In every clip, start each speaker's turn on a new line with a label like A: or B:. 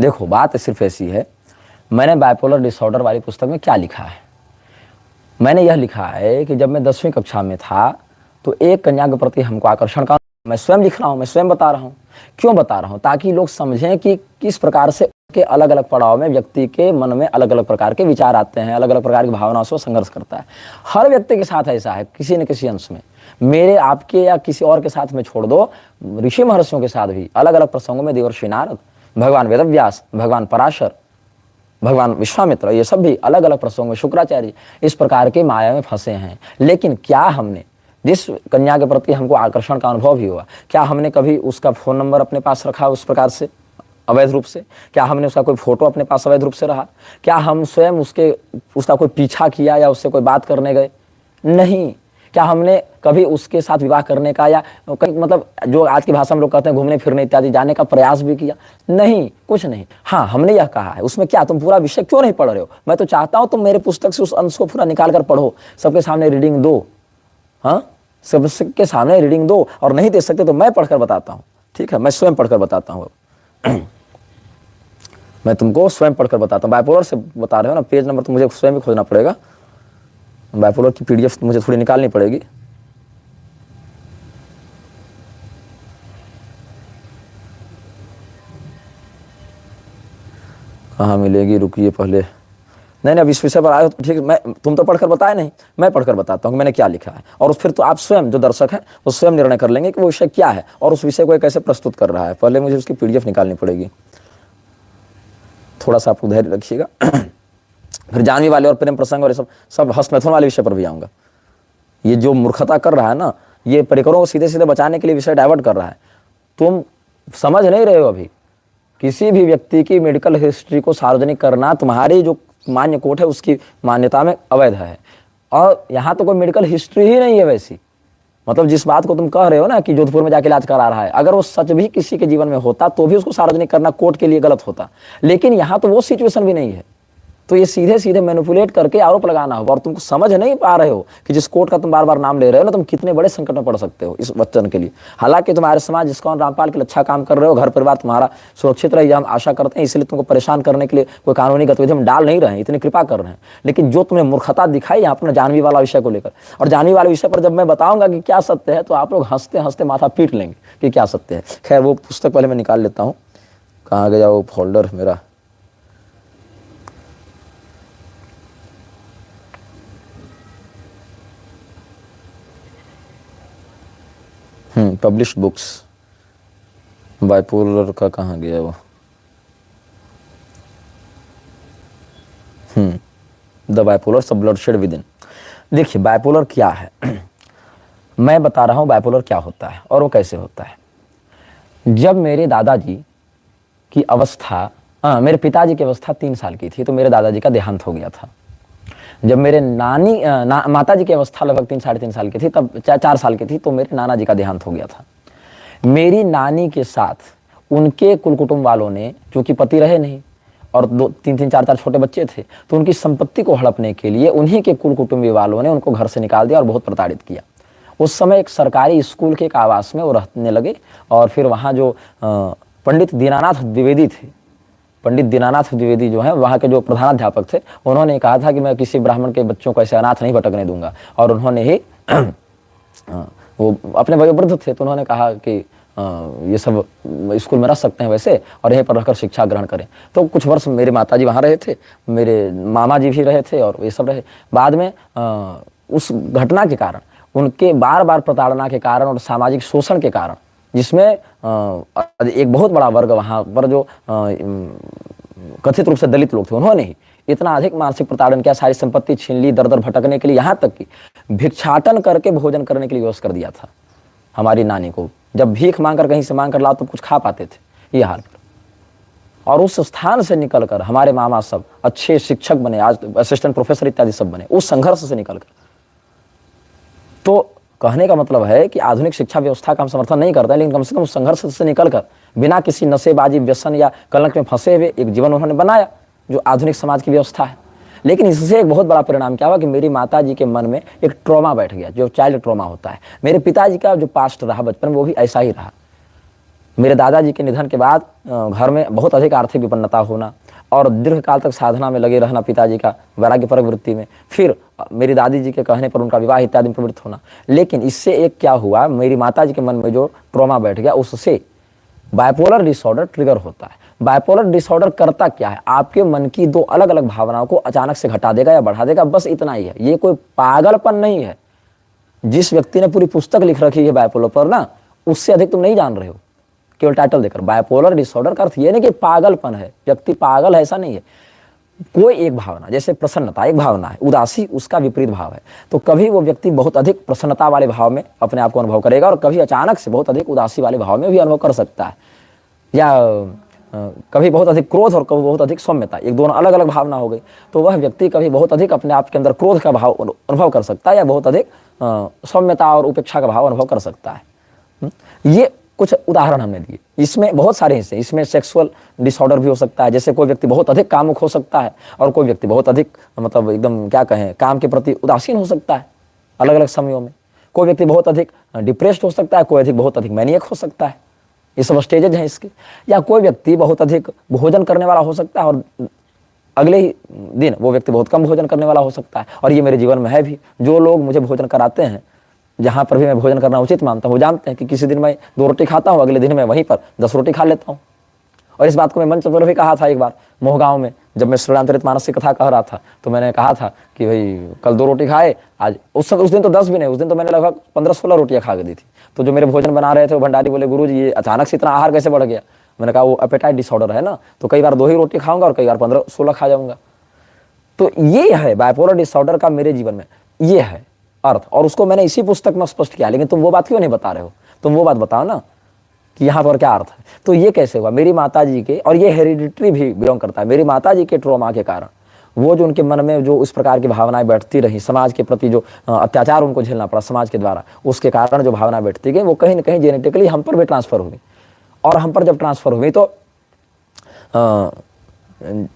A: देखो बात सिर्फ ऐसी है, मैंने बाइपोलर डिसऑर्डर वाली पुस्तक में क्या लिखा है, मैंने यह लिखा है कि जब मैं 10वीं कक्षा में था तो एक कन्या के प्रति हमको आकर्षण का, मैं स्वयं लिख रहा हूँ, मैं स्वयं बता रहा हूँ। क्यों बता रहा हूँ? ताकि लोग समझें कि किस प्रकार से के अलग अलग पड़ाव में व्यक्ति के मन में अलग अलग प्रकार के विचार आते हैं, अलग अलग प्रकार की भावनाओं से संघर्ष करता है। हर व्यक्ति के साथ ऐसा है, किसी न किसी अंश में। मेरे, आपके या किसी और के साथ में छोड़ दो, ऋषि महर्षियों के साथ भी अलग अलग प्रसंगों में देवर्षि नारद, भगवान वेदव्यास, भगवान पराशर, भगवान विश्वामित्र, ये सब भी अलग अलग प्रसंगों में, शुक्राचार्य, इस प्रकार के माया में फंसे हैं। लेकिन क्या हमने, जिस कन्या के प्रति हमको आकर्षण का अनुभव भी हुआ, क्या हमने कभी उसका फोन नंबर अपने पास रखा उस प्रकार से अवैध रूप से? क्या हमने उसका कोई फोटो अपने पास अवैध रूप से रहा? क्या हम स्वयं उसका कोई पीछा किया या उससे कोई बात करने गए? नहीं। क्या हमने कभी उसके साथ विवाह करने का या मतलब जो आज की भाषा में लोग कहते हैं घूमने फिरने इत्यादि जाने का प्रयास भी किया? नहीं, कुछ नहीं। हाँ, हमने यह कहा है, उसमें क्या तुम पूरा विषय क्यों नहीं पढ़ रहे हो? मैं तो चाहता हूं तुम मेरे पुस्तक से उस अंश को पूरा निकाल कर पढ़ो, सबके सामने रीडिंग दो। हाँ, सबके सामने रीडिंग दो, और नहीं दे सकते तो मैं पढ़कर बताता हूँ। ठीक है, मैं स्वयं पढ़कर बताता हूँ। मैं तुमको स्वयं पढ़कर बताता हूँ। बाइपोलर से बता रहे हो ना, पेज नंबर तो मुझे स्वयं भी खोजना पड़ेगा, बाइपोलर की पीडीएफ मुझे थोड़ी निकालनी पड़ेगी। कहाँ मिलेगी, रुकिए पहले। नहीं, अब इस विषय पर आए तो ठीक, मैं, तुम तो पढ़कर बताए नहीं, मैं पढ़कर बताता हूँ कि मैंने क्या लिखा है, और फिर तो आप स्वयं, जो दर्शक है वो स्वयं निर्णय कर लेंगे कि वो विषय क्या है और उस विषय को कैसे प्रस्तुत कर रहा है। पहले मुझे उसकी पीडीएफ निकालनी पड़ेगी, थोड़ा सा आप धैर्य रखिएगा। फिर जानवी वाले और प्रेम प्रसंग और ये सब हस्तमैथुन वाले विषय पर भी आऊँगा। ये जो मूर्खता कर रहा है ना, ये परिकरों को सीधे सीधे बचाने के लिए विषय डाइवर्ट कर रहा है। तुम समझ नहीं रहे हो अभी। किसी भी व्यक्ति की मेडिकल हिस्ट्री को सार्वजनिक करना तुम्हारी जो मान्य कोर्ट है उसकी मान्यता में अवैध है, और यहाँ तो कोई मेडिकल हिस्ट्री ही नहीं है वैसी। मतलब जिस बात को तुम कह रहे हो ना कि जोधपुर में जाके इलाज करा रहा है, अगर वो सच भी किसी के जीवन में होता तो भी उसको सार्वजनिक करना कोर्ट के लिए गलत होता, लेकिन यहाँ तो वो सिचुएशन भी नहीं है। तो ये सीधे सीधे मैनिपुलेट करके आरोप लगाना होगा, और तुमको समझ नहीं पा रहे हो कि जिस कोर्ट का तुम बार बार नाम ले रहे हो ना, तुम कितने बड़े संकट में पड़ सकते हो इस वचन के लिए। हालांकि तुम्हारे समाज जिसको रामपाल के लिए अच्छा काम कर रहे हो, घर परिवार तुम्हारा सुरक्षित रहे, हम आशा करते हैं, इसलिए तुमको परेशान करने के लिए कोई कानूनी गतिविधि हम डाल नहीं रहे हैं, इतनी कृपा कर रहे हैं। लेकिन जो तुमने मूर्खता दिखाई यहाँ पर जानवी वाला विषय को लेकर, और जानवी वाले विषय पर जब मैं बताऊंगा कि क्या सत्य है तो आप लोग हंसते हंसते माथा पीट लेंगे कि क्या सत्य है। खैर, वो पुस्तक पहले मैं निकाल लेता हूँ, कहाँ गया वो फोल्डर मेरा। पब्लिश्ड बुक्स, बाइपोलर का कहाँ गया वो, द बाइपोलर सब ब्लडशेड विद इन। देखिए बाइपोलर क्या है, मैं बता रहा हूँ बाइपोलर क्या होता है और वो कैसे होता है। जब मेरे दादाजी की अवस्था, मेरे पिताजी की अवस्था 3 साल की थी तो मेरे दादाजी का देहांत हो गया था। जब मेरे माता जी की अवस्था लगभग 3-3.5 साल की थी, तब 4 साल की थी, तो मेरे नाना जी का देहांत हो गया था। मेरी नानी के साथ उनके कुल कुटुंब वालों ने, चूंकि पति रहे नहीं और 2-3-3, 4-4 छोटे बच्चे थे, तो उनकी संपत्ति को हड़पने के लिए उन्हीं के कुल कुटुंबी वालों ने उनको घर से निकाल दिया और बहुत प्रताड़ित किया। उस समय एक सरकारी स्कूल के एक आवास में वो रहने लगे, और फिर वहाँ जो पंडित दीनानाथ द्विवेदी थे, पंडित दीनानाथ द्विवेदी जो है वहाँ के जो प्रधानाध्यापक थे, उन्होंने कहा था कि मैं किसी ब्राह्मण के बच्चों को ऐसे अनाथ नहीं भटकने दूंगा, और उन्होंने ही वो अपने वयोवृद्ध थे तो उन्होंने कहा कि ये सब स्कूल में रख सकते हैं वैसे, और यहीं पर रहकर शिक्षा ग्रहण करें। तो कुछ वर्ष मेरे माताजी वहाँ रहे थे, मेरे मामा जी भी रहे थे, और ये सब रहे। बाद में उस घटना के कारण, उनके बार बार प्रताड़ना के कारण और सामाजिक शोषण के कारण, जिसमें एक बहुत बड़ा वर्ग वहाँ पर जो कथित रूप से दलित लोग थे, उन्होंने ही इतना अधिक मानसिक प्रताड़न किया, सारी संपत्ति छीन ली, दर दर भटकने के लिए, यहाँ तक कि भिक्षाटन करके भोजन करने के लिए व्यवस्था कर दिया था हमारी नानी को। जब भीख मांगकर कहीं से मांग कर लाओ तो कुछ खा पाते थे, ये हाल। और उस स्थान से निकलकर हमारे मामा सब अच्छे शिक्षक बने, आज असिस्टेंट प्रोफेसर इत्यादि सब बने, उस संघर्ष से निकलकर। तो कहने का मतलब है कि आधुनिक शिक्षा व्यवस्था का हम समर्थन नहीं करते हैं, लेकिन कम से कम उस संघर्ष से निकलकर बिना किसी नशेबाजी, व्यसन या कलंक में फंसे हुए एक जीवन उन्होंने बनाया, जो आधुनिक समाज की व्यवस्था है। लेकिन इससे एक बहुत बड़ा परिणाम क्या हुआ कि मेरी माताजी के मन में एक ट्रॉमा बैठ गया, जो चाइल्ड ट्रॉमा होता है। मेरे पिताजी का जो पास्ट रहा बचपन में, वो भी ऐसा ही रहा। मेरे दादाजी के निधन के बाद घर में बहुत अधिक आर्थिक विपन्नता होना और दीर्घकाल तक साधना में लगे रहना पिताजी का वैराग्य प्रवृत्ति में, फिर मेरी दादी जी के कहने पर उनका विवाह इत्यादि में प्रवृत्त होना। लेकिन इससे एक क्या हुआ, मेरी माता जी के मन में जो ट्रॉमा बैठ गया, उससे बाइपोलर डिसऑर्डर ट्रिगर होता है। बाइपोलर डिसऑर्डर करता क्या है, आपके मन की दो अलग अलग भावनाओं को अचानक से घटा देगा या बढ़ा देगा, बस इतना ही है। ये कोई पागलपन नहीं है। जिस व्यक्ति ने पूरी पुस्तक लिख रखी है बाइपोलर पर ना, उससे अधिक तुम नहीं जान रहे हो केवल टाइटल देकर। बाइपोलर डिसऑर्डर का अर्थ ये नहीं कि पागलपन है, व्यक्ति पागल है, ऐसा नहीं है। कोई एक भावना, जैसे प्रसन्नता एक भावना है, उदासी उसका विपरीत भाव है। तो कभी वो व्यक्ति बहुत अधिक प्रसन्नता वाले भाव में अपने आप को अनुभव करेगा और कभी अचानक से बहुत अधिक उदासी वाले भाव में भी अनुभव कर सकता है, या कभी बहुत अधिक क्रोध और कभी बहुत अधिक सौम्यता, एक दोनों अलग अलग भावना हो गई। तो वह व्यक्ति कभी बहुत अधिक अपने आप के अंदर क्रोध का भाव अनुभव कर सकता है या बहुत अधिक सौम्यता और उपेक्षा का भाव अनुभव कर सकता है। ये कुछ उदाहरण हमने दिए। इसमें बहुत सारे हिस्से, इसमें सेक्सुअल डिसऑर्डर भी हो सकता है, जैसे कोई व्यक्ति बहुत अधिक कामुक हो सकता है और कोई व्यक्ति बहुत अधिक मतलब एकदम क्या कहें काम के प्रति उदासीन हो सकता है अलग अलग समयों में। कोई व्यक्ति बहुत अधिक डिप्रेस्ड हो सकता है, कोई अधिक बहुत अधिक मैनियक हो सकता है। ये सब स्टेजेज हैं इसके। या कोई व्यक्ति बहुत अधिक भोजन करने वाला हो सकता है और अगले ही दिन वो व्यक्ति बहुत कम भोजन करने वाला हो सकता है। और ये मेरे जीवन में है भी। जो लोग मुझे भोजन कराते हैं, जहाँ पर भी मैं भोजन करना उचित मानता हूँ, वो जानते हैं कि किसी दिन मैं 2 रोटी खाता हूँ, अगले दिन मैं वहीं पर 10 रोटी खा लेता हूँ। और इस बात को मैं मंच पर भी कहा था एक बार मोहगांव में, जब मैं श्री रामचरितमानस की कथा कह रहा था, तो मैंने कहा था कि भाई कल 2 रोटी खाए, आज उस दिन तो 10 भी नहीं, उस दिन तो मैंने लगभग 15-16 रोटियां खा के दी थी। तो जो मेरे भोजन बना रहे थे वो भंडारी बोले, गुरु जी ये अचानक से इतना आहार कैसे बढ़ गया? मैंने कहा वो एपेटाइट डिसऑर्डर है ना, तो कई बार 2 ही रोटी खाऊंगा और कई बार 15-16 खा जाऊंगा। तो ये है बाइपोलर डिसऑर्डर का मेरे जीवन में ये है अर्थ, और उसको मैंने इसी पुस्तक में स्पष्ट किया। लेकिन तुम वो बात क्यों नहीं बता रहे हो? तुम वो बात बताओ ना कि यहाँ पर क्या अर्थ है। तो ये कैसे हुआ? मेरी माताजी के, और ये हेरिडिटरी भी बिलोंग करता है, मेरी माताजी के ट्रॉमा के कारण, वो जो उनके मन में जो इस प्रकार की भावनाएं बैठती रही, समाज के प्रति जो अत्याचार उनको झेलना पड़ा समाज के द्वारा, उसके कारण जो भावना बैठती गई, वो कहीं ना कहीं जेनेटिकली हम पर भी ट्रांसफर हुई। और हम पर जब ट्रांसफर हुई तो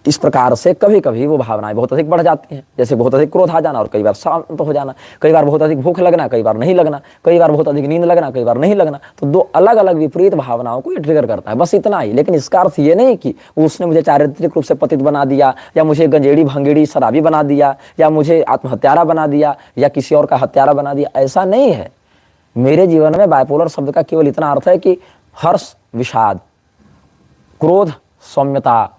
A: इस प्रकार से कभी कभी वो भावनाएं बहुत अधिक बढ़ जाती हैं, जैसे बहुत अधिक क्रोध आ जाना और कई बार शांत हो जाना, कई बार बहुत अधिक भूख लगना, कई बार नहीं लगना, कई बार बहुत अधिक नींद लगना, कई बार नहीं लगना। तो 2 अलग अलग विपरीत भावनाओं को ये ट्रिगर करता है, बस इतना ही। लेकिन इसका अर्थ ये नहीं कि उसने मुझे चारित्रिक रूप से पतित बना दिया, या मुझे गंजेड़ी भंगेड़ी शराबी बना दिया, या मुझे आत्महत्यारा बना दिया, या किसी और का हत्यारा बना दिया, ऐसा नहीं है। मेरे जीवन में बाइपोलर शब्द का केवल इतना अर्थ है कि हर्ष विषाद, क्रोध सौम्यता,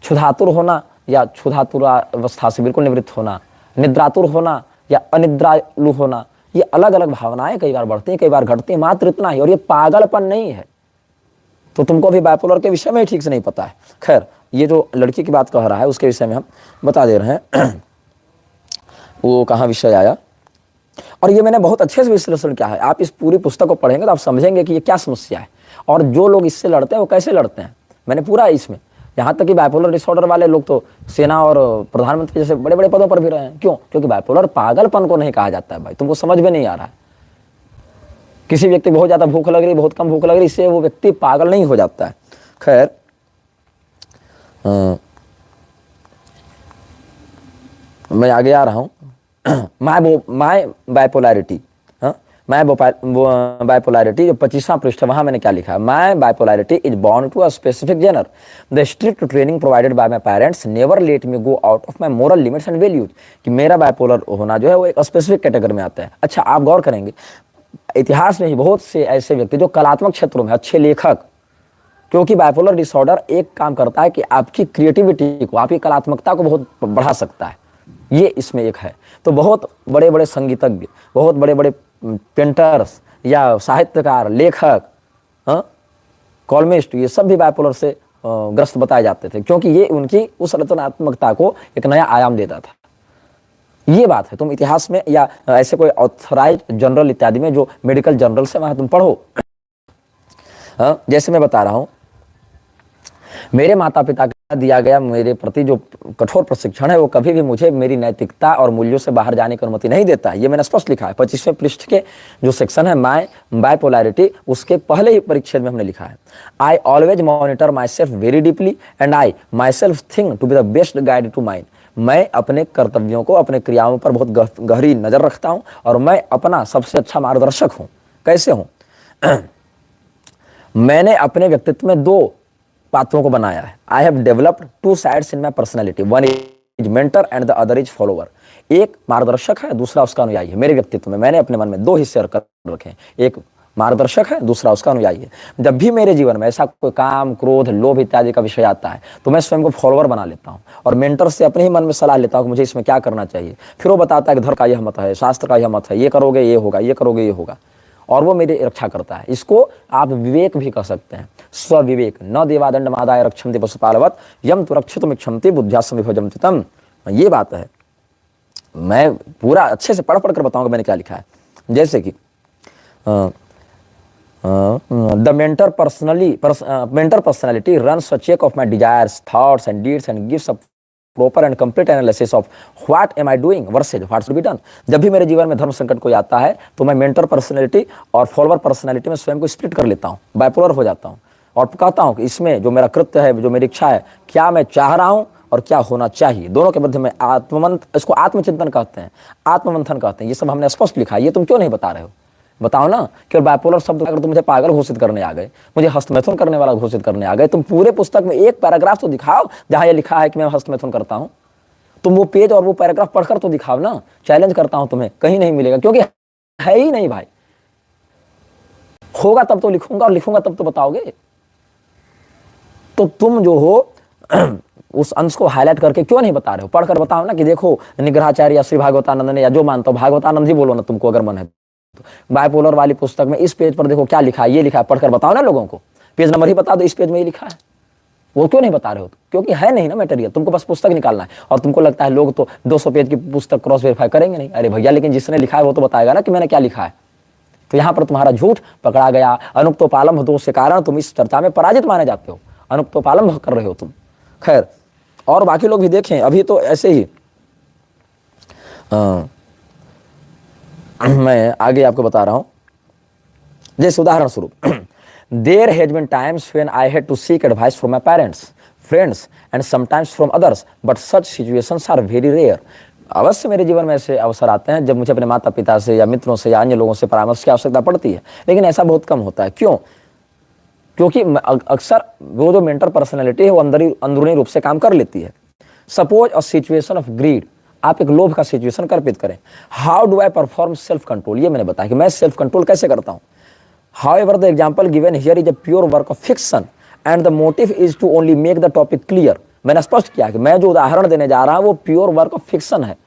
A: क्षुधातुर होना या क्षुधातुरावस्था से बिल्कुल निवृत्त होना, निद्रातुर होना या अनिद्रालु होना, ये अलग अलग भावनाएं कई बार बढ़ती हैं, कई बार घटती हैं, मात्र इतना ही। और ये पागलपन नहीं है। तो तुमको भी बाइपोलर के विषय में ठीक से नहीं पता है। खैर, ये जो लड़की की बात कह रहा है उसके विषय में हम बता दे रहे हैं। वो कहाँ विषय आया, और ये मैंने बहुत अच्छे से विश्लेषण किया है। आप इस पूरी पुस्तक को पढ़ेंगे तो आप समझेंगे कि ये क्या समस्या है और जो लोग इससे लड़ते हैं वो कैसे लड़ते हैं। मैंने पूरा इसमें, यहाँ तक कि बाइपोलर डिसऑर्डर वाले लोग तो सेना और प्रधानमंत्री जैसे बड़े बड़े पदों पर भी रहे हैं। क्यों? क्योंकि बाइपोलर पागलपन को नहीं कहा जाता है भाई, तुमको समझ में नहीं आ रहा है। किसी व्यक्ति को बहुत ज्यादा भूख लग रही, बहुत कम भूख लग रही, इससे वो व्यक्ति पागल नहीं हो जाता है। खैर, मैं आगे आ रहा हूँ। माय बाइपोलैरिटी, माय बाइपोलैरिटी जो 25वां पृष्ठ, वहां मैंने क्या लिखा है? My bipolarity is born to a specific genre. The strict training provided by my parents never let me go out of my moral limits and values. कि मेरा बाइपोलर होना जो है वो एक स्पेसिफिक कैटेगरी में आता है। अच्छा, आप गौर करेंगे इतिहास में ही बहुत से ऐसे व्यक्ति जो कलात्मक क्षेत्रों में अच्छे लेखक, क्योंकि बाइपोलर डिसऑर्डर एक काम करता है कि आपकी क्रिएटिविटी को, आपकी कलात्मकता को बहुत बढ़ा सकता है। ये इसमें एक है। तो बहुत बड़े बड़े संगीतज्ञ, बहुत बड़े बड़े पेंटर्स या साहित्यकार, लेखक, कॉलमिस्ट, ये सब भी बाइपोलर से ग्रस्त बताए जाते थे, क्योंकि ये उनकी उस रचनात्मकता को एक नया आयाम देता था। ये बात है। तुम इतिहास में या ऐसे कोई ऑथराइज जर्नल इत्यादि में, जो मेडिकल जर्नल से, वहां तुम पढ़ो। जैसे मैं बता रहा हूं, मेरे माता पिता का दिया गया मेरे प्रति जो कठोर प्रशिक्षण है वो कभी भी मुझे मेरी नैतिकता और मूल्यों से बाहर जाने की अनुमति नहीं देता है। ये मैंने स्पष्ट लिखा है। 25वें पृष्ठ के जो सेक्शन है माय बाइपोलैरिटी, उसके पहले ही परिच्छेद में हमने लिखा है, I always monitor myself very deeply and I myself think to be the best guide to mind. मैं अपने कर्तव्यों को, अपने क्रियाओं पर बहुत गहरी नजर रखता हूं और मैं अपना सबसे अच्छा मार्गदर्शक हूं। कैसे हूं? मैंने अपने व्यक्तित्व में दो पात्रों को बनाया है। I have developed two sides in my personality, one is mentor and the other is follower. एक मार्गदर्शक है, दूसरा उसका अनुयायी है। मेरे व्यक्तित्व में मैंने अपने मन में दो हिस्से कर रखे हैं, एक मार्गदर्शक है, दूसरा उसका अनुयायी है। जब भी मेरे जीवन में ऐसा कोई काम, क्रोध, लोभ इत्यादि का विषय आता है तो मैं स्वयं को फॉलोवर बना लेता हूँ और मेंटर से अपने ही मन में सलाह लेता हूँ कि मुझे इसमें क्या करना चाहिए। फिर वो बताता है कि धर्म का यह मत है, शास्त्र का यह मत है, ये करोगे ये होगा, ये करोगे ये होगा, और वो मेरी रक्षा करता है। इसको आप विवेक भी कह सकते हैं, स्वविवेक। न देवादंड मादाय रक्षन्ति पशुपालवत यम तु रक्षितुमिच्छन्ति बुद्ध्यासं विभजन्ति तम। ये बात है, मैं पूरा अच्छे से पढ़ कर बताऊंगा मैंने क्या लिखा है। जैसे कि the mentor personality runs a check of my desires, thoughts and deeds and gives a proper and complete analysis of what am I doing versus what should be done. जब भी मेरे जीवन में धर्म संकट कोई आता है तो मैं मेंटर पर्सनैलिटी और फॉलोअर पर्सनैलिटी में स्वयं को स्प्लिट कर लेता हूँ, बाइपोलर हो जाता हूँ और कहता हूँ कि इसमें जो मेरा कृत्य है, जो मेरी इच्छा है, क्या मैं चाह रहा हूँ और क्या होना चाहिए, दोनों के मध्य में इसको आत्मचिंतन कहते हैं, आत्ममंथन कहते हैं। ये सब हमने स्पष्ट लिखा है, ये तुम क्यों नहीं बता रहे हो? बताओ ना। केवल बाइपोलर शब्द अगर तुम मुझे पागल घोषित करने आ गए, मुझे हस्तमैथुन करने वाला घोषित करने आ गए, तुम पूरे पुस्तक में एक पैराग्राफ तो दिखाओ जहां ये लिखा है कि मैं हस्तमैथुन करता हूं। तुम वो पेज और वो पैराग्राफ पढ़कर तो दिखाओ ना। चैलेंज करता हूं तुम्हें, कहीं नहीं मिलेगा, क्योंकि है ही नहीं भाई। होगा तब तो लिखूंगा और लिखूंगा तब तो बताओगे। तो तुम जो हो उस अंश को हाईलाइट करके क्यों नहीं बता रहे हो? पढ़कर बताओ ना कि देखो निग्रहाचार्य या श्री भागवतानंद ने, या जो मानता हो भागवतानंद ही बोलो ना तुमको अगर मन है तो। बाइपोलर वाली पुस्तक में इस पेज पर देखो क्या लिखा है, ये लिखा है, पढ़कर बताओ ना लोगों को। पेज नंबर ही बता दो, इस पेज में ही लिखा है। वो क्यों नहीं बता रहे हो? क्योंकि है नहीं ना मटेरियल, तुमको बस पुस्तक निकालना है। और तुमको लगता है लोग तो 200 पेज की पुस्तक क्रॉस वेरीफाई करेंगे नहीं। अरे भैया, लेकिन जिसने लिखा है वो तो बताएगा ना कि मैंने क्या लिखा है। तो यहां पर तुम्हारा झूठ पकड़ा गया। अनुक्तोपालंभ दोष के कारण तुम इस चर्चा में पराजित माने जाते हो, अनुक्तोपालंभ कर रहे हो तुम। खैर, और बाकी लोग भी देखें, अभी तो ऐसे ही मैं आगे आपको बता रहा हूं। जैसे उदाहरण स्वरूप, there has been times when I had to seek advice from my parents, friends and sometimes from others, but such situations are very rare. अवश्य मेरे जीवन में ऐसे अवसर आते हैं जब मुझे अपने माता पिता से या मित्रों से या अन्य लोगों से परामर्श की आवश्यकता पड़ती है, लेकिन ऐसा बहुत कम होता है। क्यों? क्योंकि अक्सर वो जो मेंटर पर्सनैलिटी है वो अंदरूनी रूप से काम कर लेती है। Suppose a situation of greed, आप एक लोभ का सिचुएशन कल्पित करें। How do I perform self control, ये मैंने बताया कि मैं सेल्फ कंट्रोल कैसे करता हूं। However the example given here is a pure work of fiction and the motive is to only make the topic clear. मैंने स्पष्ट किया कि मैं जो उदाहरण देने जा रहा हूं वो प्योर वर्क ऑफ फिक्शन है।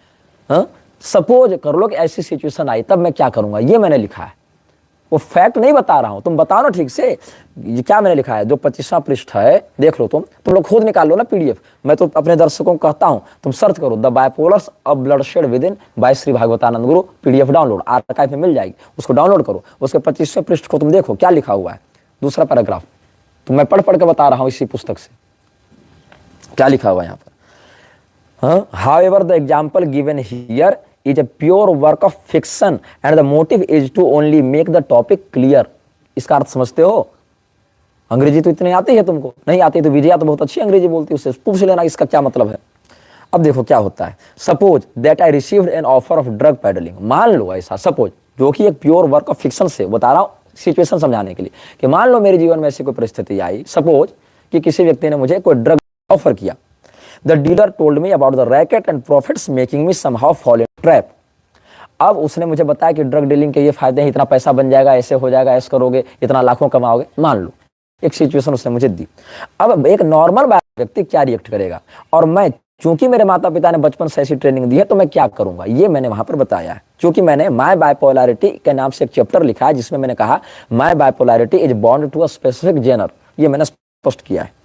A: सपोज कर लो कि ऐसी सिचुएशन आई, तब मैं क्या करूंगा, ये मैंने लिखा है। वो फैक्ट नहीं बता रहा हूं, तुम बताओ ना ठीक से। ये क्या मैंने लिखा है, जो 25वां पृष्ठ है, देख लो तुम लोग खुद निकाल लो ना पीडीएफ। मैं तो अपने दर्शकों को कहता हूं, तुम सर्च करो the bipolars of bloodshed within by Shri Bhagwatanand Guru, PDF download, archive में मिल जाएगी, उसको डाउनलोड करो। उसके 25वें पृष्ठ को तुम देखो क्या लिखा हुआ है, दूसरा पैराग्राफ। तो मैं पढ़ के बता रहा हूं इसी पुस्तक से क्या लिखा हुआ है यहाँ पर। However the example given here is a pure work of fiction and the motive is to only make the topic clear। इसका अर्थ समझते हो? अंग्रेजी तो इतनी आती है तुमको, नहीं आती तो विजया तो बहुत अच्छी अंग्रेजी बोलती है, उससे पूछ लेना इसका क्या मतलब है। अब देखो क्या होता है। Suppose that I received an offer of drug peddling, मान लो ऐसा, सपोज, जो कि एक प्योर वर्क ऑफ फिक्शन से बता रहा हूं सिचुएशन समझाने के लिए, कि मान लो मेरे जीवन में ऐसी कोई परिस्थिति आई, सपोज कि किसी व्यक्ति ने मुझे कोई ड्रग ऑफर किया। The dealer told me about the racket and profits making me somehow fall in trap। अब उसने मुझे बताया कि ड्रग डीलिंग के ये फायदे हैं, इतना पैसा बन जाएगा, ऐसे हो जाएगा, ऐसे करोगे, इतना लाखों कमाओगे। मान लो एक सिचुएशन उसने मुझे दी। अब एक नॉर्मल व्यक्ति क्या रिएक्ट करेगा, और मैं चूंकि मेरे माता पिता ने बचपन से ऐसी ट्रेनिंग दी है तो मैं क्या करूंगा, ये मैंने वहां पर बताया है। क्योंकि मैंने माय बाइपोलैरिटी के नाम से एक चैप्टर लिखा है जिसमें मैंने कहा my bipolarity is bound to a specific genre, ये मैंने स्पष्ट किया है।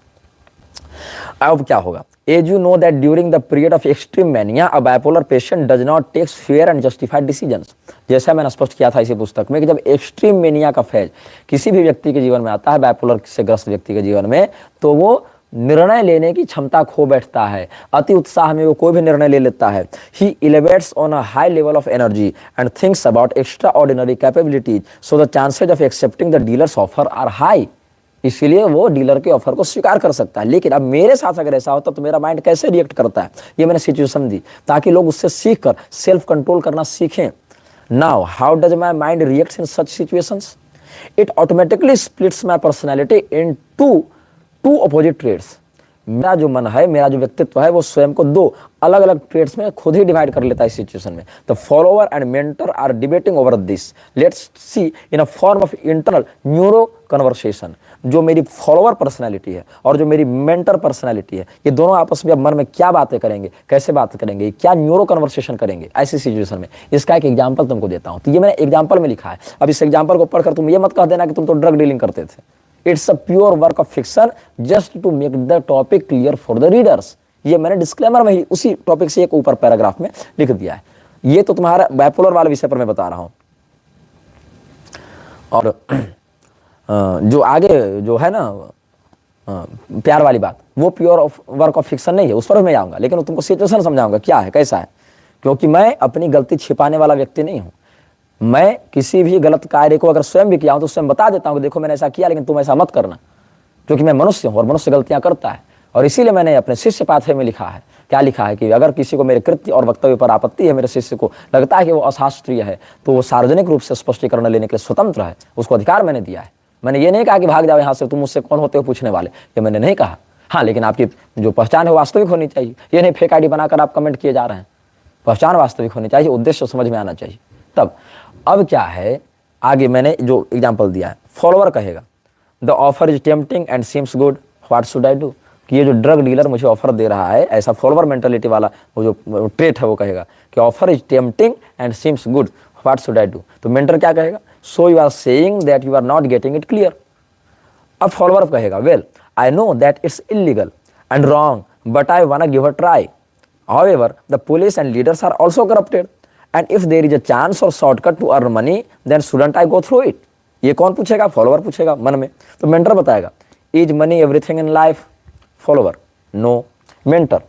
A: अब क्या होगा, as you know that during the period of extreme mania a bipolar patient does not take fair and justified decisions। जैसा मैंने स्पष्ट किया था इसी पुस्तक में कि जब एक्सट्रीम मेनिया का फेज किसी भी व्यक्ति के जीवन में आता है, बाइपोलर से ग्रस्त व्यक्ति के जीवन में, तो वो निर्णय लेने की क्षमता खो बैठता है, अति उत्साह में वो कोई भी निर्णय ले लेता है। He elevates on a high level of energy and thinks about extraordinary capabilities, so the chances of accepting the dealer's offer are high। इसीलिए वो डीलर के ऑफर को स्वीकार कर सकता है। लेकिन अब मेरे साथ अगर ऐसा होता तो मेरा माइंड कैसे रिएक्ट करता है, ये मैंने सिचुएशन दी ताकि लोग उससे सीख कर सेल्फ कंट्रोल करना सीखें। Now how does my mind reacts in such situations, it automatically splits my personality into opposite traits. मेरा जो मन है, मेरा जो व्यक्तित्व है, वो स्वयं को दो अलग अलग ट्रेड्स में खुद ही डिवाइड कर लेता है इस सिचुएशन में। The follower and mentor are debating over this, let's see in a form of internal neuro conversation. जो मेरी फॉलोअर पर्सनैलिटी है और जो मेरी मेंटर पर्सनैलिटी है, ये दोनों आपस में अब मन में क्या बातें करेंगे, कैसे बात करेंगे, क्या न्यूरो कन्वर्सेशन करेंगे ऐसी सिचुएशन में। इसका एक एग्जाम्पल तुमको देता हूं। तो ये मैंने एग्जाम्पल में लिखा है। अब इस एग्जाम्पल को पढ़कर तुम ये मत कह देना कि तुम तो ड्रग डीलिंग करते थे। It's a pure work of fiction just to make the topic clear for the readers. ये मैंने डिस्क्लेमर में ही उसी टॉपिक से एक ऊपर पैराग्राफ में लिख दिया है। ये तो तुम्हारा बाइपोलर वाले विषय पर मैं बता रहा हूं। और जो आगे जो है ना प्यार वाली बात, वो प्योर वर्क ऑफ फिक्शन नहीं है, उस पर मैं आऊंगा, लेकिन तुमको सिचुएशन समझाऊंगा क्या है कैसा है। क्योंकि मैं अपनी गलती छिपाने वाला व्यक्ति नहीं हूं। मैं किसी भी गलत कार्य को अगर स्वयं भी किया हूं तो स्वयं बता देता हूं कि देखो मैंने ऐसा किया, लेकिन तुम ऐसा मत करना, क्योंकि मैं मनुष्य हूं और मनुष्य गलतियां करता है। और इसीलिए मैंने अपने शिष्य पाथवे में लिखा है, क्या लिखा है कि अगर किसी को मेरे कृत्य और वक्तव्य पर आपत्ति है, मेरे शिष्य को लगता है कि वो अशास्त्रीय है, तो वो सार्वजनिक रूप से स्पष्टीकरण लेने के लिए स्वतंत्र है, उसको अधिकार मैंने दिया है। मैंने ये नहीं कहा कि भाग जाओ यहाँ से, तुम मुझसे कौन होते हो पूछने वाले, ये मैंने नहीं कहा। हाँ, लेकिन आपकी जो पहचान है वास्तविक होनी चाहिए। ये नहीं फेक आईडी बनाकर आप कमेंट किए जा रहे हैं। पहचान वास्तविक होनी चाहिए, उद्देश्य समझ में आना चाहिए तब। अब क्या है, आगे मैंने जो एग्जाम्पल दिया है, फॉलोअर कहेगा the offer is tempting and seems good, what should I do. कि ये जो ड्रग डीलर मुझे ऑफर दे रहा है, ऐसा फॉलोअर मेंटालिटी वाला वो जो ट्रेट है, वो कहेगा कि offer is tempting and seems good, what should I do. तो मेंटर क्या कहेगा, so you are saying that you are not getting it clear. अब फॉलोअर कहेगा, well I know that it's illegal and wrong but I want give a try, however the police and leaders are also corrupted and if there is a chance or shortcut to earn money then shouldn't I go through it। ये कौन पूछेगा, follower पूछेगा मन में। तो mentor बताएगा, is money everything in life, follower no. Mentor,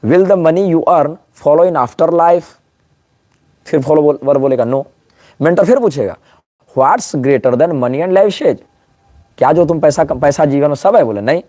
A: will the money you earn follow in after life, फिर follower बोलेगा नो। मेंटर फिर पूछेगा, what's greater than money and life stage, क्या जो तुम पैसा जीवन में सब है, बोले नहीं।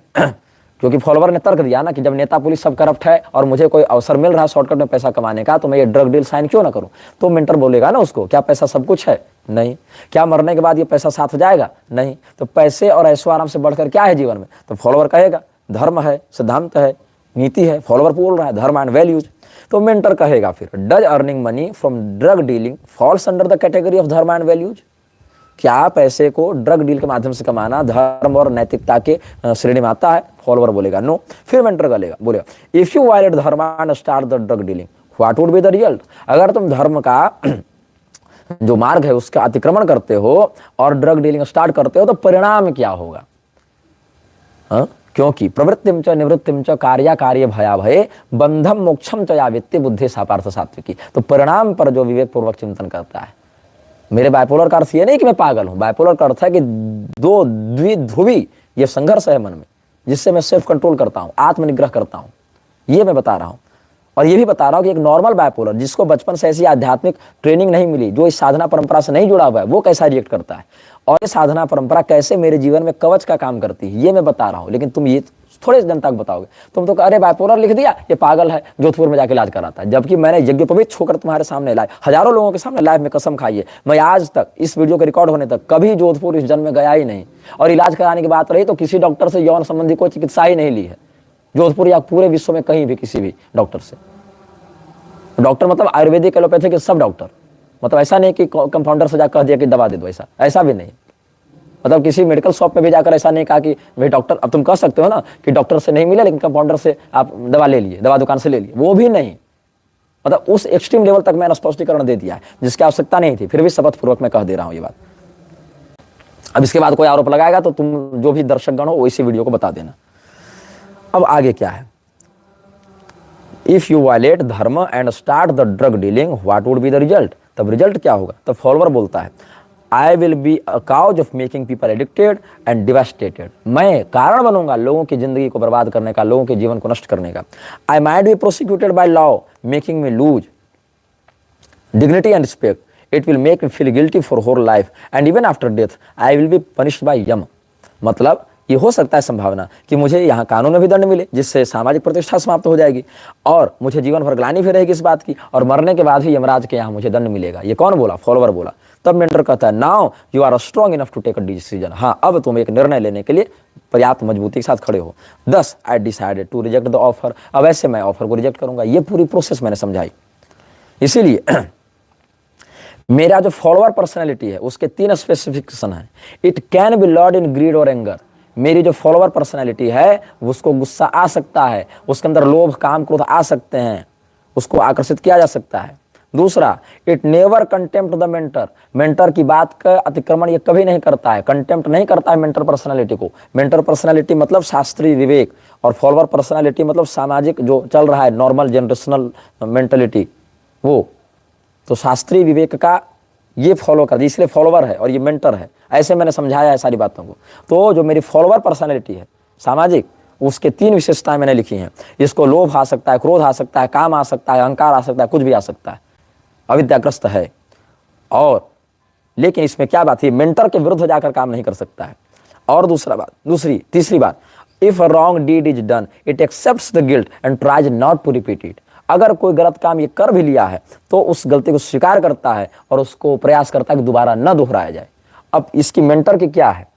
A: क्योंकि फॉलोअर ने तर्क दिया ना कि जब नेता पुलिस सब करप्ट है और मुझे कोई अवसर मिल रहा है शॉर्टकट में पैसा कमाने का, तो मैं ये ड्रग डील साइन क्यों ना करूं। तो मेंटर बोलेगा ना उसको, क्या पैसा सब कुछ है, नहीं। क्या मरने के बाद ये पैसा साथ जाएगा, नहीं। तो पैसे और ऐशो आराम से बढ़कर क्या है जीवन में। तो फॉलोअर कहेगा धर्म है, सिद्धांत है, नीति है। फॉलोअर बोल रहा है धर्म एंड वैल्यूज। तो मेंटर कहेगा फिर, does earning money from drug dealing falls under the category of धर्म एंड वैल्यूज। क्या पैसे को ड्रग डील के माध्यम से कमाना धर्म और नैतिकता के श्रेणी में आता है। फॉलोअर बोलेगा नो। फिर मेंटर बोलेगा if you violate dharma and start the drug dealing what would be the result. अगर तुम धर्म का जो मार्ग है उसका अतिक्रमण करते हो और ड्रग डीलिंग स्टार्ट करते हो, तो परिणाम क्या होगा। क्योंकि प्रवृत्तिम च निवृत्तिम च कार्य भयाभये बंधम मोक्षम च या वित्ति बुद्धि सापार्थ सात्विकी। तो परिणाम पर जो विवेक पूर्वक चिंतन करता है। मेरे बाइपोलर का अर्थ ये नहीं कि मैं पागल हूं, बाइपोलर का अर्थ है कि दो द्विध्रुवी ये संघर्ष है मन में, जिससे मैं सेल्फ कंट्रोल करता हूं, आत्मनिग्रह करता हूं। ये मैं बता रहा हूं। और ये भी बता रहा हूं कि एक नॉर्मल बाइपोलर जिसको बचपन से ऐसी आध्यात्मिक ट्रेनिंग नहीं मिली, जो इस साधना परंपरा से नहीं जुड़ा हुआ है, वो कैसा रिएक्ट करता है और ये साधना परंपरा कैसे मेरे जीवन में कवच का काम करती है, ये मैं बता रहा हूं। लेकिन तुम ये थोड़े जनता को बताओगे, तुम तो अरे बाइपोलर लिख दिया, ये पागल है, जोधपुर में जाके इलाज कराता है। जबकि मैंने यज्ञोपवीत होकर तुम्हारे सामने लाइव, हजारों लोगों के सामने लाइव में कसम खाई है, मैं आज तक इस वीडियो के रिकॉर्ड होने तक कभी जोधपुर इस जन्म में गया ही नहीं। और इलाज कराने की बात रही तो किसी डॉक्टर से यौन संबंधी कोई चिकित्सा ही नहीं ली है जोधपुर या पूरे विश्व में कहीं भी किसी भी डॉक्टर से। डॉक्टर मतलब आयुर्वेदिक एलोपैथिक के सब डॉक्टर, मतलब ऐसा नहीं कि कंपाउंडर से जाकर कह दिया कि दवा दे दो, ऐसा भी नहीं। मतलब किसी मेडिकल शॉप में भी जाकर ऐसा नहीं कहा कि भाई डॉक्टर, अब तुम कह सकते हो ना कि डॉक्टर से नहीं मिला लेकिन कंपाउंडर से आप दवा ले लिए, दवा दुकान से ले लिए, वो भी नहीं। मतलब उस एक्सट्रीम लेवल तक मैंने स्पष्टीकरण दे दिया है जिसकी आवश्यकता नहीं थी, फिर भी शपथ पूर्वक मैं कह दे रहा हूं ये बात। अब इसके बाद कोई आरोप लगाएगा तो तुम जो भी दर्शकगण हो इसी वीडियो को बता देना। अब आगे क्या है, if you violate dharma and start the drug dealing what would be the result. तब रिजल्ट क्या होगा। तो फॉलोअर बोलता है, I will be a cause of making people addicted and devastated. मैं कारण बनूंगा लोगों की जिंदगी को बर्बाद करने का, लोगों के जीवन को नष्ट करने का। I might be prosecuted by law making me lose dignity and respect. It will make me feel guilty for whole life and even after death I will be punished by Yama. मतलब ये हो सकता है संभावना कि मुझे यहाँ कानून में भी दंड मिले, जिससे सामाजिक प्रतिष्ठा समाप्त हो जाएगी और मुझे जीवन भर ग्लानि भी रहेगी इस बात की, और मरने के बाद भी यमराज के यहाँ मुझे दंड मिलेगा। ये कौन बोला? फॉलोवर बोला। तब मेंटर कहता है, now you are strong enough to take a decision. हाँ, अब तुम एक निर्णय लेने के लिए पर्याप्त मजबूती के साथ खड़े हो। Thus I decided to reject the offer. अब ऐसे मैं ऑफर को रिजेक्ट करूंगा। ये पूरी प्रोसेस मैंने समझाई। इसीलिए मेरा जो फॉलोअर पर्सनैलिटी है उसके 3 स्पेसिफिकेशन है। It can be lured in greed और एंगर। मेरी जो फॉलोअर पर्सनैलिटी है उसको गुस्सा आ सकता है, उसके अंदर लोभ, काम, क्रोध आ सकते हैं, उसको आकर्षित किया जा सकता है। दूसरा, it never contempt the mentor. Mentor की बात का अतिक्रमण ये कभी नहीं करता है, कंटेम्प्ट नहीं करता है मेंटर पर्सनैलिटी को। मेंटर पर्सनैलिटी मतलब शास्त्रीय विवेक, और फॉलोअर पर्सनैलिटी मतलब सामाजिक जो चल रहा है, नॉर्मल जनरेशनल मेंटलिटी, वो। तो शास्त्रीय विवेक का ये फॉलो कर, इसलिए फॉलोवर है और ये मेंटर है। ऐसे मैंने समझाया है सारी बातों को। तो जो मेरी फॉलोवर पर्सनैलिटी है सामाजिक, उसके 3 विशेषताएं मैंने लिखी हैं। इसको लोभ आ सकता है, क्रोध आ सकता है, काम आ सकता है, अहंकार आ सकता है, कुछ भी आ सकता है, अविद्याग्रस्त है। और लेकिन इसमें क्या बात है, मेंटर के विरुद्ध जाकर काम नहीं कर सकता है। और तीसरी बात, if a wrong deed is done it accepts the guilt and tries not to repeat it. अगर कोई गलत काम ये कर भी लिया है तो उस गलती को स्वीकार करता है और उसको प्रयास करता है कि दोबारा न दोहराया जाए। अब इसकी मेंटर की क्या है,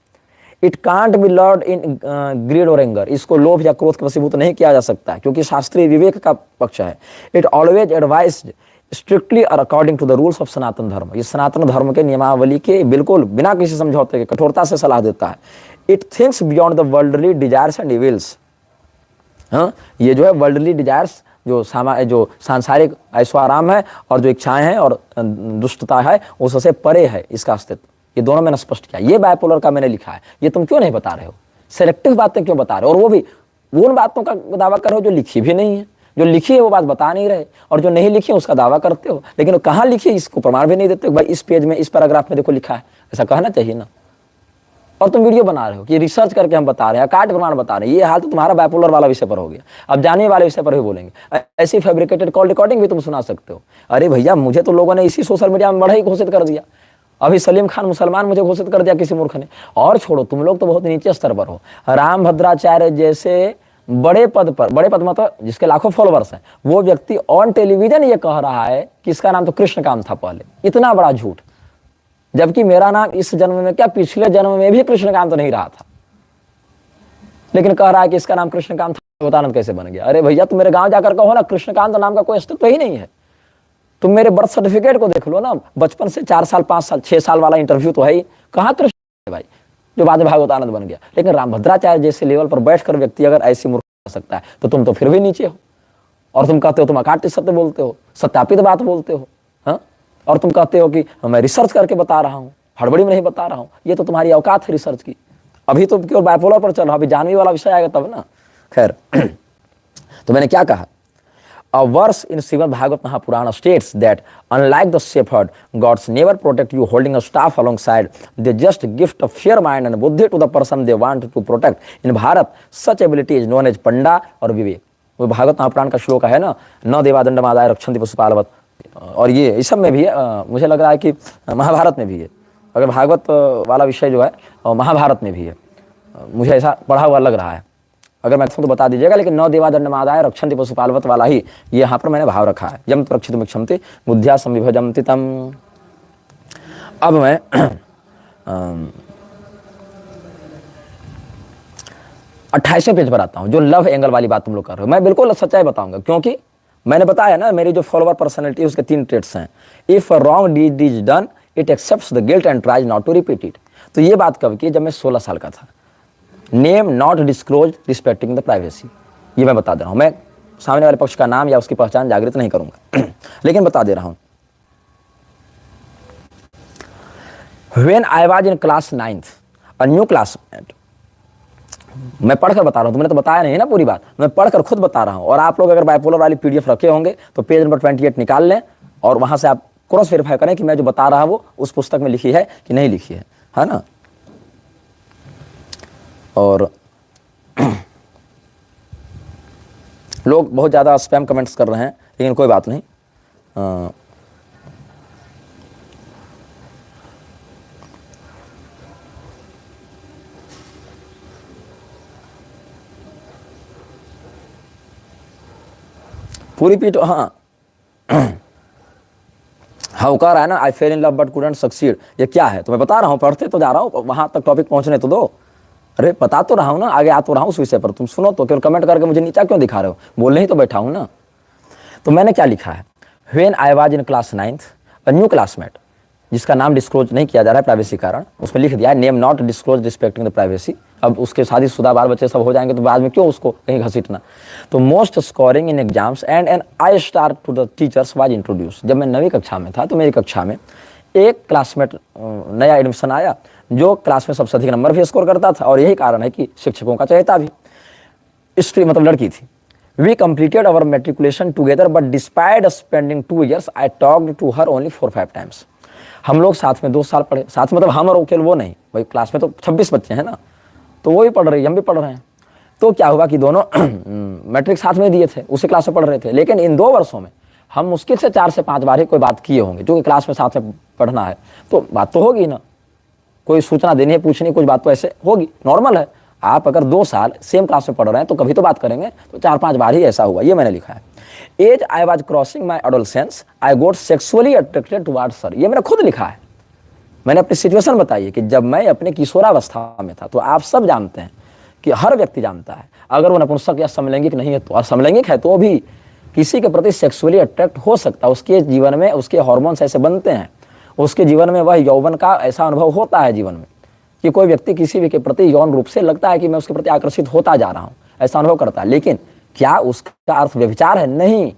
A: it can't be lured in greed और एंगर। इसको लोभ या क्रोध के वशीभूत नहीं किया जा सकता है, क्योंकि शास्त्रीय विवेक का पक्ष है। इट ऑलवेज एडवाइज्ड स्ट्रिक्टली और according to the rules of Sanatan Dharma. ये सनातन धर्म के नियमावली के बिल्कुल बिना किसी समझौते के कठोरता से सलाह देता है। It thinks beyond the worldly desires and evils. हाँ, ये जो है वर्ल्डली डिजायर्स, जो सांसारिक ऐश्वर्य है और जो इच्छाएं हैं और दुष्टता है, उससे परे है इसका अस्तित्व। ये दोनों मैंने स्पष्ट किया। ये बाइपोलर का मैंने लिखा है। ये तुम क्यों नहीं बता रहे हो? सेलेक्टिव बातें क्यों बता रहे हो? और वो भी उन बातों का दावा करो जो लिखी भी नहीं है। जो लिखी है वो बात बता नहीं रहे, और जो नहीं लिखी है उसका दावा करते हो, लेकिन कहाँ लिखी है इसको प्रमाण भी नहीं देते। भाई इस पेज में, इस पैराग्राफ में देखो लिखा है, ऐसा कहना चाहिए ना। और तुम वीडियो बना रहे हो कि रिसर्च करके हम बता रहे हैं, काट प्रमाण बता रहे हैं। ये हाल तो तुम्हारा बाइपोलर वाला विषय पर हो गया। अब जानने वाले विषय पर भी बोलेंगे। ऐसी फैब्रिकेटेड कॉल रिकॉर्डिंग भी तुम सुना सकते हो। अरे भैया, मुझे तो लोगों ने इसी सोशल मीडिया में बड़ा ही घोषित कर दिया। अभी सलीम खान मुसलमान मुझे घोषित कर दिया किसी मूर्ख ने। और छोड़ो, तुम लोग तो बहुत नीचे स्तर पर हो। राम भद्राचार्य जैसे बड़े पद मतलब जिसके लाखों फॉलोवर्स हैं, वो व्यक्ति ऑन टेलीविजन ये कह रहा है कि इसका नाम तो कृष्णकांत था पहले। इतना बड़ा झूठ, जबकि मेरा नाम इस जन्म में क्या, पिछले जन्म में भी कृष्णकांत नहीं रहा था, लेकिन कह रहा है कि इसका नाम कृष्णकांत था। भागवतानंद कैसे बन गया? अरे भैया, तुम मेरे गांव जाकर कहो ना, कृष्णकांत नाम का कोई अस्तित्व ही नहीं है। तुम मेरे बर्थ सर्टिफिकेट को देख लो ना, बचपन से 4 साल 5 साल 6 साल वाला इंटरव्यू तो है ही। कहाँ कृष्ण है भाई, जो बाद में भागवतानंद बन गया? लेकिन रामभद्राचार्य जैसे लेवल पर बैठकर व्यक्ति अगर ऐसी मूर्ख कर सकता है, तो तुम तो फिर भी नीचे हो। और तुम कहते हो तुम अकाट्य सत्य बोलते हो, सत्यापित बात बोलते हो। हाँ, और तुम कहते हो कि मैं रिसर्च करके बता रहा हूँ, हड़बड़ी में नहीं बता रहा हूँ। ये तो तुम्हारी औकात है रिसर्च की। अभी तो केवल बाइपोलर पर चल रहा, अभी जानवी वाला विषय आएगा तब ना। खैर तो मैंने क्या कहा, A verse in Srimad Bhagavad Mahapurana states that unlike the shepherd, gods never protect you holding a staff alongside. They just gift of sheer mind and buddhi to the person they want to protect. In Bharat, such ability is known as Panda और विवेक। वो भागवत महापुराण का श्लोक है ना, न देवादंड मादाय रक्षन्ति पशुपालवत्। और ये इस सब में भी है। मुझे लग रहा है कि महाभारत में भी है। अगर भागवत वाला विषय जो है महाभारत में भी है, मुझे ऐसा पढ़ा हुआ लग रहा है। अगर मैं तो बता दीजिएगा, लेकिन नौ देवादंडमादाय रक्षन्ति पशुपालवत् वाला ही ये यहाँ पर मैंने भाव रखा है। यम रक्षितुम क्षमते बुद्ध्या संविभजन्ति तम। अब मैं 28वें पेज पर आता हूँ, जो लव एंगल वाली बात तुम लोग कर रहे हो। मैं बिल्कुल सच्चाई बताऊंगा, क्योंकि मैंने बताया ना, मेरी जो फॉलोअर पर्सनैलिटी उसके 3 ट्रेट्स हैं। If wrong deed is done it accepts the guilt and tries not to repeat it. तो ये बात कब की? जब मैं 16 साल का था। Name not disclose respecting the privacy. ये मैं बता दे रहा हूं। मैं सामने वाले पक्ष का नाम या उसकी पहचान जागृत नहीं करूंगा लेकिन बता दे रहा हूं। When I was in class 9th, a new classmate, मैं पढ़कर बता रहा हूं, तुमने तो बताया नहीं ना पूरी बात, मैं पढ़कर खुद बता रहा हूं। और आप लोग अगर बाइपोलर वाली पीडीएफ रखे होंगे तो पेज नंबर 28 निकाल लें और वहां से आप क्रॉस वेरीफाई करें कि मैं जो बता रहा हूं वो उस पुस्तक में लिखी है कि नहीं लिखी है ना। और लोग बहुत ज़्यादा स्पैम कमेंट्स कर रहे हैं, लेकिन कोई बात नहीं। पूरी पीठ, हाँ हाँ वो कह रहा है ना, I fell in love but couldn't succeed. ये क्या है? तो मैं बता रहा हूँ, पढ़ते तो जा रहा हूँ, वहां तक टॉपिक पहुंचने तो दो। अरे बता तो रहा हूँ ना, आगे आ तो रहा हूँ उस विषय पर, तुम सुनो तो। केवल कमेंट करके मुझे नीचा क्यों दिखा रहे हो? बोलने ही तो बैठा हूँ ना। तो मैंने क्या लिखा है, when I was in class 9th a new classmate, जिसका नाम डिस्क्लोज नहीं किया जा रहा है प्राइवेसी कारण, उसमें लिख दिया name not disclose respecting the privacy. अब उसके शादीशुदा बाल बच्चे सब हो जाएंगे तो बाद में क्यों उसको कहीं घसीटना। तो most scoring in exams and an eye star to the teachers was introduce. जब मैं 9वीं कक्षा में था तो मेरी कक्षा में एक क्लासमेट नया एडमिशन आया जो क्लास में सबसे अधिक नंबर भी स्कोर करता था, और यही कारण है कि शिक्षकों का चहेता भी। स्त्री मतलब लड़की थी। We completed our matriculation together but despite spending 2 years I talked to her only 4-5 times। हम लोग साथ में 2 साल पढ़े, साथ मतलब हम और केवल वो नहीं, भाई क्लास में तो 26 बच्चे हैं ना, तो वो भी पढ़ रही, हम भी पढ़ रहे हैं। तो क्या हुआ कि दोनों मैट्रिक साथ में दिए थे, उसी क्लास में पढ़ रहे थे, लेकिन इन 2 वर्षों में हम मुश्किल से 4 से 5 बार ही कोई बात किए होंगे, जो कि क्लास में साथ में पढ़ना है तो बात तो होगी ना, कोई सूचना देनी है, पूछनी, कुछ बात तो ऐसे होगी, नॉर्मल है। आप अगर 2 साल सेम क्लास में पढ़ रहे हैं तो कभी तो बात करेंगे, तो 4-5 बार ही ऐसा हुआ, ये मैंने लिखा है। As I was crossing my adolescence I got sexually attracted towards her. ये मैंने खुद लिखा है, मैंने अपनी सिचुएशन बताई है कि जब मैं अपने किशोरावस्था में था, तो आप सब जानते हैं कि हर व्यक्ति जानता है, अगर वो नपुंसक या समलैंगिक नहीं है तो, और समलैंगिक है तो भी किसी के प्रति सेक्सुअली अट्रैक्ट हो सकता है। उसके जीवन में उसके हार्मोन्स ऐसे बनते हैं, उसके जीवन में वह यौवन का ऐसा अनुभव होता है जीवन में कि कोई व्यक्ति किसी भी के प्रति यौन रूप से लगता है कि मैं उसके प्रति आकर्षित होता जा रहा हूं, ऐसा अनुभव करता है। लेकिन क्या उसका अर्थ व्यभिचार है? नहीं।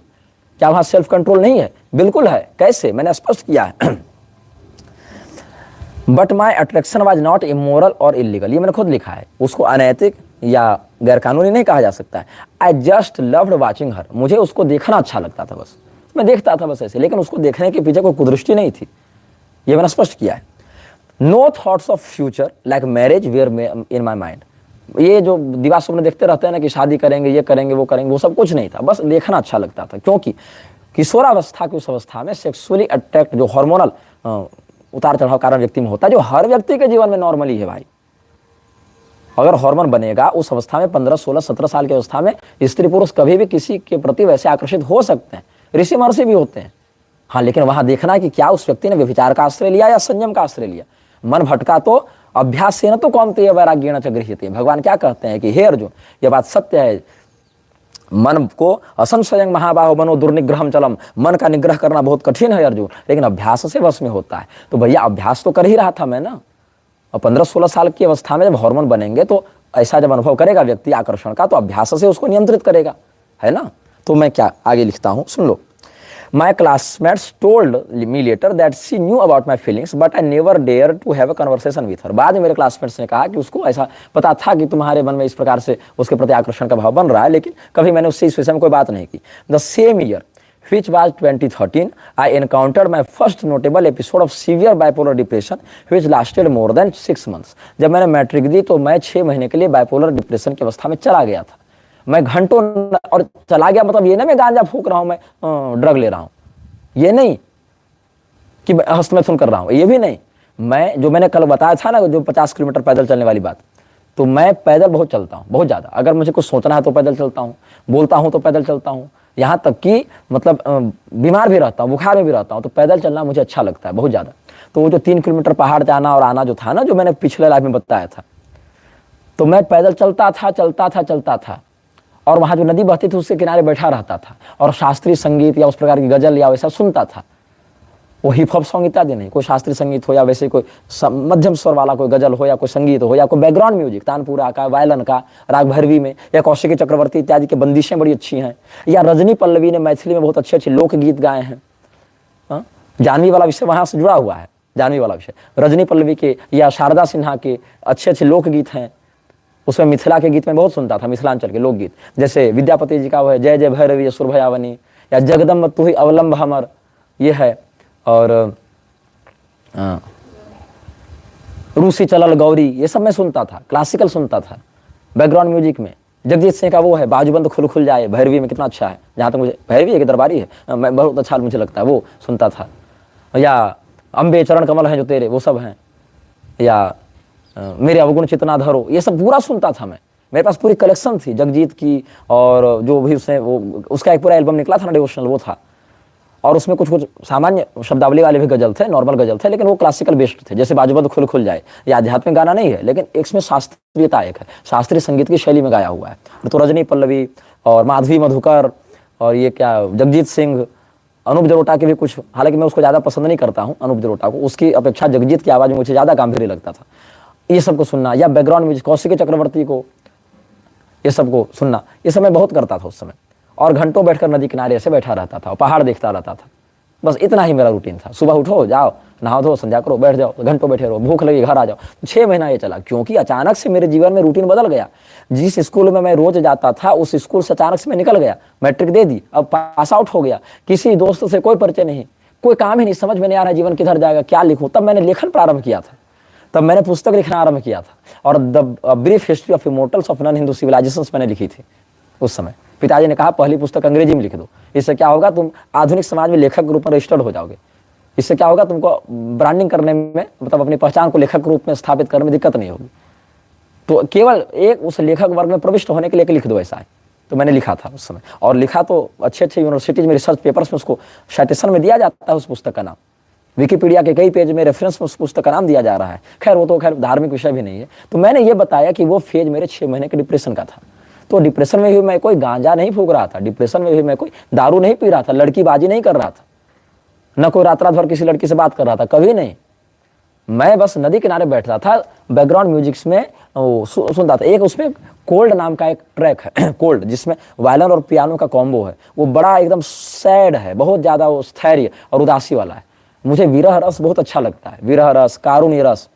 A: क्या वहां सेल्फ कंट्रोल नहीं है? बिल्कुल है। कैसे? मैंने स्पष्ट किया है। But my attraction was not immoral और इलीगल। ये मैंने खुद लिखा है, उसको अनैतिक या गैरकानूनी नहीं कहा जा सकता है। आई जस्ट लव्ड वाचिंग हर। मुझे उसको देखना अच्छा लगता था, बस मैं देखता था बस ऐसे, लेकिन उसको देखने के पीछे कोई कुदृष्टि नहीं थी, ये मैंने स्पष्ट किया है। No thoughts of future like marriage were in my mind. ये जो दिवा स्वप्न देखते रहते हैं ना कि शादी करेंगे, ये करेंगे, वो करेंगे, वो सब कुछ नहीं था, बस देखना अच्छा लगता था। क्योंकि किशोरावस्था की उस अवस्था में सेक्सुअली अट्रैक्ट जो हार्मोनल उतार चढ़ाव कारण व्यक्ति में होता है, जो हर व्यक्ति के जीवन में नॉर्मली है भाई। अगर हार्मोन बनेगा उस अवस्था में, 15, 16, 17 साल की अवस्था में स्त्री पुरुष कभी भी किसी के प्रति वैसे आकर्षित हो सकते हैं, ऋषि महर्षि भी होते हैं। हाँ, लेकिन वहां देखना है कि क्या उस व्यक्ति ने व्यभिचार का आश्रय लिया या संयम का आश्रय लिया। मन भटका तो अभ्यास से न तो कौमते वैराग्येण च गृह्यते। भगवान क्या कहते हैं कि हे अर्जुन, ये बात सत्य है, मन को असंशयं महाबाहो मनो दुर्निग्रहम चलम। मन का निग्रह करना बहुत कठिन है अर्जुन, लेकिन अभ्यास से वश में होता है। तो भैया अभ्यास तो कर ही रहा था मैं ना। और 15-16 साल की अवस्था में जब हार्मोन बनेंगे तो ऐसा जब अनुभव करेगा व्यक्ति आकर्षण का, तो अभ्यास से उसको नियंत्रित करेगा, है ना। तो मैं क्या आगे लिखता हूं, सुन लो। My classmates told me later that she knew about my feelings but I never dare to have a conversation with her. बाद में मेरे क्लासमेट्स ने कहा कि उसको ऐसा पता था कि तुम्हारे मन में इस प्रकार से उसके प्रति आकर्षण का भाव बन रहा है, लेकिन कभी मैंने उससे इस विषय में कोई बात नहीं की। The same year which was 2013, I encountered my first notable episode of severe bipolar depression which lasted more than 6 months। जब मैंने मैट्रिक दी तो मैं 6 महीने के लिए बाइपोलर डिप्रेशन की अवस्था में चला गया था। मैं घंटों, और चला गया मतलब ये ना मैं गांजा फूक रहा हूं, मैं ड्रग ले रहा हूं, ये नहीं कि हस्तमैथुन कर रहा हूं, ये भी नहीं। मैं जो मैंने कल बताया था ना, जो 50 किलोमीटर पैदल चलने वाली बात, तो मैं पैदल बहुत चलता हूं, बहुत ज्यादा। अगर मुझे कुछ सोचना है तो पैदल चलता हूं, बोलता हूं तो पैदल चलता हूं, यहाँ तक कि मतलब बीमार भी रहता हूँ, बुखार में भी रहता हूँ, तो पैदल चलना मुझे अच्छा लगता है बहुत ज़्यादा। तो वो जो 3 किलोमीटर पहाड़ जाना और आना जो था ना, जो मैंने पिछले लाइफ में बताया था, तो मैं पैदल चलता था और वहाँ जो नदी बहती थी उसके किनारे बैठा रहता था और शास्त्रीय संगीत या उस प्रकार की गजल या वैसा सुनता था। वो हिप हॉप सॉन्ग इत्यादि नहीं, कोई शास्त्रीय संगीत हो या वैसे कोई मध्यम स्वर वाला कोई गजल हो या कोई संगीत हो या कोई बैकग्राउंड म्यूजिक, तानपुरा का, वायलन का, राग भैरवी में, या कौशिकी चक्रवर्ती इत्यादि की बंदिशें बड़ी अच्छी हैं, या रजनी पल्लवी ने मैथिली में बहुत अच्छे अच्छे लोकगीत गाए हैं। जानवी वाला विषय वहाँ से जुड़ा हुआ है, जानवी वाला विषय रजनी पल्लवी के या शारदा सिन्हा के अच्छे अच्छे लोकगीत हैं। उसमें मिथिला के गीत में बहुत सुनता था, मिथिलांचल के लोकगीत, जैसे विद्यापति जी का वो है जय जय भैरवी सुरभयावनी, या जगदम्ब तू ही अवलंब हमर, ये है। और रूसी चलल गौरी, ये सब मैं सुनता था, क्लासिकल सुनता था बैकग्राउंड म्यूजिक में। जगजीत सिंह का वो है बाजूबंद खुल खुल जाए, भैरवी में कितना अच्छा है, जहाँ तक मुझे भैरवी है कि दरबारी है, मैं बहुत अच्छा मुझे लगता है, वो सुनता था। या अम्बे चरण कमल हैं जो तेरे, वो सब हैं। या मेरे अवगुण चितना धरो, ये सब पूरा सुनता था मैं। मेरे पास पूरी कलेक्शन थी जगजीत की, और जो भी उसने वो उसका एक पूरा एल्बम निकला था ना डिवोशनल, वो था। और उसमें कुछ कुछ सामान्य शब्दावली वाले भी गजल थे, नॉर्मल गजल थे, लेकिन वो क्लासिकल बेस्ड थे। जैसे बाजूबंद खुल खुल जाए, ये आध्यात्मिक गाना नहीं है, लेकिन इसमें शास्त्रीयता एक है, शास्त्रीय संगीत की शैली में गाया हुआ है। तो रजनी पल्लवी और माधवी मधुकर और ये क्या जगजीत सिंह, अनूप जलोटा के भी कुछ, हालांकि मैं उसको ज़्यादा पसंद नहीं करता हूँ अनूप जलोटा को, उसकी अपेक्षा जगजीत की आवाज़ में मुझे ज़्यादा गंभीर लगता था। ये सबको सुनना, या बैकग्राउंड म्यूजिक कौशिकी चक्रवर्ती को, ये सबको सुनना, ये सब मैं बहुत करता था उस समय। और घंटों बैठकर नदी किनारे ऐसे बैठा रहता था, पहाड़ देखता रहता था। बस इतना ही मेरा रूटीन था। सुबह उठो, जाओ, नहाओ धो, संध्या करो, बैठ जाओ, घंटों बैठे रहो, भूख लगी घर आ जाओ। 6 महीना ये चला, क्योंकि अचानक से मेरे जीवन में रूटीन बदल गया। जिस स्कूल में मैं रोज जाता था, उस स्कूल से अचानक से मैं निकल गया, मैट्रिक दे दी, अब पास आउट हो गया, किसी दोस्त से कोई परिचय नहीं, कोई काम ही नहीं, समझ में नहीं आ रहा जीवन किधर जाएगा, क्या लिखूं। तब मैंने लेखन प्रारंभ किया था, तब मैंने पुस्तक लिखना आरंभ किया था, और the brief history of immortals of non Hindu civilisations मैंने लिखी थी उस समय। पिताजी ने कहा पहली पुस्तक अंग्रेजी में लिख दो, इससे क्या होगा, तुम आधुनिक समाज में लेखक के रूप में रजिस्टर्ड हो जाओगे, इससे क्या होगा, तुमको ब्रांडिंग करने में, मतलब अपनी पहचान को लेखक के रूप में स्थापित करने में दिक्कत नहीं होगी। तो केवल एक उस लेखक वर्ग में प्रविष्ट होने के लिए लिख दो, ऐसा है। तो मैंने लिखा था उस समय, और लिखा तो अच्छे अच्छे यूनिवर्सिटीज में रिसर्च पेपर्स में उसको साइटेशन में दिया जाता है, उस पुस्तक का नाम, विकिपीडिया के कई पेज में रेफरेंस में उस पुस्तक का नाम दिया जा रहा है। खैर वो तो खैर धार्मिक विषय भी नहीं है। तो मैंने ये बताया कि वो फेज मेरे 6 महीने के डिप्रेशन का था। तो डिप्रेशन में भी मैं कोई गांजा नहीं फूक रहा था, डिप्रेशन में भी मैं कोई दारू नहीं पी रहा था, लड़कीबाजी नहीं कर रहा था, न कोई रात रात भर किसी लड़की से बात कर रहा था, कभी नहीं। मैं बस नदी किनारे बैठता था, बैकग्राउंड म्यूजिक्स में सुनता था। एक उसमें कोल्ड नाम का एक ट्रैक है कोल्ड, जिसमें वायलिन और पियानो का कॉम्बो है, वो बड़ा एकदम सैड है, बहुत ज़्यादा वो स्थैर्य और उदासी वाला है। मुझे विरह रस बहुत अच्छा लगता है, विरह रस, कारुण्य रस,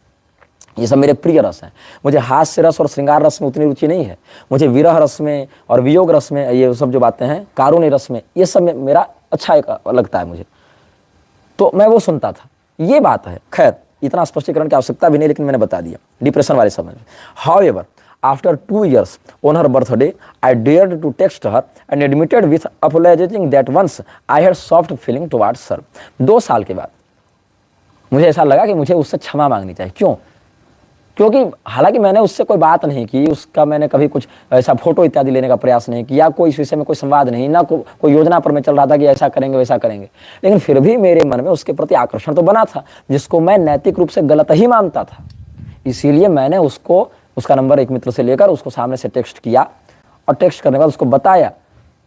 A: ये सब मेरे प्रिय रस हैं। मुझे हास्य रस और श्रृंगार रस में उतनी रुचि नहीं है। मुझे विरह रस में और वियोग रस में, ये सब जो बातें हैं, कारुण्य रस में, ये सब में मेरा अच्छा लगता है मुझे। तो मैं वो सुनता था, ये बात है। खैर इतना स्पष्टीकरण की आवश्यकता भी नहीं, लेकिन मैंने बता दिया डिप्रेशन वाले समय में। However after 2 years on her birthday, I dared to text her and admitted with apologizing that once I had soft feeling towards her. 2 साल के बाद मुझे ऐसा लगा कि मुझे उससे क्षमा मांगनी चाहिए। क्यों? क्योंकि हालांकि मैंने उससे कोई बात नहीं की, उसका मैंने कभी कुछ ऐसा फोटो इत्यादि लेने का प्रयास नहीं किया, कोई इस विषय में कोई संवाद नहीं, ना कोई योजना पर मैं चल रहा था कि ऐसा करेंगे वैसा करेंगे, लेकिन फिर भी मेरे मन में उसके प्रति आकर्षण तो बना था, जिसको मैं नैतिक रूप से गलत ही मानता था। इसीलिए मैंने उसका नंबर एक मित्र से लेकर उसको सामने से टेक्स्ट किया, और टेक्स्ट करने के बाद उसको बताया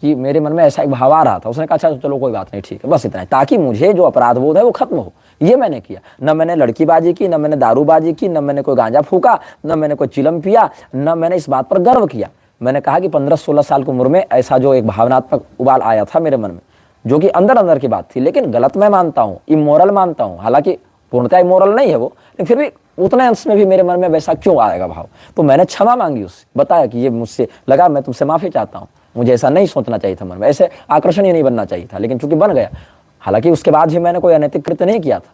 A: कि मेरे मन में ऐसा एक भाव आ रहा था। उसने कहा अच्छा चलो कोई बात नहीं, ठीक है, बस इतना है, ताकि मुझे जो अपराध बोध है वो खत्म हो। ये मैंने किया। न मैंने लड़कीबाजी की, न मैंने दारूबाजी की, न मैंने कोई गांजा फूका, न मैंने कोई चिलम पिया, न मैंने इस बात पर गर्व किया। मैंने कहा कि 15-16 साल की उम्र में ऐसा जो एक भावनात्मक उबाल आया था मेरे मन में, जो कि अंदर अंदर की बात थी, लेकिन गलत मैं मानता हूँ, इमोरल मानता हूँ। हालांकि पूर्णतः इमोरल नहीं है वो, लेकिन फिर भी उतने अंश में भी मेरे मन में वैसा क्यों आएगा भाव। तो मैंने क्षमा मांगी उससे, बताया कि ये मुझसे लगा, मैं तुमसे माफी चाहता हूँ, मुझे ऐसा नहीं सोचना चाहिए था मन में, ऐसे आकर्षण ही नहीं बनना चाहिए था, लेकिन चूंकि बन गया। हालांकि उसके बाद भी मैंने कोई अनैतिक कृत्य नहीं किया था।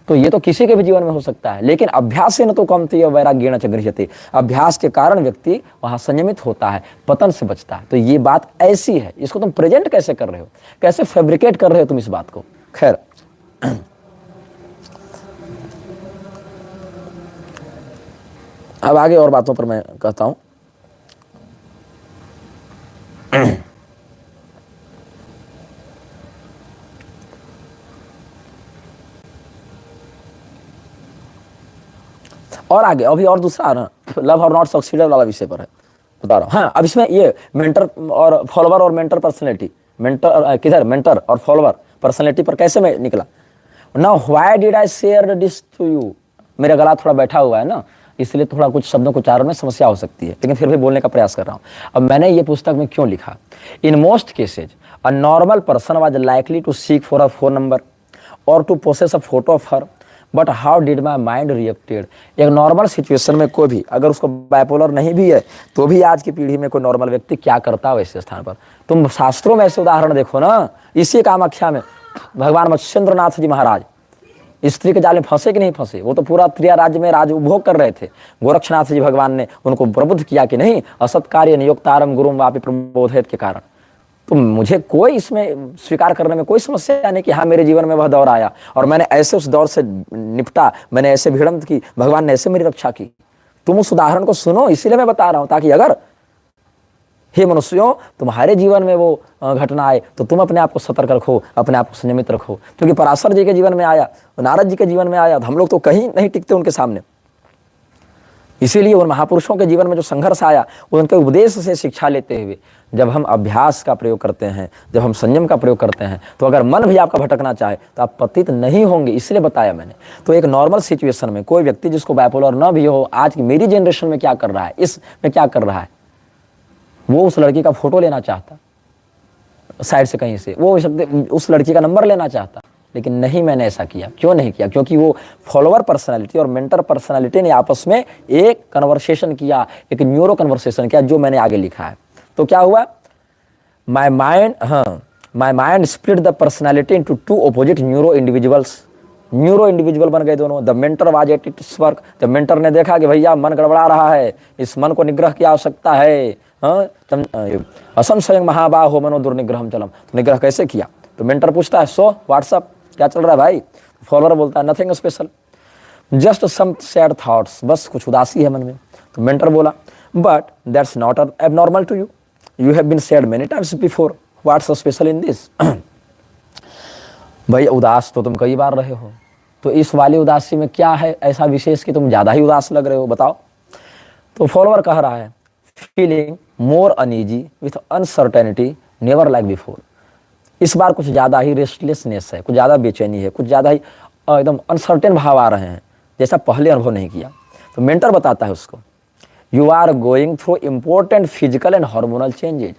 A: तो ये तो किसी के भी जीवन में हो सकता है, लेकिन अभ्यास से न तो कमते वैराग्येण च गृह्यते, अभ्यास के कारण व्यक्ति वहां संयमित होता है, पतन से बचता है। तो ये बात ऐसी है, इसको तुम प्रेजेंट कैसे कर रहे हो, कैसे फैब्रिकेट कर रहे हो तुम इस बात को। खैर अब आगे और बातों पर मैं कहता हूं। और आगे अभी और दूसरा ना, लव और नॉट सक्सीडर वाला विषय पर है, बता रहा हूँ। हाँ, अब इसमें ये मेंटर और फॉलोवर और मेंटर पर्सनैलिटी, किधर मेंटर और फॉलोवर पर्सनैलिटी पर कैसे मैं निकला। Now why did I share this to you, मेरा गला थोड़ा बैठा हुआ है ना, इसलिए थोड़ा कुछ शब्दों को उच्चारण में समस्या हो सकती है, लेकिन फिर भी बोलने का प्रयास कर रहा हूँ। अब मैंने ये पुस्तक में क्यों लिखा। In most cases a normal person was likely to seek for a phone number और to possess a photo of her, but how did my mind reacted. एक नॉर्मल सिचुएशन में कोई भी, अगर उसको बाइपोलर नहीं भी है तो भी आज की पीढ़ी में कोई नॉर्मल व्यक्ति क्या करता है वैसे स्थान पर। तुम शास्त्रों में ऐसे उदाहरण देखो ना, इसी कामाख्या में भगवान मत्स्येंद्रनाथ जी महाराज स्त्री के जाल में फंसे कि नहीं फंसे, वो तो पूरा त्रिया राज्य में राज उपभोग कर रहे थे। गोरक्षनाथ जी भगवान ने उनको प्रबुद्ध किया कि नहीं, असत कार्य नियोक्तारम गुरुम वापि प्रबोधित के कारण। तो मुझे कोई इसमें स्वीकार करने में कोई समस्या नहीं कि हाँ मेरे जीवन में वह दौर आया और मैंने ऐसे उस दौर से निपटा, मैंने ऐसे भिड़ंत की, भगवान ने ऐसे मेरी रक्षा की। तुम उस उदाहरण को सुनो, इसीलिए मैं बता रहा हूं, ताकि अगर हे मनुष्यों तुम्हारे जीवन में वो घटना आए तो तुम अपने आप को सतर्क रखो, अपने आप को संयमित रखो। क्योंकि पराशर जी के जीवन में आया, नारद जी के जीवन में आया, हम लोग तो कहीं नहीं टिकते उनके सामने। इसीलिए उन महापुरुषों के जीवन में जो संघर्ष आया, उनके उपदेश से शिक्षा लेते हुए जब हम अभ्यास का प्रयोग करते हैं, जब हम संयम का प्रयोग करते हैं, तो अगर मन भी आपका भटकना चाहे तो आप पतित नहीं होंगे। इसलिए बताया मैंने। तो एक नॉर्मल सिचुएशन में कोई व्यक्ति जिसको बाइपोलर न भी हो, आज की मेरी जनरेशन में क्या कर रहा है, इसमें क्या कर रहा है, वो उस लड़की का फोटो लेना चाहता साइड से कहीं से, वो उस लड़की का नंबर लेना चाहता, लेकिन नहीं, मैंने ऐसा किया। क्यों नहीं किया? क्योंकि वो फॉलोअर पर्सनालिटी और मेंटर पर्सनालिटी ने आपस में एक कन्वर्सेशन किया, एक न्यूरो कन्वर्सेशन किया, जो मैंने आगे लिखा है। तो क्या हुआ? My mind split the personality into two opposite neuro individuals. Neuro individual बन गए दोनों। The mentor was at its work. जब मेंटर ने देखा कि भैया मन गड़बड़ा रहा है, इस मन को निग्रह की आवश्यकता है, असंशयं महाबाहो मनो दुर्निग्रहम चलम। तो निग्रह कैसे किया? तो मेंटर पूछता है, सो व्हाट्सअप, क्या चल रहा है भाई? फॉलोअर बोलता है, nothing special, just some sad thoughts, बस कुछ उदासी है मन में। तो मेंटर बोला, but that's not abnormal to you, you have been sad many times before, what's special in this? भाई उदास तो तुम कई बार रहे हो, तो इस वाली उदासी में क्या है ऐसा विशेष कि तुम ज्यादा ही उदास लग रहे हो, बताओ। तो फॉलोअर कह रहा है, feeling more uneasy with uncertainty never like before. इस बार कुछ ज्यादा ही रेस्टलेसनेस है, कुछ ज्यादा बेचैनी है, कुछ ज्यादा ही एकदम अनसर्टेन भाव आ रहे हैं, जैसा पहले अनुभव नहीं किया। तो मेंटर बताता है उसको, you are going through important physical and hormonal changes.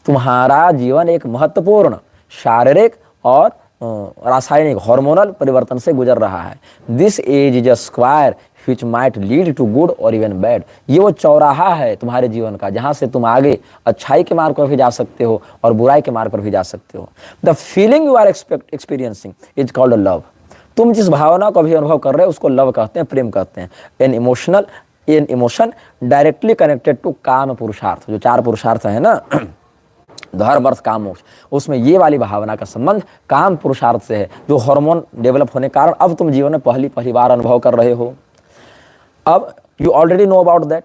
A: तुम्हारा जीवन एक महत्वपूर्ण शारीरिक और रासायनिक हार्मोनल परिवर्तन से गुजर रहा है। This age is a square which might lead to good or even bad। ये वो चौराहा है तुम्हारे जीवन का, जहां से तुम आगे अच्छाई के मार्ग पर भी जा सकते हो और बुराई के मार्ग पर भी जा सकते हो। The feeling you are experiencing is called love. तुम जिस भावना को भी अनुभव कर रहे हो उसको लव कहते हैं, प्रेम कहते हैं। An emotion directly connected to kama purushartha. जो 4 पुरुषार्थ है ना, धर्म अर्थ काम मोक्ष, उसमें ये वाली भावना का संबंध काम पुरुषार्थ से है, जो हार्मोन डेवलप होने के कारण अब तुम जीवन में पहली बार अनुभव कर रहे हो। अब you already know about that.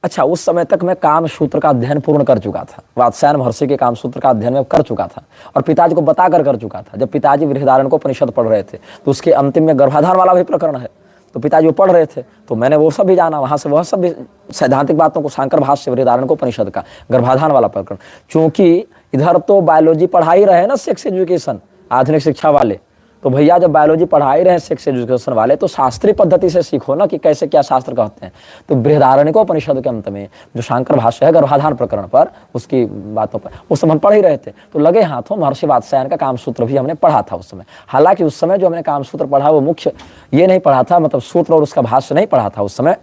A: अच्छा, उस समय तक मैं काम सूत्र का अध्ययन पूर्ण कर चुका था, वात्स्यायन महर्षि के काम सूत्र का अध्ययन में कर चुका था और पिताजी को बताकर कर चुका था। जब पिताजी बृहदारण्यकोपनिषद पढ़ रहे थे तो उसके अंतिम में गर्भाधान वाला भी प्रकरण है, तो पिताजी वो पढ़ रहे थे, तो मैंने वो सब भी जाना, वहां से वह सब भी सैद्धांतिक बातों को, शांकर भाष्य बृहदारण्यकोपनिषद का गर्भाधान वाला प्रकरण। क्योंकि इधर तो बायोलॉजी पढ़ा ही रहे ना, सेक्स एजुकेशन, आधुनिक शिक्षा वाले, तो भैया जब बायोलॉजी पढ़ा ही रहे सेक्स एजुकेशन वाले, तो शास्त्रीय पद्धति से सीखो ना कि कैसे क्या शास्त्र कहते हैं। तो बृहदारण्यकोपनिषद के अंत में जो शांकर भाष्य है गर्भाधान प्रकरण पर, उसकी बातों पर, उस समय हम पढ़ ही रहे थे, तो लगे हाथों महर्षि वात्स्यायन का कामसूत्र भी हमने पढ़ा था उस समय। हालांकि उस समय जो हमने कामसूत्र पढ़ा वो मुख्य ये नहीं पढ़ा था, मतलब सूत्र और उसका भाष्य नहीं पढ़ा था उस समय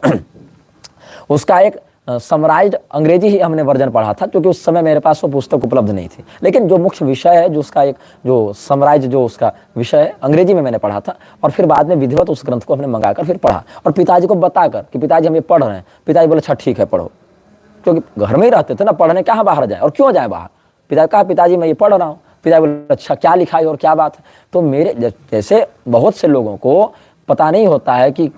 A: उसका एक समराइज्ड अंग्रेजी ही हमने वर्जन पढ़ा था, क्योंकि उस समय मेरे पास वो पुस्तक उपलब्ध नहीं थी। लेकिन जो मुख्य विषय है, जो उसका एक जो समराइज जो उसका विषय है, अंग्रेजी में मैंने पढ़ा था और फिर बाद में विधिवत उस ग्रंथ को हमने मंगाकर फिर पढ़ा और पिताजी को बताकर कि पिताजी हम ये पढ़ रहे हैं। पिताजी बोले अच्छा ठीक है पढ़ो, क्योंकि घर में ही रहते थे ना, पढ़ने कहाँ बाहर जाए और क्यों जाए बाहर। पिताजी कहा पिताजी मैं ये पढ़ रहा हूँ। पिताजी बोले अच्छा क्या लिखा है और क्या बात है। तो मेरे जैसे बहुत से लोगों को पता नहीं होता है कि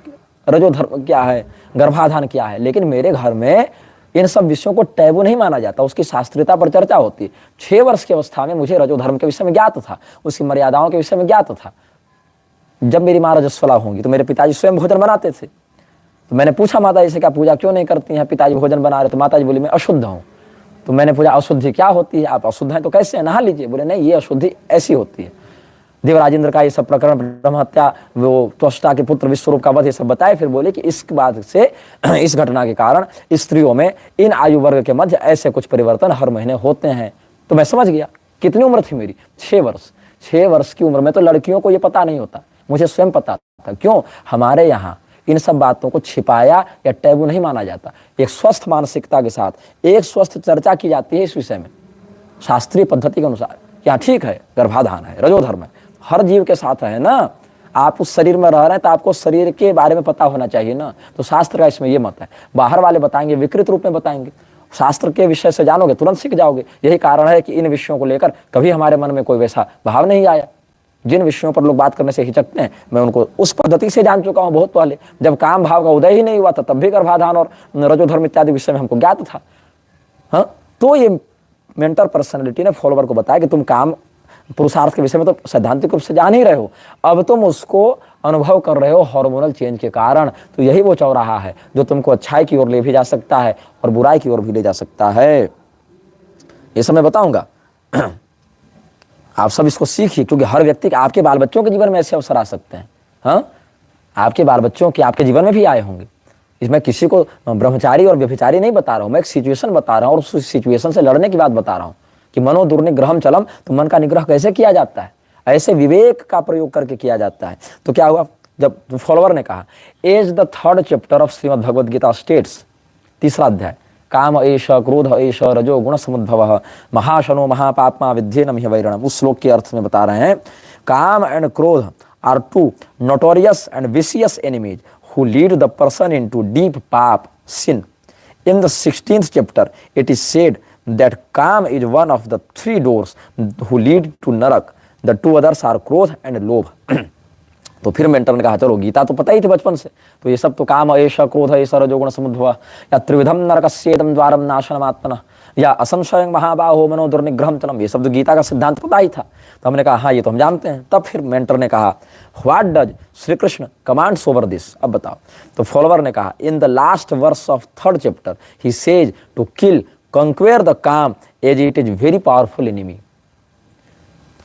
A: रजोधर्म क्या है, गर्भाधान क्या है, लेकिन मेरे घर में इन सब विषयों को टैबू नहीं माना जाता, उसकी शास्त्रीयता पर चर्चा होती है। 6 वर्ष की अवस्था में मुझे रजोधर्म के विषय में ज्ञात था, उसकी मर्यादाओं के विषय में ज्ञात था। जब मेरी माँ रजस्वला होंगी तो मेरे पिताजी स्वयं भोजन बनाते थे, तो मैंने पूछा माता जी से क्या पूजा क्यों नहीं करती हैं, पिताजी भोजन बना रहे। तो माता जी बोली मैं अशुद्ध हूँ। तो मैंने पूछा अशुद्धि क्या होती है, आप अशुद्ध हैं तो कैसे है, नहा लीजिए। बोले नहीं, ये अशुद्धि ऐसी होती है। देवराजेंद्र का ये सब प्रकरण, ब्रह्म हत्या, वो त्वष्टा के पुत्र विश्वरूप का वध, ये सब बताए। फिर बोले कि इस बात से, इस घटना के कारण स्त्रियों में इन आयु वर्ग के मध्य ऐसे कुछ परिवर्तन हर महीने होते हैं। तो मैं समझ गया। कितनी उम्र थी मेरी? 6 वर्ष। 6 वर्ष की उम्र में तो लड़कियों को ये पता नहीं होता, मुझे स्वयं पता था। क्यों? हमारे यहाँ इन सब बातों को छिपाया या टैबू नहीं माना जाता। एक स्वस्थ मानसिकता के साथ एक स्वस्थ चर्चा की जाती है इस विषय में, शास्त्रीय पद्धति के अनुसार। क्या ठीक है, गर्भाधान है, रजोधर्म है, हर जीव के साथ है ना। आप उस शरीर में रह रहे हैं तो आपको शरीर के बारे में पता होना चाहिए ना। तो शास्त्र का इसमें ये मत है। बाहर वाले बताएंगे, विकृत रूप में बताएंगे, शास्त्र के विषय से जानोगे तुरंत सीख जाओगे। यही कारण है कि इन विषयों को लेकर कभी हमारे मन में कोई वैसा भाव नहीं आया। जिन विषयों पर लोग बात करने से हिचकते हैं, मैं उनको उस पद्धति से जान चुका हूं बहुत पहले, जब काम भाव का उदय ही नहीं हुआ था, तब भी गर्भाधान और रजोधर्म इत्यादि विषय में हमको ज्ञात था। हाँ, तो ये मेंटर पर्सनैलिटी ने फॉलोवर को बताया कि तुम काम पुरुषार्थ के विषय में तो सैद्धांतिक रूप से जान ही रहे हो, अब तुम उसको अनुभव कर रहे हो हार्मोनल चेंज के कारण। तो यही वो चौराहा है जो तुमको अच्छाई की ओर ले भी जा सकता है और बुराई की ओर भी ले जा सकता है। ये सब मैं बताऊंगा, आप सब इसको सीखिए, क्योंकि हर व्यक्ति के, आपके बाल बच्चों के जीवन में ऐसे अवसर आ सकते हैं। हाँ, आपके बाल बच्चों के आपके जीवन में भी आए होंगे। इसमें किसी को ब्रह्मचारी और व्यभिचारी नहीं बता रहा हूं, मैं एक सिचुएशन बता रहा हूं और उस सिचुएशन से लड़ने की बात बता रहा हूं कि मनो दुर्निग्रहम चलम, तो मन का निग्रह कैसे किया जाता है, ऐसे विवेक का प्रयोग करके किया जाता है। तो क्या हुआ, जब फॉलोवर ने कहा as the third chapter of Shrimad Bhagavad Gita states, तीसरा अध्याय, काम एष क्रोध एष रजो गुण समुद्भव महाशनो महापापमा विद्येन वैरणम, उस श्लोक के अर्थ में बता रहे हैं kama and krodha are two notorious and vicious enemies who lead the person into deep pap sin. In the 16th chapter, it is said that Kam is one of the 3 doors who lead to Narak. The 2 others are Krodh and Lobh. तो फिर mentor ने कहा चलो गीता तो पता ही थी बचपन से, तो ये सब तो काम एष क्रोध एष रजोगुण समुद्भव या त्रिविधम नरकस्येदम द्वारम नाशनम आत्मनः या असंशयं महाबाहो मनो दुर्निग्रहम चलम, ये सब तो गीता का सिद्धांत पता ही था। तो हमने कहा हाँ ये तो हम जानते हैं। तब फिर मेंटर ने कहा what does Shri Krishna commands over this, अब बताओ। तो फॉलोवर ने कहा in the last verse of third chapter he says to kill conquer the kama as it is very powerful enemy.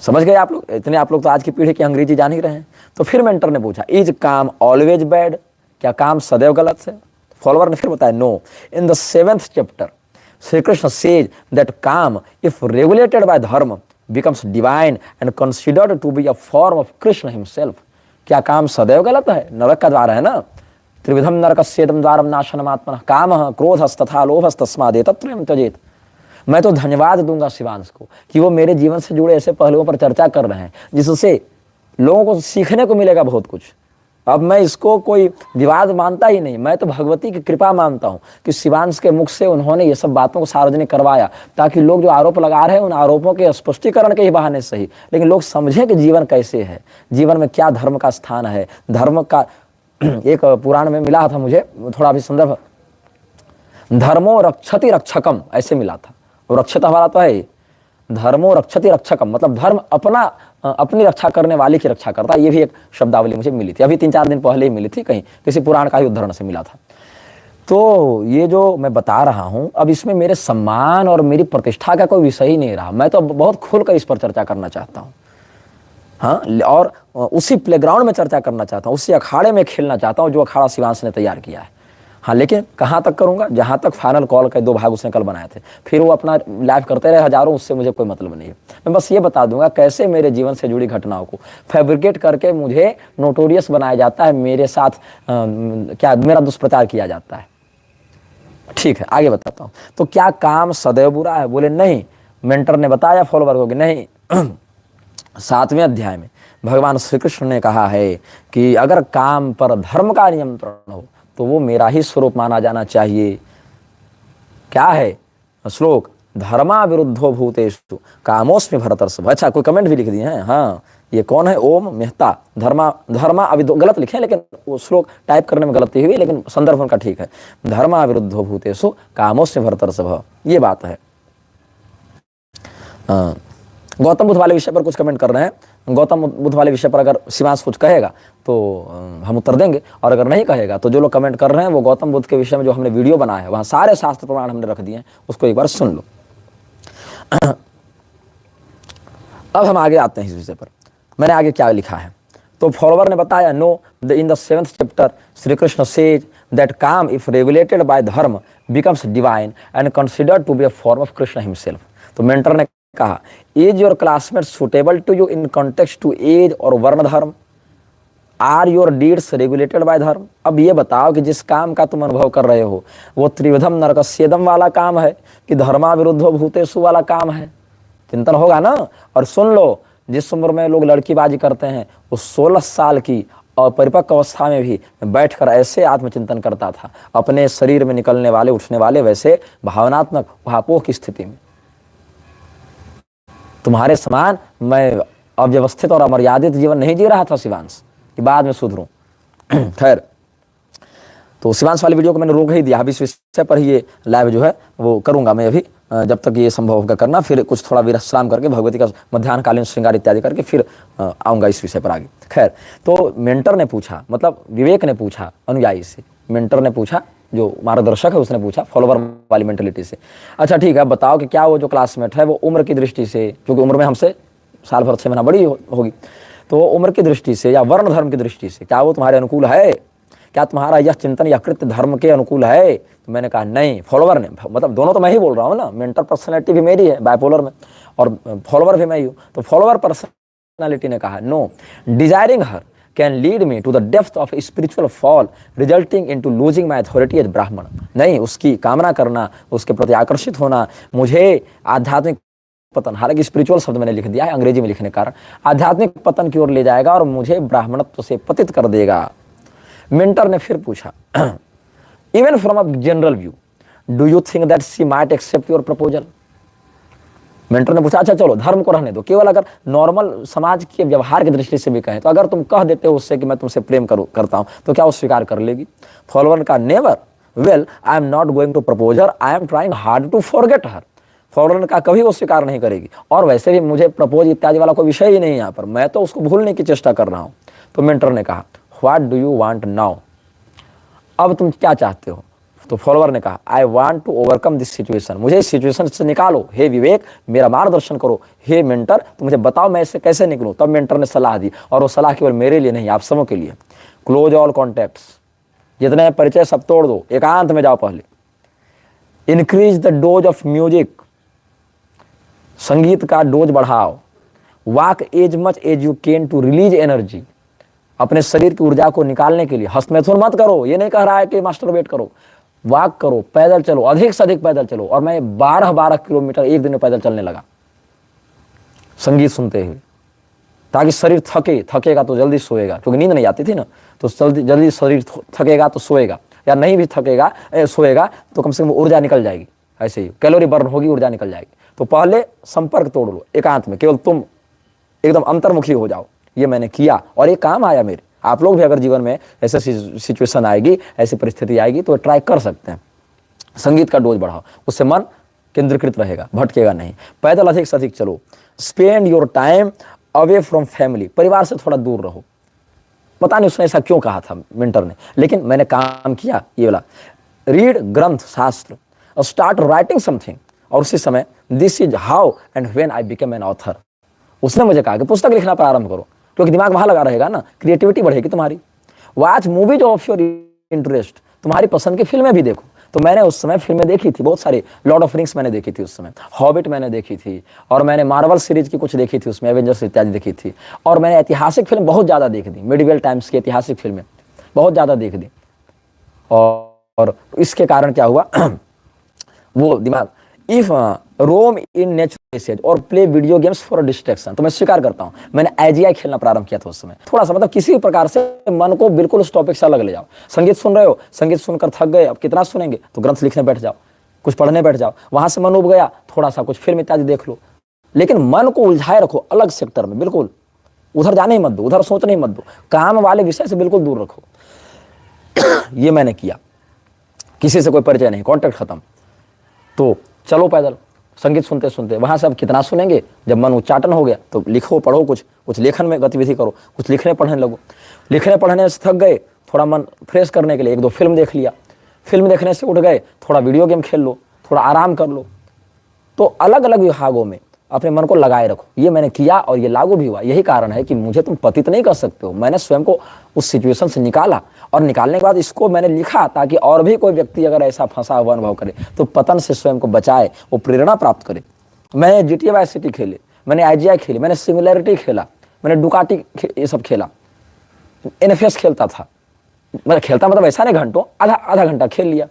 A: समझ गए आप लोग? इतने आप लोग तो आज की पीढ़ी की अंग्रेजी जान ही रहे हैं। तो फिर मेंटर ने पूछा इज काम ऑलवेज बैड, क्या काम सदैव गलत है? फॉलोवर ने फिर बताया no, in the 7th chapter Sri Krishna says that Kam, if regulated by dharma, becomes divine and considered to be a form of Krishna himself. क्या काम सदैव गलत है? नरक का द्वार है ना। त्रिविधम नरकस्येदम द्वारम नाशनम आत्मनः कामः क्रोधस्तथा लोभस्तस्मादेतत्त्रयं त्यजेत। मैं तो धन्यवाद दूंगा शिवांश को कि वो मेरे जीवन से जुड़े ऐसे पहलुओं पर चर्चा कर रहे हैं जिससे लोगों को सीखने को मिलेगा बहुत कुछ। अब मैं इसको कोई विवाद मानता ही नहीं, मैं तो भगवती की कृपा मानता हूं कि शिवांश के मुख से उन्होंने ये सब बातों को सार्वजनिक करवाया, ताकि लोग जो आरोप लगा रहे हैं उन आरोपों के स्पष्टीकरण के ही बहाने सही, लेकिन लोग समझें कि जीवन कैसे है, जीवन में क्या धर्म का स्थान है। धर्म का एक पुराण में मिला था मुझे थोड़ा भी संदर्भ, धर्मो रक्षति रक्षकम ऐसे मिला था। वो रक्षता वाला तो है, धर्मो रक्षति रक्षकम मतलब धर्म अपनी रक्षा करने वाले की रक्षा करता है। ये भी एक शब्दावली मुझे मिली थी, अभी 3-4 दिन पहले ही मिली थी, कहीं किसी पुराण का ही उदाहरण से मिला था। तो ये जो मैं बता रहा हूं, अब इसमें मेरे सम्मान और मेरी प्रतिष्ठा का कोई विषय ही नहीं रहा। मैं तो बहुत खुलकर इस पर चर्चा करना चाहता हूं, हाँ, और उसी प्लेग्राउंड में चर्चा करना चाहता हूं, उसी अखाड़े में खेलना चाहता हूं जो अखाड़ा शिवांश ने तैयार किया है। हाँ, लेकिन कहाँ तक करूंगा? जहां तक फाइनल कॉल के 2 भाग उसने कल बनाए थे, फिर वो अपना लाइव करते रहे हजारों, उससे मुझे कोई मतलब नहीं है। मैं बस ये बता दूंगा कैसे मेरे जीवन से जुड़ी घटनाओं को फैब्रिकेट करके मुझे नोटोरियस बनाया जाता है, मेरे साथ क्या मेरा दुष्प्रचार किया जाता है। ठीक है, आगे बताता हूँ। तो क्या काम सदैव बुरा है? बोले नहीं। मेंटर ने बताया फॉलोवर को कि नहीं 7वें अध्याय में भगवान श्री कृष्ण ने कहा है कि अगर काम पर धर्म का नियंत्रण हो तो वो मेरा ही स्वरूप माना जाना चाहिए। क्या है श्लोक? धर्मा विरुद्धो भूतेषु कामोस्मि भरतर्षभ। अच्छा, कोई कमेंट भी लिख दिए हैं। हाँ, ये कौन है? ओम मेहता। धर्मा अभी गलत लिखे, लेकिन वो श्लोक टाइप करने में गलती हुई, लेकिन संदर्भ उनका ठीक है। धर्मा विरुद्धो भूतेषु कामोस्मि भरतर्षभ, ये बात है। गौतम बुद्ध वाले विषय पर कुछ कमेंट कर रहे हैं। गौतम बुद्ध वाले विषय पर अगर शिवांश कुछ कहेगा तो हम उत्तर देंगे, और अगर नहीं कहेगा तो जो लोग कमेंट कर रहे हैं वो गौतम बुद्ध के विषय में जो हमने वीडियो बनाया है वहाँ सारे शास्त्र प्रमाण हमने रख दिए हैं, उसको एक बार सुन लो। अब हम आगे आते हैं इस विषय पर। मैंने आगे क्या लिखा है, तो फॉलोवर ने बताया no, in the 7th chapter Shri Krishna says that kama if regulated by dharma becomes divine and considered to be a form of Krishna himself. तो मेंटर ने कहा is your classmate suitable to you in context to age और varna dharma, are your deeds regulated by dharma. अब ये बताओ कि जिस काम का तुम अनुभव कर रहे हो वो त्रिविधम नरकस्येदम वाला काम है कि धर्मा विरुद्धो भूतेषु वाला काम है? चिंतन होगा ना। और सुन लो, जिस उम्र में लोग लड़कीबाजी करते हैं उस 16 साल की और परिपक्व अवस्था में भी बैठकर ऐसे आत्मचिंतन करता था, अपने शरीर में निकलने वाले उठने वाले वैसे भावनात्मक उहापोह की स्थिति में। तुम्हारे समान मैं अव्यवस्थित और अमर्यादित जीवन नहीं जी रहा था शिवांश कि बाद में सुधरूं। खैर, तो शिवांश वाली वीडियो को मैंने रोक ही दिया, अभी इस विषय पर ही ये लाइव जो है वो करूंगा मैं अभी, जब तक ये संभव होगा करना, फिर कुछ थोड़ा विश्राम करके भगवती का मध्याह्नकालीन श्रृंगार इत्यादि करके फिर आऊँगा इस विषय पर आगे। खैर, तो मेंटर ने पूछा, मतलब विवेक ने पूछा अनुयायी से, मेंटर ने पूछा, जो मार्गदर्शक है उसने पूछा फॉलोवर वाली मेंटेलिटी से, अच्छा ठीक है बताओ कि क्या वो जो क्लासमेट है वो उम्र की दृष्टि से, क्योंकि उम्र में हमसे साल भर 6 महीना बड़ी होगी, तो उम्र की दृष्टि से या वर्ण धर्म की दृष्टि से क्या वो तुम्हारे अनुकूल है, क्या तुम्हारा यह चिंतन या कृत्य धर्म के अनुकूल है? तो मैंने कहा नहीं। फॉलोवर ने, मतलब दोनों तो मैं ही बोल रहा हूँ ना, मेंटर पर्सनैलिटी भी मेरी है बाइपोलर में और फॉलोवर भी मैं ही हूँ, तो फॉलोवर पर्सनैलिटी ने कहा no, desiring her can lead me to the depth of spiritual fall resulting into losing my authority as Brahmin. नहीं, उसकी कामना करना, उसके प्रति आकर्षित होना मुझे आध्यात्मिक पतन, हालांकि स्पिरिचुअल शब्द मैंने लिख दिया है अंग्रेजी में लिखने के कारण, आध्यात्मिक पतन की ओर ले जाएगा और मुझे ब्राह्मणत्व से पतित कर देगा। मेंटर ने फिर पूछा, even from a general view do you think that she might accept your proposal? Mentor ने पूछा, अच्छा चलो धर्म को रहने दो, केवल अगर नॉर्मल समाज के व्यवहार की दृष्टि से भी कहें तो अगर तुम कह देते हो उससे कि मैं तुमसे प्रेम करता हूं तो क्या वो स्वीकार कर लेगी? फॉलोवर का never, well I am not going to propose her, I am trying hard to forget her. Follower ने कहा कभी वो स्वीकार नहीं करेगी, और वैसे भी मुझे प्रपोज इत्यादि वाला कोई विषय ही नहीं यहाँ पर, मैं तो उसको भूलने की चेष्टा कर रहा हूँ। तो मेंटर ने कहा, what do you want now? अब तुम क्या चाहते हो? तो फॉलोवर ने कहा, I want to overcome this situation, मुझे इस सिचुएशन से निकालो, हे विवेक मेरा मार्गदर्शन करो, हे मेंटर तो मुझे बताओ मैं इससे कैसे निकलूं। तब मेंटर ने सलाह दी, और वो सलाह केवल मेरे लिए नहीं आप सबों के लिए, क्लोज ऑल कॉन्टैक्ट्स, जितने परिचय सब तोड़ दो, एकांत में जाओ पहले, increase the dose of music, संगीत का डोज बढ़ाओ, walk as much as you can to release energy, अपने शरीर की ऊर्जा को निकालने के लिए हस्तमैथुन मत करो, ये नहीं कह रहा है कि मास्टरबेट करो, वॉक करो, पैदल चलो, अधिक से अधिक पैदल चलो। और मैं 12-12 किलोमीटर एक दिन में पैदल चलने लगा संगीत सुनते हुए, ताकि शरीर थकेगा तो जल्दी सोएगा, क्योंकि नींद नहीं आती थी ना, तो जल्दी शरीर थकेगा तो सोएगा, या नहीं भी थकेगा सोएगा तो कम से कम ऊर्जा निकल जाएगी, ऐसे ही कैलोरी बर्न होगी, ऊर्जा निकल जाएगी। तो पहले संपर्क तोड़ लो एकांत में, केवल तुम एकदम अंतर्मुखी हो जाओ। ये मैंने किया और ये काम आया मेरे। आप लोग भी अगर जीवन में ऐसा सिचुएशन आएगी, ऐसी परिस्थिति आएगी तो ट्राई कर सकते हैं। संगीत का डोज बढ़ाओ, उससे मन केंद्रीकृत रहेगा, भटकेगा नहीं। पैदल अधिक से अधिक चलो, spend your time away from family, परिवार से थोड़ा दूर रहो। पता नहीं उसने ऐसा क्यों कहा था मेंटर ने, लेकिन मैंने काम किया ये वाला। रीड ग्रंथ शास्त्र, स्टार्ट राइटिंग समथिंग, और उसी समय this is how and when I became an author. उसने मुझे कहा कि पुस्तक लिखना प्रारंभ करो, क्योंकि दिमाग वहां लगा रहेगा ना, क्रिएटिविटी बढ़ेगी तुम्हारी। Watch movies of your interest, तुम्हारी पसंद की फिल्में भी देखो। तो मैंने उस समय फिल्में देखी थी बहुत सारी, लॉर्ड ऑफ रिंग्स मैंने देखी थी उस समय, हॉबिट मैंने देखी थी, और मैंने मार्वल सीरीज की कुछ देखी थी उसमें, एवेंजर्स इत्यादि देखी थी। और मैंने ऐतिहासिक फिल्म बहुत ज़्यादा देख दी, मेडिवल टाइम्स की ऐतिहासिक फिल्में बहुत ज़्यादा देख दी। और इसके कारण क्या हुआ वो दिमाग, इफ रोम इन नेचुरल और play video games for distraction, तो मैं स्वीकार करता हूँ मैंने AGI खेलना प्रारंभ किया था उस समय। थोड़ा सा मतलब किसी भी प्रकार से मन को बिल्कुल उस टॉपिक से अलग ले जाओ। संगीत सुन रहे हो, संगीत सुनकर थक गए, अब कितना सुनेंगे, तो ग्रंथ लिखने बैठ जाओ, कुछ पढ़ने बैठ जाओ। वहां से मन उब गया, थोड़ा सा कुछ फिल्म इत्यादि देख लो, लेकिन मन को उलझाए रखो अलग सेक्टर में, बिल्कुल उधर जाने ही मत दो, उधर सोचने ही मत दो, काम वाले विषय से बिल्कुल दूर रखो। ये मैंने किया, किसी से कोई परिचय नहीं, कॉन्टेक्ट खत्म। तो चलो पैदल, संगीत सुनते सुनते, वहां से अब कितना सुनेंगे, जब मन उच्चाटन हो गया तो लिखो पढ़ो, कुछ लेखन में गतिविधि करो, कुछ लिखने पढ़ने लगो। लिखने पढ़ने से थक गए, थोड़ा मन फ्रेश करने के लिए 1-2 फिल्म देख लिया, फिल्म देखने से उठ गए, थोड़ा वीडियो गेम खेल लो, थोड़ा आराम कर लो। तो अलग अलग विभागों में अपने मन को लगाए रखो। ये मैंने किया और ये लागू भी हुआ। यही कारण है कि मुझे तुम पतित नहीं कर सकते हो। मैंने स्वयं को उस सिचुएशन से निकाला, और निकालने के बाद इसको मैंने लिखा ताकि और भी कोई व्यक्ति अगर ऐसा फंसा हुआ अनुभव करे तो पतन से स्वयं को बचाए, वो प्रेरणा प्राप्त करे। मैंने GTA वाइस सिटी खेले, मैंने IGI खेली, मैंने सिंगुलैरिटी खेला, मैंने डुकाटी ये सब खेला, NFS खेलता था। मैं खेलता मतलब ऐसा नहीं घंटों, आधा घंटा खेल लिया,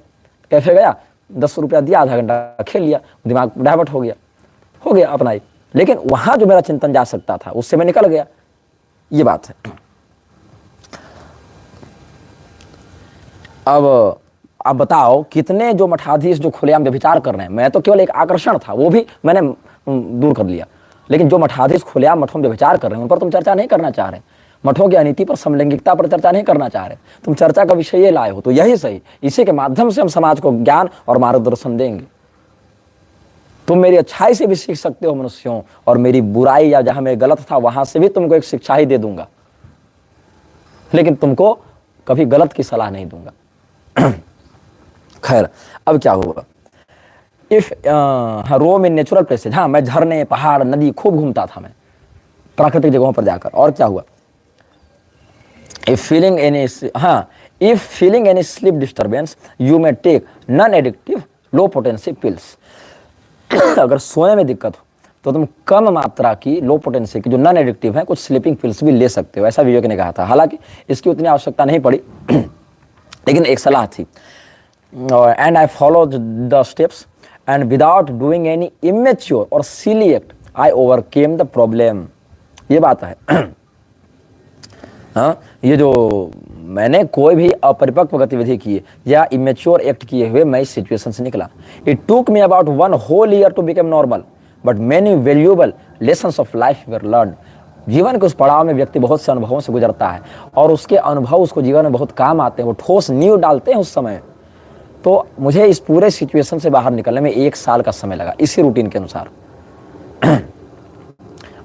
A: कैफे गया 10 रुपया दिया, आधा घंटा खेल लिया, दिमाग डाइवर्ट हो गया अपना ही। लेकिन वहां जो मेरा चिंतन जा सकता था उससे मैं निकल गया, ये बात है। अब आप बताओ कितने जो मठाधीश जो खुलेआम व्यभिचार कर रहे हैं, मैं तो केवल एक आकर्षण था, वो भी मैंने दूर कर लिया। लेकिन जो मठाधीश खुलेआम मठों में विचार कर रहे हैं उन पर तुम चर्चा नहीं करना चाह रहे। मठों की अनीति पर, समलैंगिकता पर चर्चा नहीं करना चाह रहे, तुम चर्चा का विषय ये लाए हो, तो यही सही, इसी के माध्यम से हम समाज को ज्ञान और मार्गदर्शन देंगे। तुम मेरी अच्छाई से भी सीख सकते हो मनुष्यों, और मेरी बुराई या जहां मैं गलत था वहां से भी तुमको एक शिक्षा ही दे दूंगा, लेकिन तुमको कभी गलत की सलाह नहीं दूंगा। खैर, अब क्या हुआ, if roam in natural places, हाँ मैं झरने, पहाड़, नदी खूब घूमता था मैं प्राकृतिक जगहों पर जाकर। और क्या हुआ, if feeling any sleep disturbance you may take non addictive low potency pills. अगर सोने में दिक्कत हो तो तुम कम मात्रा की लो पोटेंसी की जो नॉन एडिक्टिव है कुछ स्लीपिंग पिल्स भी ले सकते हो, ऐसा विवेक ने कहा था। हालांकि इसकी उतनी आवश्यकता नहीं पड़ी, लेकिन एक सलाह थी। And I follow the steps and without doing any immature और silly act I overcame the problem. ये बात है। हाँ, ये जो मैंने कोई भी अपरिपक्व गतिविधि की या इमेच्योर एक्ट किए हुए मैं इस सिचुएशन से निकला। It took me about 1 whole year to become normal, but many valuable lessons of life were learn. जीवन के उस पड़ाव में व्यक्ति बहुत से अनुभवों से गुजरता है और उसके अनुभव उसको जीवन में बहुत काम आते हैं, वो ठोस नींव डालते हैं उस समय। तो मुझे इस पूरे सिचुएशन से बाहर निकलने में 1 साल का समय लगा इसी रूटीन के अनुसार।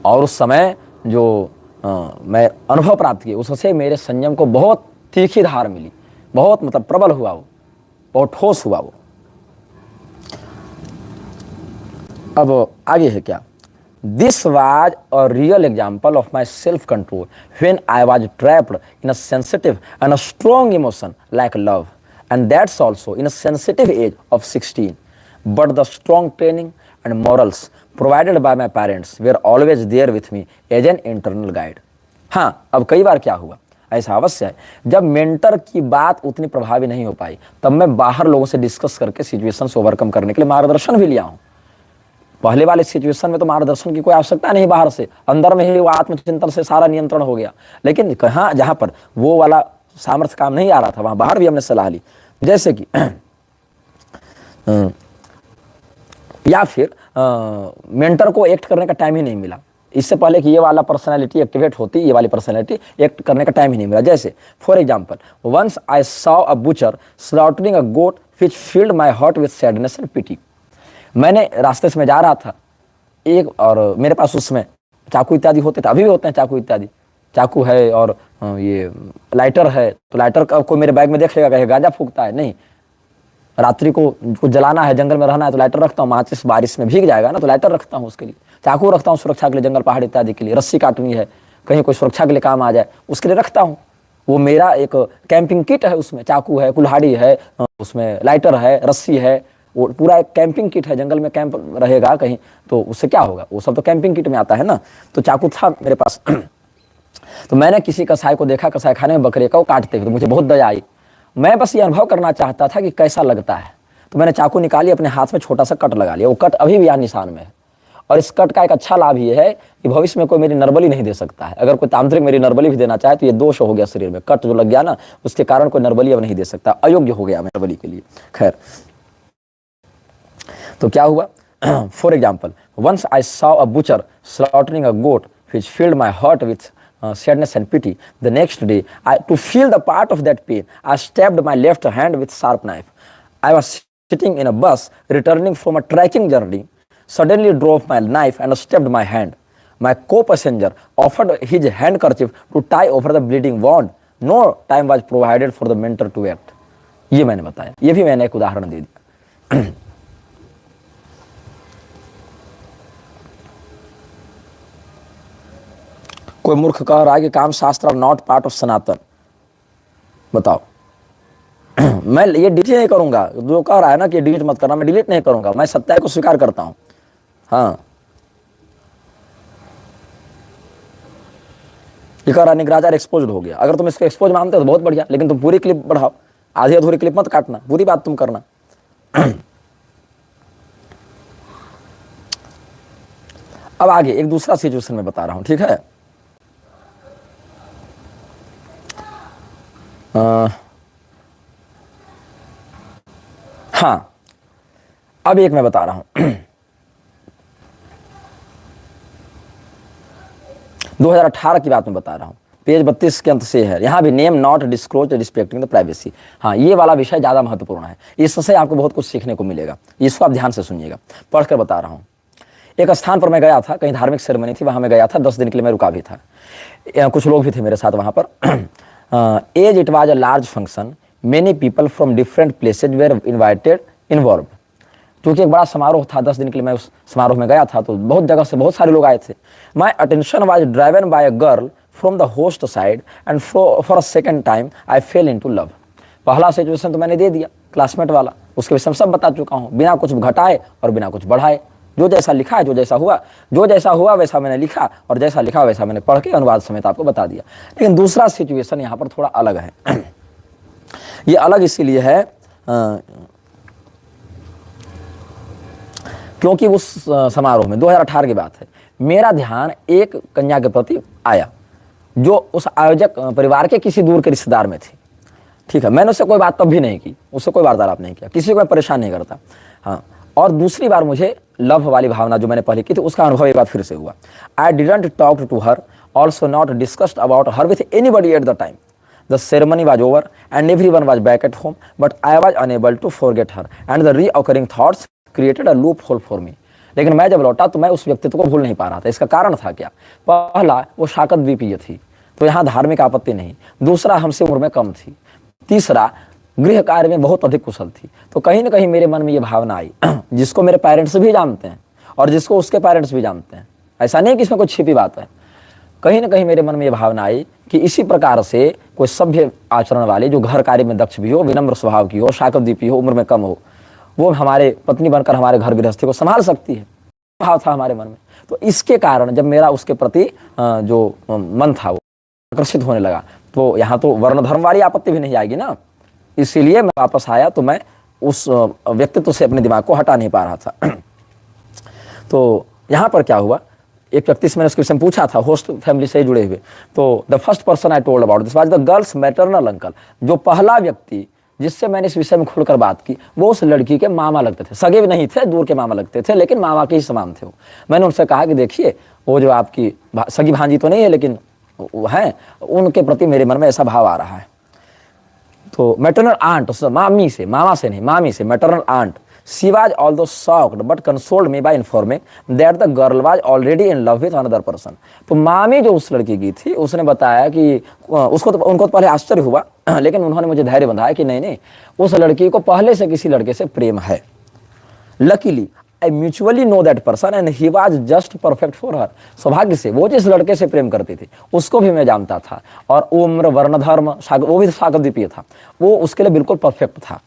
A: और उस समय जो मैं अनुभव प्राप्त किया उससे मेरे संयम को बहुत तीखी धार मिली, बहुत मतलब प्रबल हुआ वो, बहुत ठोस हुआ वो। अब आगे है क्या, this was a real example of my self control when I was trapped in a sensitive and a strong emotion like love, and that's also in a sensitive age of 16, but the strong training and morals provided by my parents were always there with me as an internal guide। हाँ, अब कई बार क्या हुआ, ऐसा अवश्य है, जब mentor की बात उतनी प्रभावी नहीं हो पाई तब मैं बाहर लोगों से डिस्कस करके सिचुएशन से ओवरकम करने के लिए मार्गदर्शन भी लिया हूँ। पहले वाले सिचुएशन में तो मार्गदर्शन की कोई आवश्यकता नहीं, बाहर से, अंदर में ही वो आत्मचिंतन से सारा नियंत्रण हो गया। लेकिन कहाँ जहाँ पर वो वाला सामर्थ्य काम नहीं आ रहा था वहाँ बाहर भी हमने सलाह ली। जैसे कि या फिर मेंटर को एक्ट करने का टाइम ही नहीं मिला, इससे पहले कि ये वाला पर्सनालिटी एक्टिवेट होती, ये वाली पर्सनालिटी एक्ट करने का टाइम ही नहीं मिला। जैसे for example, once I saw a butcher slaughtering a goat which filled my heart with sadness and pity. मैंने रास्ते से मैं जा रहा था एक, और मेरे पास उसमें चाकू इत्यादि होते थे, अभी भी होते हैं चाकू इत्यादि, चाकू है और ये लाइटर है। तो लाइटर का कोई मेरे बैग में देख लेगा, कहेगा गांजा फूकता है, नहीं। रात्रि को कुछ जलाना है, जंगल में रहना है तो लाइटर रखता हूँ, माचिस बारिश में भीग जाएगा ना तो लाइटर रखता हूँ उसके लिए। चाकू रखता हूँ सुरक्षा के लिए, जंगल पहाड़ इत्यादि के लिए। रस्सी काटनी है, कहीं कोई सुरक्षा के लिए काम आ जाए उसके लिए रखता हूँ। वो मेरा एक कैंपिंग किट है, उसमें चाकू है, कुल्हाड़ी है, उसमें लाइटर है, रस्सी है, वो पूरा एक कैंपिंग किट है। जंगल में कैंप रहेगा कहीं तो उससे क्या होगा, वो सब तो कैंपिंग किट में आता है ना। तो चाकू था मेरे पास। तो मैंने किसी कसाई को देखा, कसाई खाने में बकरे का वो काटते हुए, तो मुझे बहुत दया आई। मैं बस ये अनुभव करना चाहता था कि कैसा लगता है। तो मैंने चाकू निकाली, अपने हाथ में छोटा सा कट लगा लिया। वो कट अभी भी यहाँ निशान में है। और इस कट का एक अच्छा लाभ ये है कि भविष्य में कोई मेरी नरबली नहीं दे सकता है। अगर कोई तांत्रिक मेरी नरबली भी देना चाहे तो ये दोष हो गया शरीर में, कट जो लग गया ना उसके कारण कोई नरबली अब नहीं दे सकता, अयोग्य हो गया मैं नरबली के लिए। खैर, तो क्या हुआ, for example, once I saw a butcher slaughtering a goat which filled my heart with sadness and pity. The next day, to feel the part of that pain, I stabbed my left hand with sharp knife. I was sitting in a bus returning from a trekking journey, suddenly drove my knife and stabbed my hand. My co-passenger offered his handkerchief to tie over the bleeding wound. No time was provided for the mentor to act. ये मैंने बताया, ये भी मैंने एक उदाहरण दे दिया। कोई मूर्ख कह रहा है कि काम शास्त्र नॉट पार्ट ऑफ सनातन। बताओ। मैं ये डिलीट नहीं करूंगा, जो कह रहा है ना कि डिलीट मत करना, मैं डिलीट नहीं करूंगा, मैं सत्य को स्वीकार करता हूं। हाँ, ये कह रहा निग्राचार एक्सपोज हो गया। अगर तुम इसको एक्सपोज मानते हो तो बहुत बढ़िया, लेकिन तुम पूरी क्लिप बढ़ाओ, आधी अधूरी क्लिप मत काटना, पूरी बात तुम करना। अब आगे एक दूसरा सिचुएशन में बता रहा हूं, ठीक है। हाँ, अब एक मैं बता रहा हूं। 2018 की बात मैं बता रहा हूँ, पेज 32 के अंत से है। यहाँ भी name not disclose respecting the privacy. हाँ, ये वाला विषय ज़्यादा महत्वपूर्ण है, इससे आपको बहुत कुछ सीखने को मिलेगा, इसको आप ध्यान से सुनिएगा, पढ़कर बता रहा हूँ। एक स्थान पर मैं गया था, कहीं धार्मिक सेरेमनी थी, वहाँ मैं गया था, 10 दिन के लिए मैं रुका भी था, कुछ लोग भी थे मेरे साथ वहाँ पर। As it was a large function, many people from different places were invited involve. क्योंकि एक बड़ा समारोह था, 10 दिन के लिए मैं उस समारोह में गया था, तो बहुत जगह से बहुत सारे लोग आए थे। My attention was driven by a girl from the host side and for a second time I fell in to love. पहला सिचुएशन तो मैंने दे दिया, क्लासमेट वाला, उसके विषय में सब बता चुका हूँ, बिना कुछ घटाए और बिना कुछ बढ़ाए। जो जैसा लिखा है, जो जैसा हुआ वैसा मैंने लिखा, और जैसा लिखा वैसा मैंने पढ़ के अनुवाद समेत आपको बता दिया। लेकिन दूसरा सिचुएशन यहाँ पर थोड़ा अलग है। ये अलग इसीलिए है क्योंकि उस समारोह में 2018 की बात है, मेरा ध्यान एक कन्या के प्रति आया जो उस आयोजक परिवार के किसी दूर के रिश्तेदार में थी। ठीक है, मैंने उससे कोई बात तब भी नहीं की, उससे कोई वार्तालाप नहीं किया, किसी को मैं परेशान नहीं करता। हाँ, और दूसरी बार मुझे लव वाली भावना जो मैंने पहले की थी उसका अनुभव एक बार फिर से हुआ। I didn't talk to her, also not discussed about her with anybody at the time. The ceremony was over and everyone was back at home, but I was unable to forget her and the reoccurring thoughts created a loophole for me। लेकिन मैं जब लौटा तो मैं उस व्यक्तित्व को भूल नहीं पा रहा था। इसका कारण था क्या? पहला, वो शाकत द्वीपीय थी, तो यहाँ धार्मिक आपत्ति नहीं। दूसरा, हमसे उम्र में कम थी। तीसरा, गृह कार्य में बहुत अधिक कुशल थी। तो कहीं ना कहीं मेरे मन में ये भावना आई, जिसको मेरे पेरेंट्स भी जानते हैं और जिसको उसके पेरेंट्स भी जानते हैं, ऐसा नहीं कि इसमें कोई छिपी बात है। कहीं ना कहीं मेरे मन में ये भावना आई कि इसी प्रकार से कोई सभ्य आचरण वाली, जो घर कार्य में दक्ष भी हो, विनम्र स्वभाव की हो, शाकद्वीपी हो, उम्र में कम हो, वो हमारे पत्नी बनकर हमारे घर गृहस्थी को संभाल सकती है, भाव था हमारे मन में। तो इसके कारण जब मेरा उसके प्रति जो मन था वो आकर्षित होने लगा, तो यहाँ तो वर्ण धर्म वाली आपत्ति भी नहीं आएगी ना। इसीलिए मैं वापस आया, तो मैं उस व्यक्तित्व से अपने दिमाग को हटा नहीं पा रहा था। तो यहाँ पर क्या हुआ, एक व्यक्ति से मैंने उसके विषय में पूछा था, होस्ट फैमिली से जुड़े हुए। तो the first person I told about this was the girls maternal uncle. जो पहला व्यक्ति जिससे मैंने इस विषय में खुलकर बात की, वो उस लड़की के मामा लगते थे, सगे भी नहीं थे, दूर के मामा लगते थे, लेकिन मामा के ही समान थे वो। मैंने उनसे कहा कि देखिए, वो जो आपकी सगी भांजी तो नहीं है, लेकिन हैं, उनके प्रति मेरे मन में ऐसा भाव आ रहा है। तो मैटरनल आंट, मामी से, मामा से नहीं, मामी से, maternal aunt, she was although shocked but consoled me by informing that the girl was already in love with another person। तो मामी जो उस लड़की की थी, उसने बताया कि उनको तो पहले आश्चर्य हुआ, लेकिन उन्होंने मुझे धैर्य बंधाया कि नहीं, उस लड़की को पहले से किसी लड़के से प्रेम है। Luckily I mutually know that person and he was just perfect for her. सौभाग्य से वो जिस लड़के से प्रेम करती थी उसको भी मैं जानता था, और उम्र, वर्ण, धर्म, वो भी शाकद्वीपीय था, वो उसके लिए बिल्कुल परफेक्ट था।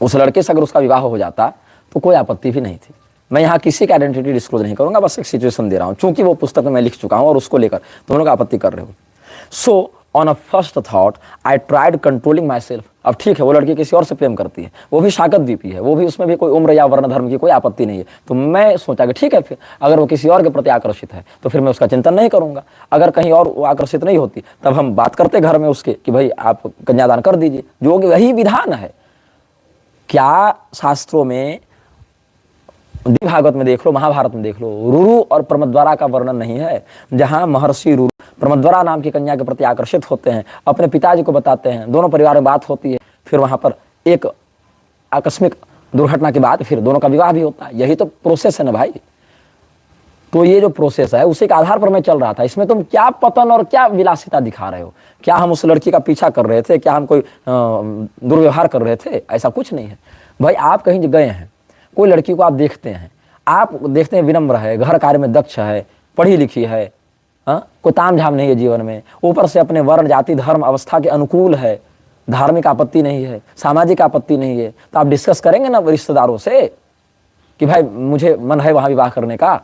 A: उस लड़के से अगर उसका विवाह हो जाता तो कोई आपत्ति भी नहीं थी। मैं यहाँ किसी की आइडेंटिटी डिस्क्लोज नहीं करूंगा, बस एक सिचुएशन दे रहा हूँ, चूंकि वो पुस्तक में मैं लिख चुका हूँ और उसको लेकर तुम लोग आपत्ति कर रहे हो। So on a first thought I tried controlling my self. अब ठीक है, वो लड़की किसी और से प्रेम करती है, वो भी शाकद्वीपी है, वो भी, उसमें भी कोई उम्र या वर्ण धर्म की कोई आपत्ति नहीं है। तो मैं सोचा कि ठीक है, फिर अगर वो किसी और के प्रति आकर्षित है तो फिर मैं उसका चिंतन नहीं करूंगा। अगर कहीं और वो आकर्षित नहीं होती तब हम बात करते घर में उसके कि भाई आप कन्यादान कर दीजिए, जो कि वही विधान है। क्या शास्त्रों में, भागवत में देख लो, महाभारत में देख लो, रुरु और प्रमद्वारा का वर्णन नहीं है, जहां महर्षि रुरु प्रमद्वारा नाम की कन्या के प्रति आकर्षित होते हैं, अपने पिताजी को बताते हैं, दोनों परिवार में बात होती है, फिर वहां पर एक आकस्मिक दुर्घटना के बाद फिर दोनों का विवाह भी होता है। यही तो प्रोसेस है ना भाई। तो ये जो प्रोसेस है उसी के आधार पर मैं चल रहा था। इसमें तुम क्या पतन और क्या विलासिता दिखा रहे हो? क्या हम उस लड़की का पीछा कर रहे थे? क्या हम कोई दुर्व्यवहार कर रहे थे? ऐसा कुछ नहीं है भाई। आप कहीं गए हैं, कोई लड़की को आप देखते हैं विनम्र है, घर कार्य में दक्ष है, पढ़ी लिखी है, कोई ताम झाम नहीं है जीवन में, ऊपर से अपने वर्ण, जाति, धर्म, अवस्था के अनुकूल है, धार्मिक आपत्ति नहीं है, सामाजिक आपत्ति नहीं है, तो आप डिस्कस करेंगे ना रिश्तेदारों से कि भाई मुझे मन है वहां विवाह करने का।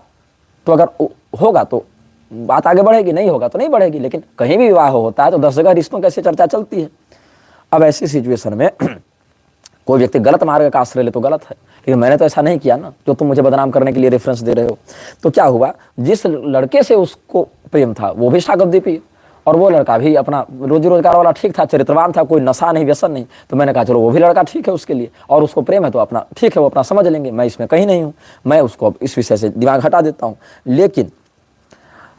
A: तो अगर होगा तो बात आगे बढ़ेगी, नहीं होगा तो नहीं बढ़ेगी। लेकिन कहीं भी विवाह होता है तो 10 जगह रिश्तों कैसे चर्चा चलती है। अब ऐसी सिचुएशन में कोई व्यक्ति गलत मार्ग का आश्रय ले तो गलत है, लेकिन मैंने तो ऐसा नहीं किया ना, जो तुम मुझे बदनाम करने के लिए रेफरेंस दे रहे हो। तो क्या हुआ, जिस लड़के से उसको प्रेम था वो भी शाकद्वीपी, और वो लड़का भी अपना रोजी रोजगार वाला ठीक था, चरित्रवान था, कोई नशा नहीं, व्यसन नहीं। तो मैंने कहा चलो वो भी लड़का ठीक है उसके लिए, और उसको प्रेम है तो अपना ठीक है, वो अपना समझ लेंगे, मैं इसमें कहीं नहीं हूँ, मैं उसको इस विषय से दिमाग हटा देता हूँ। लेकिन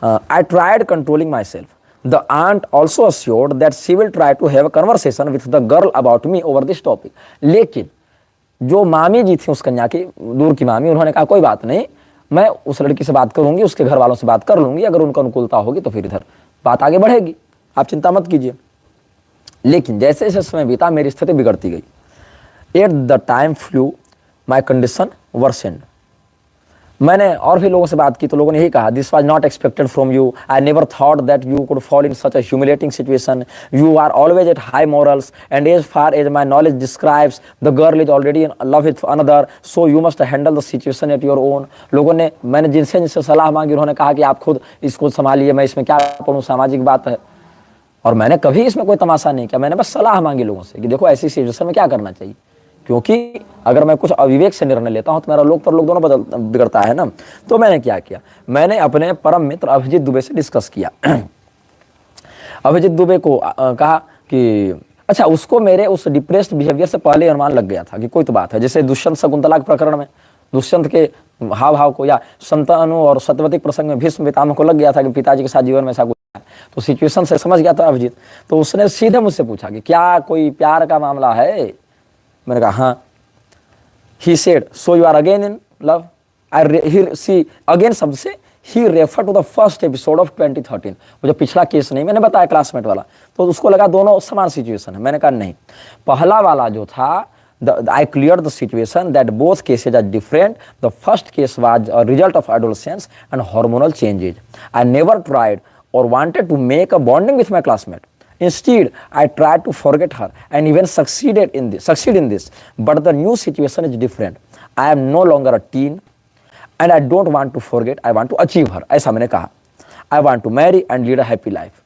A: I tried controlling myself. The aunt also assured that she will try to have a conversation with the girl about me over this topic. लेकिन जो मामी जी थी उस कन्या की, दूर की मामी, उन्होंने कहा कोई बात नहीं, मैं उस लड़की से बात करूंगी, उसके घर वालों से बात कर लूंगी, अगर उनका अनुकूलता होगी तो फिर इधर बात आगे बढ़ेगी, आप चिंता मत कीजिए। लेकिन जैसे जैसे समय बीता मेरी स्थिति बिगड़ती गई। At the time flu my condition worsened. मैंने और भी लोगों से बात की तो लोगों ने यही कहा, this was not expected from you, I never thought that you could fall in such a humiliating situation, you are always at high morals and as far as my knowledge describes the girl is already in love with another, so you must handle the situation at your own. लोगों ने, मैंने जिनसे जिनसे सलाह मांगी उन्होंने कहा कि आप खुद इसको संभालिए, मैं इसमें क्या पढ़ूँ, सामाजिक बात है। और मैंने कभी इसमें कोई तमाशा नहीं किया, मैंने बस सलाह मांगी लोगों से कि देखो ऐसी सिचुएशन में क्या करना चाहिए, क्योंकि अगर मैं कुछ अविवेक से निर्णय लेता हूं तो मेरा लोग पर लोग दोनों बिगड़ता है ना। तो मैंने क्या किया, मैंने अपने परम मित्र अभिजीत दुबे से डिस्कस किया। अभिजीत दुबे को कहा कि अच्छा, उसको मेरे उस डिप्रेस्ड बिहेवियर से पहले अनुमान लग गया था कि कोई तो बात है। जैसे दुष्यंत शकुंतला के प्रकरण में दुष्यंत के हाव भाव को, या शंतनु और सत्यवती प्रसंग में भीष्म पितामह को लग गया था कि पिताजी के साथ जीवन में ऐसा कुछ है। तो सिचुएशन से समझ गया था अभिजीत। तो उसने सीधे मुझसे पूछा कि क्या कोई प्यार का मामला है। मैंने कहा हाँ। He said, so you are again in love. See again शब्द से ही refer to the first episode of 2013, वो जो पिछला केस नहीं मैंने बताया क्लासमेट वाला, तो उसको लगा दोनों समान सिचुएशन है। मैंने कहा नहीं, पहला वाला जो था, I cleared the situation that both cases are different. The first case was a result of adolescence and hormonal changes. I never tried or wanted to make a bonding with my classmate. Instead, I tried to forget her and even succeed in this. But the new situation is different. I am no longer a teen and I don't want to forget. I want to achieve her. ऐसा मैंने कहा. I want to marry and lead a happy life.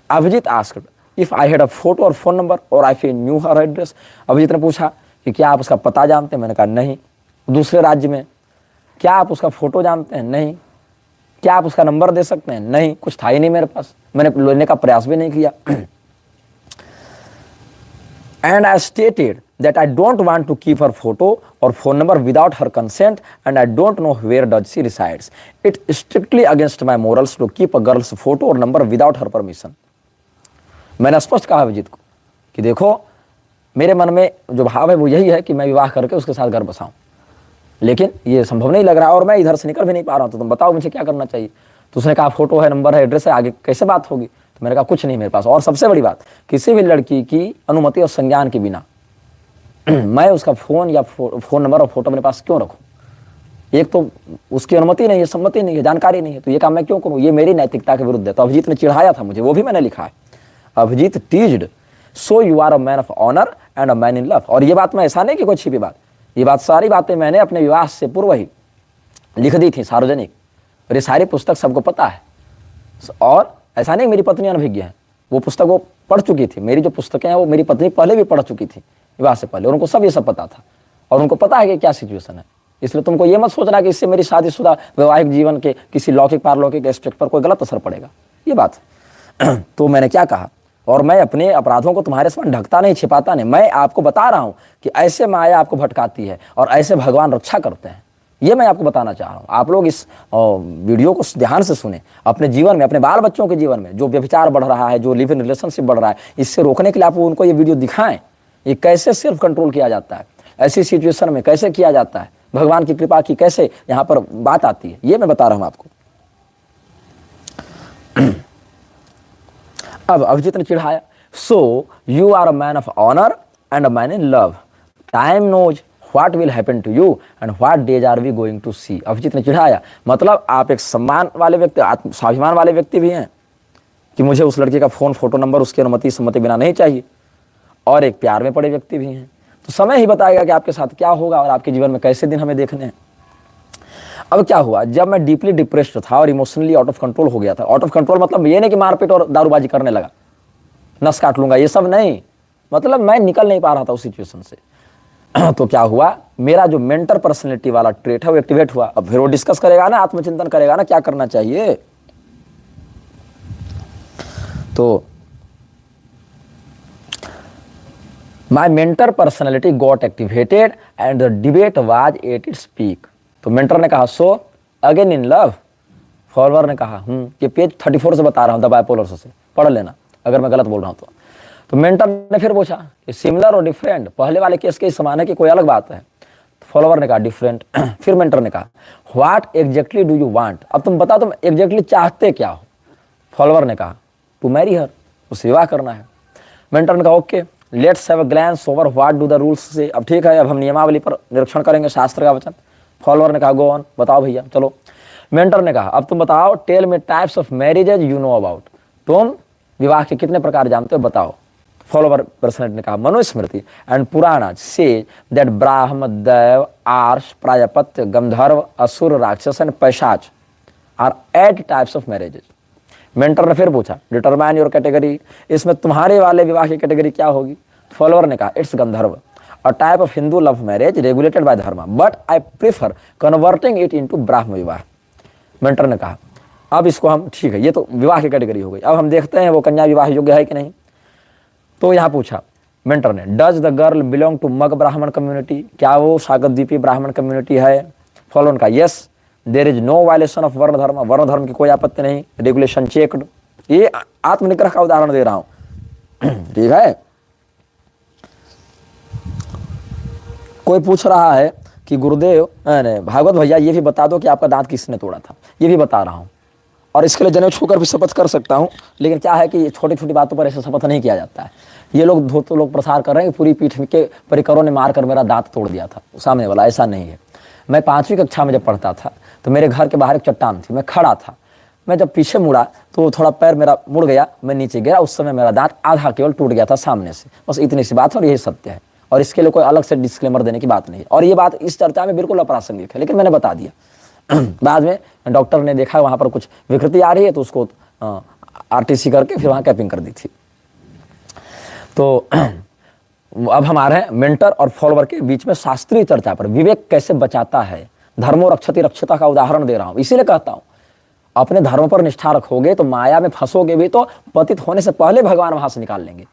A: Abhijit asked if I had a photo or phone number or if I knew her address. Abhijit ने पूछा कि क्या आप उसका पता जानते हैं। मैंने कहा नहीं। दूसरे राज्य में। क्या आप उसका फोटो जानते हैं? नहीं। क्या आप उसका नंबर दे सकते हैं? नहीं, कुछ था ही नहीं मेरे पास, मैंने लेने का प्रयास भी नहीं किया। And I stated that I don't want to keep her photo or phone number without her consent and I don't know where does she resides. It's strictly against my morals to keep a girl's photo or number without her permission. मैंने स्पष्ट कहा अभिजीत को कि देखो मेरे मन में जो भाव है वो यही है कि मैं विवाह करके उसके साथ घर बसाऊं, लेकिन ये संभव नहीं लग रहा और मैं इधर से निकल भी नहीं पा रहा हूं, तो तुम बताओ मुझे क्या करना चाहिए। तो उसने कहा फोटो है, नंबर है, एड्रेस है, आगे कैसे बात होगी। तो मैंने कहा कुछ नहीं मेरे पास, और सबसे बड़ी बात, किसी भी लड़की की अनुमति और संज्ञान के बिना मैं उसका फोन या फोन नंबर और फोटो अपने पास क्यों रखूं। एक तो उसकी अनुमति नहीं है, सम्मति नहीं है, जानकारी नहीं है, तो ये काम मैं क्यों करूं, ये मेरी नैतिकता के विरुद्ध है। तो अभिजीत ने चिढ़ाया था मुझे, वो भी मैंने लिखा है। Abhijeet teased, so you are a man of honour and a man in love. और ये बात मैं ऐसा नहीं कि कोई छिपी बात, ये बात सारी बातें मैंने अपने विवाह से पूर्व ही लिख दी थी सार्वजनिक, और ये सारी पुस्तक सबको पता है। और ऐसा नहीं मेरी पत्नी अनभिज्ञ है, वो पुस्तक वो पढ़ चुकी थी, मेरी जो पुस्तकें हैं वो मेरी पत्नी पहले भी पढ़ चुकी थी विवाह से पहले, और उनको सब ये सब पता था, और उनको पता है कि क्या सिचुएशन है। इसलिए तुमको ये मत सोचना कि इससे मेरी शादीशुदा वैवाहिक जीवन के किसी लौकिक पारलौकिक एस्पेक्ट पर कोई गलत असर पड़ेगा, ये बात। तो मैंने क्या कहा, और मैं अपने अपराधों को तुम्हारे सामने ढकता नहीं, छिपाता नहीं, मैं आपको बता रहा हूं कि ऐसे माया आपको भटकाती है और ऐसे भगवान रक्षा करते हैं, ये मैं आपको बताना चाह रहा हूं। आप लोग इस वीडियो को ध्यान से सुने, अपने जीवन में, अपने बाल बच्चों के जीवन में जो व्यभिचार बढ़ रहा है, जो लिव इन रिलेशनशिप बढ़ रहा है, इससे रोकने के लिए आप उनको ये वीडियो दिखाएं, ये कैसे सेल्फ कंट्रोल किया जाता है, ऐसी सिचुएशन में कैसे किया जाता है, भगवान की कृपा की कैसे यहाँ पर बात आती है, ये मैं बता रहा हूं आपको। अब अभिजीत ने चिढ़ाया, so you are a man of honour and a man in love, time knows what will happen to you and what days are we going to see. Abhijeet ने चिढ़ाया, मतलब आप एक सम्मान वाले व्यक्ति, आत्म स्वाभिमान वाले व्यक्ति भी हैं कि मुझे उस लड़के का फोन, फोटो नंबर उसकी अनुमति सम्मति बिना नहीं चाहिए, और एक प्यार में पड़े व्यक्ति भी हैं। तो समय ही बताएगा कि आपके साथ क्या होगा और आपके जीवन में कैसे दिन हमें देखने हैं। अब क्या हुआ, जब मैं डीपली डिप्रेस्ड था और इमोशनली आउट ऑफ कंट्रोल हो गया था, आउट ऑफ कंट्रोल मतलब ये नहीं कि मारपीट और दारूबाजी करने लगा, नस काट लूंगा, ये सब नहीं, मतलब मैं निकल नहीं पा रहा था उस सिचुएशन से। तो क्या हुआ, मेरा जो मेंटर पर्सनैलिटी वाला ट्रेट है वो एक्टिवेट हुआ। अब फिर वो डिस्कस करेगा ना, आत्मचिंतन करेगा ना, क्या करना चाहिए। तो my mentor personality got activated and the debate was at its peak. तो मेंटर ने कहा, so again in love, follower ने कहा ये पेज 34 से बता रहा हूँ द बाइपोलर से, पढ़ लेना अगर मैं गलत बोल रहा हूँ तो मेंटर ने फिर पूछा सिमिलर और डिफरेंट, पहले वाले केस के समान है कि कोई अलग बात है? फॉलोअर ने कहा डिफरेंट। फिर मेंटर ने कहा what exactly do you want, अब तुम बताओ तुम एग्जैक्टली चाहते क्या हो? फॉलोअर ने कहा टू मैरी हर, उससे विवाह करना है। मेंटर ने कहा okay let's have a glance over what do the rules say, अब ठीक है अब हम नियमावली पर निरीक्षण करेंगे शास्त्र का वचन। फॉलोअर ने कहा गो ऑन, बताओ भैया चलो। मेंटर ने कहा अब तुम बताओ tell me types of marriages you know about, तुम विवाह के कितने प्रकार जानते हो बताओ। फॉलोअर पर्सन ने कहा Manusmriti and Purana say that Brahmo Dev Arsha प्राजापत्य Gandharva Asura Rakshasa and Paishacha are 8 types of marriages. Mentor ने फिर पूछा डिटरमाइन योर कैटेगरी, इसमें तुम्हारे वाले विवाह की कैटेगरी क्या होगी? फॉलोअर ने कहा it's Gandharva, a type of Hindu love marriage regulated by Dharma, but I prefer converting it into Brahma vivaha. Mentor ने कहा अब इसको हम ठीक है ये तो विवाह की कैटेगरी हो गई, अब हम देखते हैं वो कन्या विवाह योग्य है कि नहीं। तो यहाँ पूछा मेंटर ने does the girl belong to Maga Brahmin community, क्या वो सागरद्वीपी ब्राह्मण कम्युनिटी है? फॉलोअर ने कहा yes there is no violation of varna dharma, वर्ण धर्म की कोई आपत्ति नहीं, रेगुलेशन चेक्ड। ये आत्मनिग्रह का उदाहरण दे रहा हूं ठीक है। कोई पूछ रहा है कि गुरुदेव भागवत भैया ये भी बता दो कि आपका दांत किसने तोड़ा था, ये भी बता रहा हूं और इसके लिए जनेऊ छूकर भी शपथ कर सकता हूं, लेकिन क्या है कि छोटी छोटी बातों पर ऐसे शपथ नहीं किया जाता है। ये लोग तो लोग प्रसार कर रहे हैं कि पूरी पीठ के परिकरों ने मारकर मेरा दांत तोड़ दिया था, सामने वाला, ऐसा नहीं है। मैं 5वीं कक्षा में जब पढ़ता था तो मेरे घर के बाहर एक चट्टान थी, मैं खड़ा था, मैं जब पीछे मुड़ा तो थोड़ा पैर मेरा मुड़ गया, मैं नीचे गिरा, उस समय मेरा दांत आधा केवल टूट गया था सामने से, बस इतनी सी बात है और यही सत्य है और इसके लिए कोई अलग से डिस्क्लेमर देने की बात नहीं है। और ये बात इस चर्चा में बिल्कुल अप्रासंगिक है, लेकिन मैंने बता दिया। बाद में डॉक्टर ने देखा वहां पर कुछ विकृति आ रही है तो उसको आरटीसी करके फिर वहां कैपिंग कर दी थी। तो अब हम आ रहे हैं मेंटर और फॉलोअर के बीच में शास्त्रीय चर्चा पर, विवेक कैसे बचाता है, धर्मो रक्षति रक्षता का उदाहरण दे रहा हूं। इसीलिए कहता हूं अपने धर्म पर निष्ठा रखोगे तो माया में फंसोगे भी तो पतित होने से पहले भगवान वहां से निकाल लेंगे।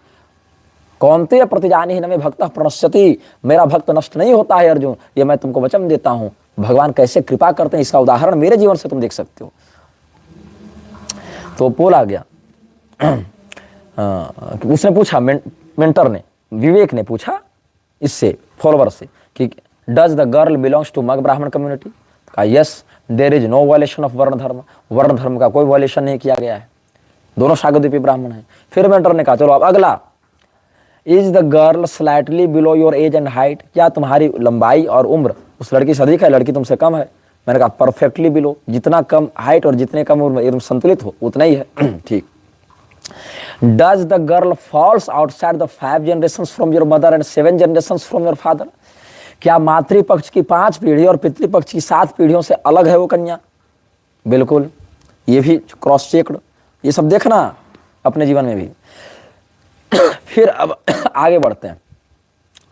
A: कौनते प्रतिजानी ही नमे भक्त प्रणश्यति, मेरा भक्त नष्ट नहीं होता है अर्जुन, ये मैं तुमको वचन देता हूं। भगवान कैसे कृपा करते हैं इसका उदाहरण मेरे जीवन से तुम देख सकते हो। तो बोला गया उसने पूछा मेंटर ने, विवेक ने पूछा इससे फॉलोअर से कि does the girl belongs to Maga Brahmin community? कहा yes there is no violation of varna dharma, वर्ण धर्म का कोई वायलेशन नहीं किया गया है, दोनों सागरद्वीपी ब्राह्मण हैं। फिर मेंटर ने कहा चलो अब अगला, is the girl slightly below your age and height, क्या तुम्हारी लंबाई और उम्र उस लड़की से अधिक है, लड़की तुमसे कम है? मैंने कहा परफेक्टली बिलो, जितना कम हाइट और जितने कम उम्र एकदम संतुलित हो उतना ही है। ठीक। Does the girl falls outside the 5 generations from your mother and 7 generations from your father, क्या मातृपक्ष की 5 पीढ़ी और पितृपक्ष की 7 पीढ़ियों से अलग है वो कन्या? बिल्कुल, ये भी क्रॉस चेक्ड, ये सब देखना अपने जीवन में भी। फिर अब आगे बढ़ते हैं।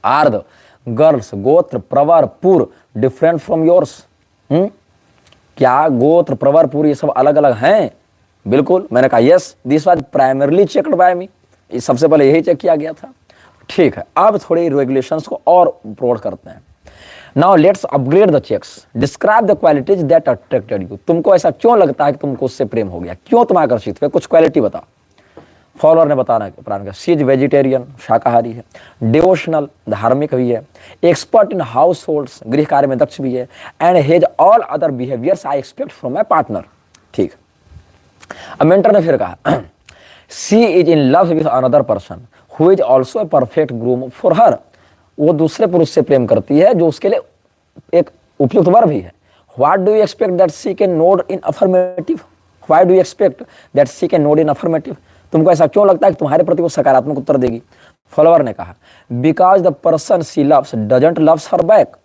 A: आर द गर्ल्स गोत्र प्रवर पुर डिफरेंट फ्रॉम योर्स, क्या गोत्र प्रवर पुर ये सब अलग अलग हैं? बिल्कुल। मैंने कहा yes this was primarily checked by me, सबसे पहले यही चेक किया गया था। ठीक है, अब थोड़ी रेगुलेशंस को और प्रौढ़ करते हैं। Now let's upgrade the checks, describe the qualities that attracted you, तुमको ऐसा क्यों लगता है कि तुमको उससे प्रेम हो गया, क्यों तुम आकर्षित हुए, कुछ क्वालिटी बताओ। फॉलोअर ने बताना प्रारंभ किया, सी इज वेजिटेरियन, शाकाहारी है, डिवोशनल, धार्मिक भी है, एक्सपर्ट इन हाउस होल्ड्स, गृह कार्य में दक्ष भी है, and has all other behaviours I expect from my partner. ठीक। अब मेंटर ने फिर कहा she is in love with another person who is also a perfect groom for her, वो दूसरे पुरुष से प्रेम करती है जो उसके लिए एक उपयुक्त वर भी है। What do you expect that she can nod in affirmative, why do you expect that she can nod in affirmative, तुमको ऐसा क्यों लगता है कि तुम्हारे प्रति वो सकारात्मक उत्तर देगी? फॉलोअर ने कहा because the person she loves doesn't loves her back,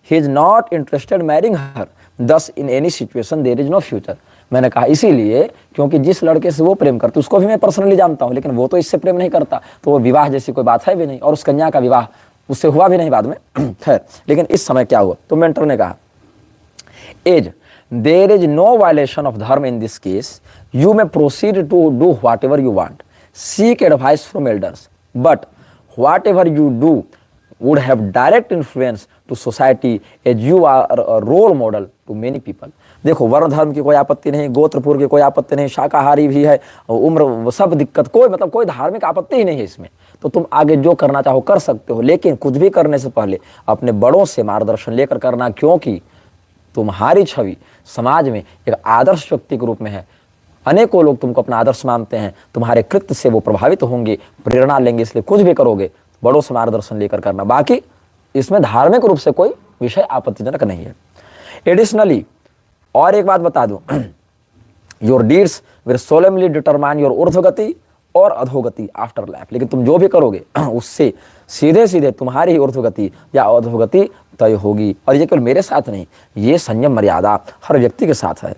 A: he is not interested marrying her, thus in any situation there is no future. मैंने कहा इसीलिए क्योंकि जिस लड़के से वो प्रेम करती उसको भी मैं पर्सनली जानता हूं, लेकिन वो तो इससे प्रेम नहीं करता, तो वो विवाह जैसी कोई बात है भी नहीं, और उस कन्या का विवाह उससे हुआ भी नहीं बाद में। खैर, लेकिन इस समय क्या हुआ, तो मेंटर ने कहा as there is no violation of dharma in this case, you may proceed to do whatever you want, seek advice from elders, but whatever you do would have direct influence to society as you are a role model to many people। देखो, वर्ण धर्म की कोई आपत्ति नहीं, गोत्रपुर की कोई आपत्ति नहीं, शाकाहारी भी है, उम्र, सब दिक्कत, कोई मतलब कोई धार्मिक आपत्ति ही नहीं है इसमें। तो तुम आगे जो करना चाहो कर सकते हो, लेकिन कुछ भी करने से पहले अपने बड़ों से मार्गदर्शन लेकर करना, क्योंकि तुम्हारी छवि समाज में एक आदर्श व्यक्ति के रूप में है। अनेकों लोग तुमको अपना आदर्श मानते हैं, तुम्हारे कृत्य से वो प्रभावित होंगे, प्रेरणा लेंगे, इसलिए कुछ भी करोगे बड़ों से मार्गदर्शन लेकर करना। बाकी इसमें धार्मिक रूप से कोई विषय आपत्तिजनक नहीं है। एडिशनली और एक बात बता दूं, your deeds will solemnly determine your urdhvagati और अधोगति आफ्टर लाइफ। लेकिन तुम जो भी करोगे उससे सीधे सीधे तुम्हारी ऊर्ध्वगति या अधोगति तय होगी। और ये केवल मेरे साथ नहीं, ये संयम मर्यादा हर व्यक्ति के साथ है।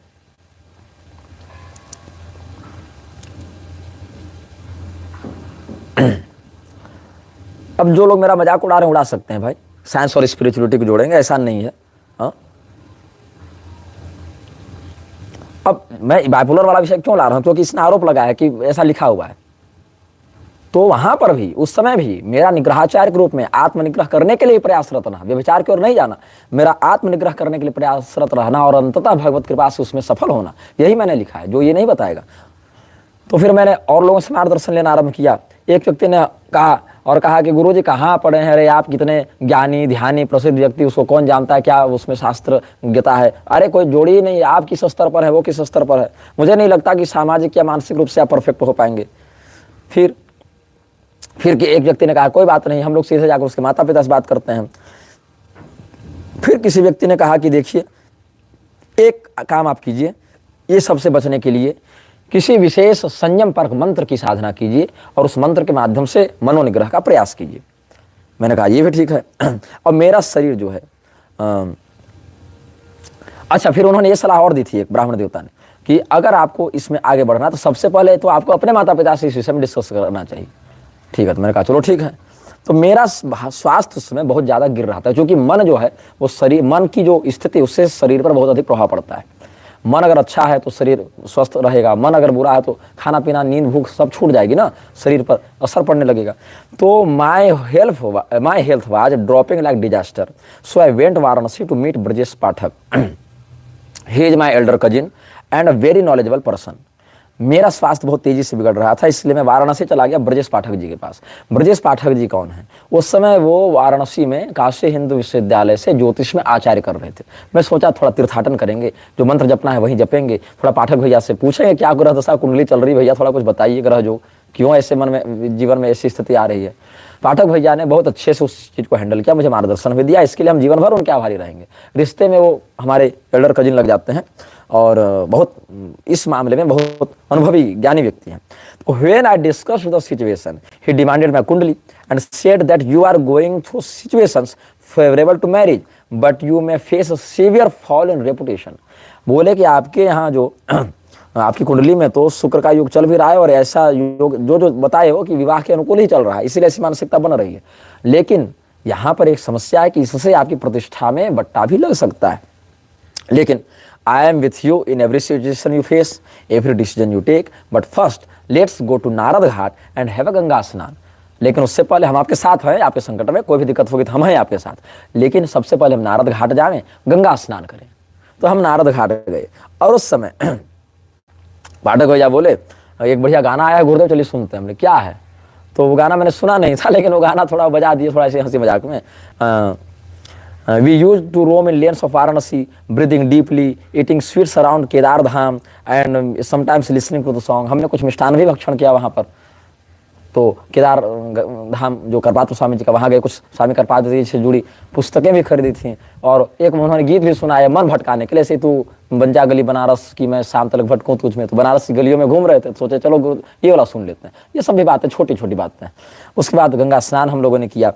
A: अब जो लोग मेरा मजाक उड़ा रहे हैं, उड़ा सकते हैं भाई, साइंस और स्पिरिचुअलिटी को जोड़ेंगे, ऐसा नहीं है। हाँ, अब मैं बाइपोलर वाला विषय क्यों ला रहा हूं, क्योंकि इसने आरोप लगाया है कि ऐसा लिखा हुआ है। तो वहां पर भी उस समय भी मेरा निग्रहाचार्य के रूप में आत्मनिग्रह करने के लिए प्रयासरत रहना, व्यभिचार की ओर नहीं जाना, मेरा आत्मनिग्रह करने के लिए प्रयासरत रहना और अंततः भगवत कृपा से उसमें सफल होना, यही मैंने लिखा है, जो ये नहीं बताएगा। तो फिर मैंने और लोगों से मार्गदर्शन लेना आरंभ किया। एक व्यक्ति ने कहा कि गुरुजी कहाँ पढ़े हैं रे आप, कितने ज्ञानी ध्यानी प्रसिद्ध व्यक्ति, उसको कौन जानता है, क्या उसमें शास्त्र ज्ञता है? अरे कोई जोड़ी ही नहीं, आप किस स्तर पर है, वो किस स्तर पर है। मुझे नहीं लगता कि सामाजिक या मानसिक रूप से आप परफेक्ट हो पाएंगे। फिर कि एक व्यक्ति ने कहा कोई बात नहीं, हम लोग सीधे जाकर उसके माता पिता से बात करते हैं। फिर किसी व्यक्ति ने कहा कि देखिए, एक काम आप कीजिए, ये सबसे बचने के लिए किसी विशेष संयम परक मंत्र की साधना कीजिए और उस मंत्र के माध्यम से मनोनिग्रह का प्रयास कीजिए। मैंने कहा ये भी ठीक है। और मेरा शरीर जो है अच्छा, फिर उन्होंने ये सलाह और दी थी एक ब्राह्मण देवता ने कि अगर आपको इसमें आगे बढ़ना तो सबसे पहले तो आपको अपने माता पिता से इस विषय में डिस्कस करना चाहिए। ठीक है, तो मैंने कहा चलो ठीक है। तो मेरा स्वास्थ्य उस समय बहुत ज़्यादा गिर रहा था, क्योंकि मन जो है वो शरीर, मन की जो स्थिति उससे शरीर पर बहुत अधिक प्रभाव पड़ता है। मन अगर अच्छा है तो शरीर स्वस्थ रहेगा, मन अगर बुरा है तो खाना पीना नींद भूख सब छूट जाएगी ना, शरीर पर असर पड़ने लगेगा। तो my health was dropping like disaster, so I went Varanasi to meet Brajesh Pathak. He is my elder cousin and a very knowledgeable person. मेरा स्वास्थ्य बहुत तेजी से बिगड़ रहा था, इसलिए मैं वाराणसी चला गया ब्रजेश पाठक जी के पास। ब्रजेश पाठक जी कौन है? उस समय वो वाराणसी में काशी हिंदू विश्वविद्यालय से ज्योतिष में आचार्य कर रहे थे। मैं सोचा थोड़ा तीर्थाटन करेंगे, जो मंत्र जपना है वहीं जपेंगे, थोड़ा पाठक भैया से पूछेंगे क्या ग्रह दशा कुंडली चल रही, भैया थोड़ा कुछ बताइए, ग्रह जो क्यों ऐसे मन में जीवन में ऐसी स्थिति आ रही है। पाठक भैया ने बहुत अच्छे से उस चीज़ को हैंडल किया, मुझे मार्गदर्शन भी दिया। इसके लिए हम जीवन भर उनके आभारी रहेंगे। रिश्ते में वो हमारे एल्डर कजिन लग जाते हैं और बहुत इस मामले में बहुत अनुभवी ज्ञानी व्यक्ति हैं। तो when I discussed the situation he demanded my kundli and said that you are going through situations favourable to marriage but you may face a severe fall in reputation. बोले कि आपके यहाँ जो आपकी कुंडली में तो शुक्र का योग चल भी रहा है और ऐसा योग जो बताए हो कि विवाह के अनुकूल ही चल रहा है, इसीलिए ऐसी मानसिकता बन रही है। लेकिन यहाँ पर एक समस्या है कि इससे आपकी प्रतिष्ठा में बट्टा भी लग सकता है। लेकिन I am with you in every situation you face, every decision you take, but first let's go to Narad Ghat and have a Ganga स्नान। लेकिन उससे पहले हम आपके साथ हैं, आपके संकट में कोई भी दिक्कत होगी तो हम हैं आपके साथ, लेकिन सबसे पहले हम नारद घाट जाएं, गंगा स्नान करें। तो हम नारद घाट गए और उस समय पाठक भैया बोले एक बढ़िया गाना आया है गुरुदेव, चलिए सुनते हैं। हमने क्या है? तो वो गाना मैंने सुना नहीं था, लेकिन वो गाना थोड़ा बजा दिए, थोड़ा ऐसे हंसी मजाक में। We used to roam in lanes of Varanasi, breathing deeply, eating sweets around Kedar Dham and sometimes listening to the song। हमने कुछ मिष्ठान भी भक्षण किया वहाँ पर। तो केदार धाम जो करपात्र स्वामी जी का, वहाँ गए, कुछ स्वामी करपात्र जी से जुड़ी पुस्तकें भी खरीदी थी और एक उन्होंने गीत भी सुनाया मन भटकाने के लिए, से तू बन जा गली बनारस की मैं शाम तक भटकूं तुझ में। तो बनारस की गलियों में घूम रहे थे, तो सोचे चलो ये वाला सुन लेते हैं। ये सब भी बातें छोटी छोटी बातें हैं। उसके बाद गंगा स्नान हम लोगों ने किया,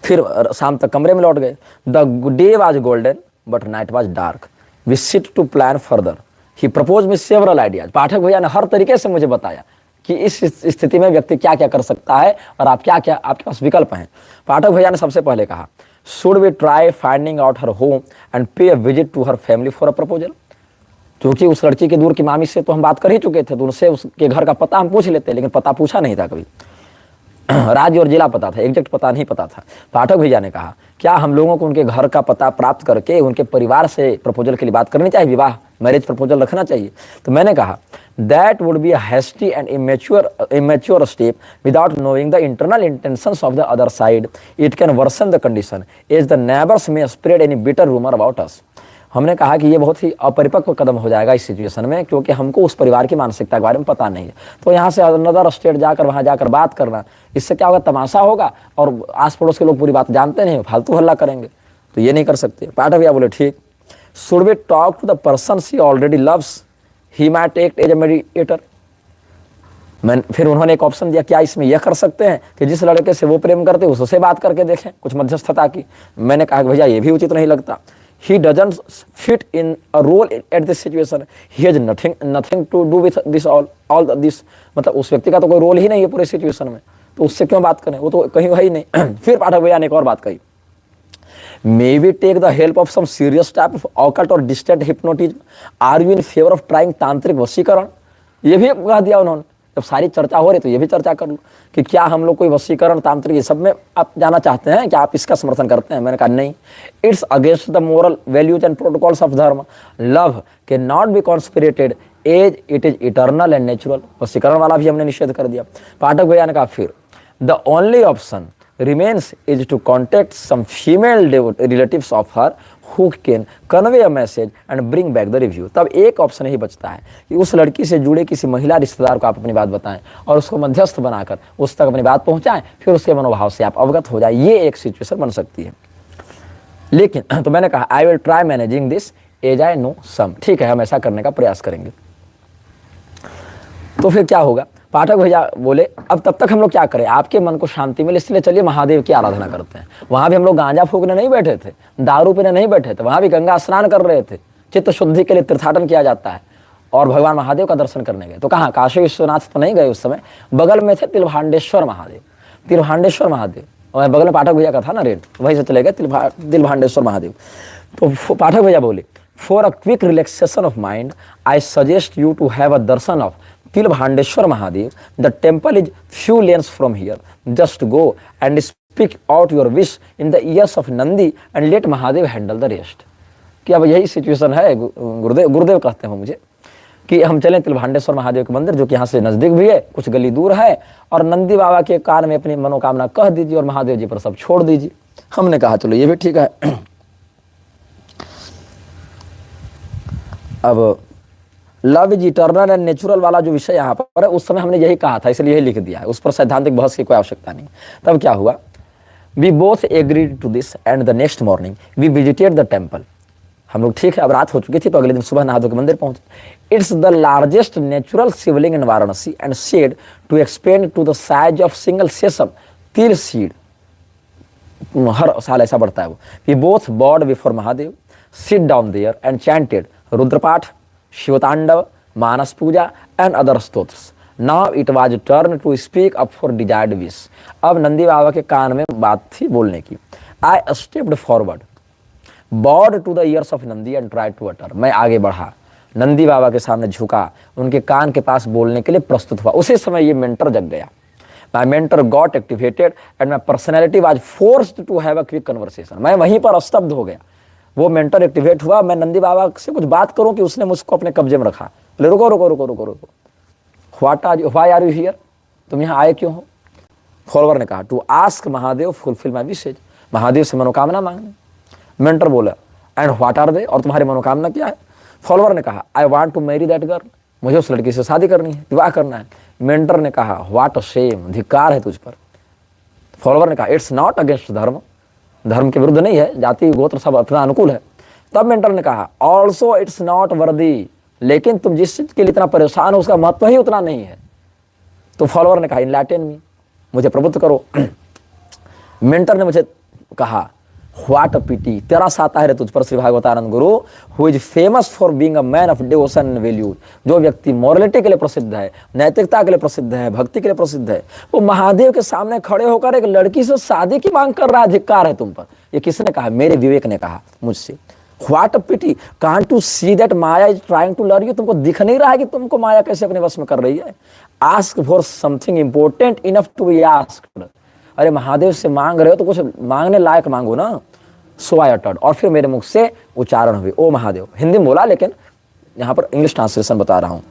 A: फिर शाम तक कमरे में लौट गए। The day was golden but night was dark, we sit to plan further, he propose me several ideas. Pathak भैया ने हर तरीके से मुझे बताया कि इस स्थिति में व्यक्ति क्या क्या कर सकता है और आप क्या क्या आपके पास विकल्प हैं। पाठक भैया ने सबसे पहले कहा should we try finding out her home and pay a visit to her family for a proposal. क्योंकि उस लड़की के दूर की मामी से तो हम बात कर ही चुके थे, तो उनसे उसके घर का पता हम पूछ लेते, लेकिन पता पूछा नहीं था कभी। राज्य और जिला पता था, एग्जैक्ट पता नहीं पता था। पाठक भैया ने कहा क्या हम लोगों को उनके घर का पता प्राप्त करके उनके परिवार से प्रपोजल के लिए बात करनी चाहिए, विवाह मैरिज प्रपोजल रखना चाहिए? तो मैंने कहा that would be a hasty and immature step without knowing the internal intentions of the other side. It can worsen the condition as the neighbours may spread any bitter rumour about us. हमने कहा कि ये बहुत ही अपरिपक्व कदम हो जाएगा इस situation में, क्योंकि हमको उस परिवार की मानसिकता के बारे में पता नहीं है। तो यहाँ से अनदर स्टेट जाकर वहाँ जाकर बात करना, इससे क्या होगा, तमाशा होगा और आस पड़ोस के लोग पूरी बात जानते नहीं, फालतू हल्ला करेंगे। तो ये नहीं कर सकते। पाठक भैया बोले ठीक। Should we talk to the person she already loves, he might act as a mediator. फिर उन्होंने एक ऑप्शन दिया, क्या इसमें यह कर सकते हैं कि जिस लड़के से वो प्रेम करते उससे बात करके देखें, कुछ मध्यस्थता की। मैंने कहा भैया ये भी उचित नहीं लगता। He doesn't fit in a role at this situation. He has nothing to do with this all this। मतलब उस व्यक्ति का तो कोई रोल ही नहीं है पूरे सिचुएशन में, तो उससे क्यों बात करें, वो तो कहीं है ही नहीं। फिर पाठक भैया ने एक और बात कही, maybe take the help of some serious type of occult or distant hypnotism. Are you in favour of trying tantrik vashikaran? ये भी कह दिया उन्होंने। जब सारी चर्चा हो रही तो ये भी चर्चा कर लो कि क्या हम लोग कोई वशीकरण तांत्रिक ये सब में आप जाना चाहते हैं, क्या आप इसका समर्थन करते हैं? मैंने कहा नहीं, it's against the moral values and protocols of dharma. Love can not be conspirated as it is eternal and natural. वशीकरण वाला भी हमने निषेध कर दिया। पाठक भैया ने कहा फिर the only option remains is to contact some female relatives of her who can convey a message and bring back the review। तब एक ऑप्शन ही बचता है कि उस लड़की से जुड़े किसी महिला रिश्तेदार को आप अपनी बात बताएं और उसको मध्यस्थ बनाकर उस तक अपनी बात पहुंचाएं, फिर उसके मनोभाव से आप अवगत हो जाए। ये एक सिचुएशन बन सकती है। लेकिन तो मैंने कहा I will try managing this as I know some. ठीक है, हम ऐसा करने का प्रयास करेंगे। तो फिर क्या होगा? पाठक भैया बोले अब तब तक हम लोग क्या करें, आपके मन को शांति मिले, इसलिए चलिए महादेव की आराधना करते हैं। वहां भी हम लोग गांजा फूकने नहीं बैठे थे, दारू पीने नहीं बैठे थे, वहां भी गंगा स्नान कर रहे थे, चित्त शुद्धि के लिए तीर्थाटन किया जाता है और भगवान महादेव का दर्शन करने गए। तो कहाँ, काशी विश्वनाथ तो नहीं गए उस समय, बगल में थे तिलभांडेश्वर महादेव। तिलभांडेश्वर महादेव और बगल में पाठक भैया का था ना रेट, वहीं से चले गए तिलभांडेश्वर महादेव। तो पाठक भैया बोले for a quick relaxation of mind I suggest you to have a darshan of Tilbhandeshwar Mahadev. The temple is few lanes from here. Just go and speak out your wish in the ears of Nandi and let Mahadev handle the rest। कि अब यही situation है। गुरुदेव कहते हैं मुझे कि हम चलें तिलभांडेश्वर महादेव के मंदिर, जो कि यहाँ से नजदीक भी है, कुछ गली दूर है, और नंदी बाबा के कान में अपनी मनोकामना कह दीजिए और महादेव जी पर सब छोड़ दीजिए। हमने कहा चलो ये भी ठीक है। अब love is eternal and natural वाला जो विषय यहाँ पर है, उस समय हमने यही कहा था, इसलिए यही लिख दिया है, उस पर सैद्धांतिक बहस की कोई आवश्यकता नहीं। तब क्या हुआ, we both agreed to this and the next morning we visited the temple. हम लोग ठीक है, अब रात हो चुकी थी तो अगले दिन सुबह नहा धो के मंदिर पहुंचे। It's the largest natural Shivling in Varanasi and said to expand to the size of single sesame, til seed, हर साल ऐसा बढ़ता है वो। We both bowed before Mahadev, sit down there and chanted Rudrapath, Shivtandav, Manas Puja and other stotras. Now it was turn to speak up for desired wish. अब नंदी बाबा के कान में बात थी बोलने की। I stepped forward, bowed to the ears of Nandi and try to utter. मैं आगे बढ़ा, नंदी बाबा के सामने झुका, उनके कान के पास बोलने के लिए प्रस्तुत हुआ। उसी समय ये मेंटर जग गया। My mentor got activated and my personality was forced to have a quick conversation. मैं वहीं पर स्तब्ध हो गया। वो मेंटर एक्टिवेट हुआ, मैं नंदी बाबा से कुछ बात करूं कि उसने मुझको अपने कब्जे में रखा। बोले रुको रुको रुको रुको रुको, व्हाई आर यू हियर, तुम यहाँ आए क्यों हो? फॉलोवर ने कहा to ask Mahadev fulfil my wishes, Mahadev से मनोकामना मांगने। मेंटर बोला एंड व्हाट आर दे, और तुम्हारी मनोकामना क्या है? फॉलोवर ने कहा I want to marry that girl, मुझे उस लड़की से शादी करनी है, विवाह करना है। मेंटर ने कहा व्हाट अ शेम, धिक्कार है तुझ पर। फॉलोवर ने कहा इट्स नॉट अगेंस्ट धर्म, धर्म के विरुद्ध नहीं है, जाति गोत्र सब अपना अनुकूल है। तब मेंटर ने कहा ऑल्सो इट्स नॉट वर्दी, लेकिन तुम जिस चीज के लिए इतना परेशान हो उसका महत्व ही उतना नहीं है। तो फॉलोवर ने कहा इनलाइटन मी, मुझे प्रबुद्ध करो। मेंटर ने मुझे कहा व्हाट अ पिटी, तेरा साता है रे तुझ पर श्री भागवतानंद गुरु, who is famous for being a man of devotion and values. जो व्यक्ति मॉरलिटी के लिए प्रसिद्ध है, नैतिकता के लिए प्रसिद्ध है, भक्ति के लिए प्रसिद्ध है, वो महादेव के सामने खड़े होकर एक लड़की से शादी की मांग कर रहा है। धिक्कार है तुम पर। ये किसने कहा? मेरे विवेक ने कहा मुझसे। What a pity, can't to see that Maya is trying to learn you. तुमको दिख नहीं रहा है कि तुमको माया कैसे अपने वश में कर रही है। Ask for something important enough to be asked. अरे महादेव से मांग रहे हो तो कुछ मांगने लायक मांगो ना। सो आई अटर्ड, और फिर मेरे मुख से उच्चारण हुए, ओ महादेव। हिंदी में बोला, लेकिन यहाँ पर इंग्लिश ट्रांसलेशन बता रहा हूँ।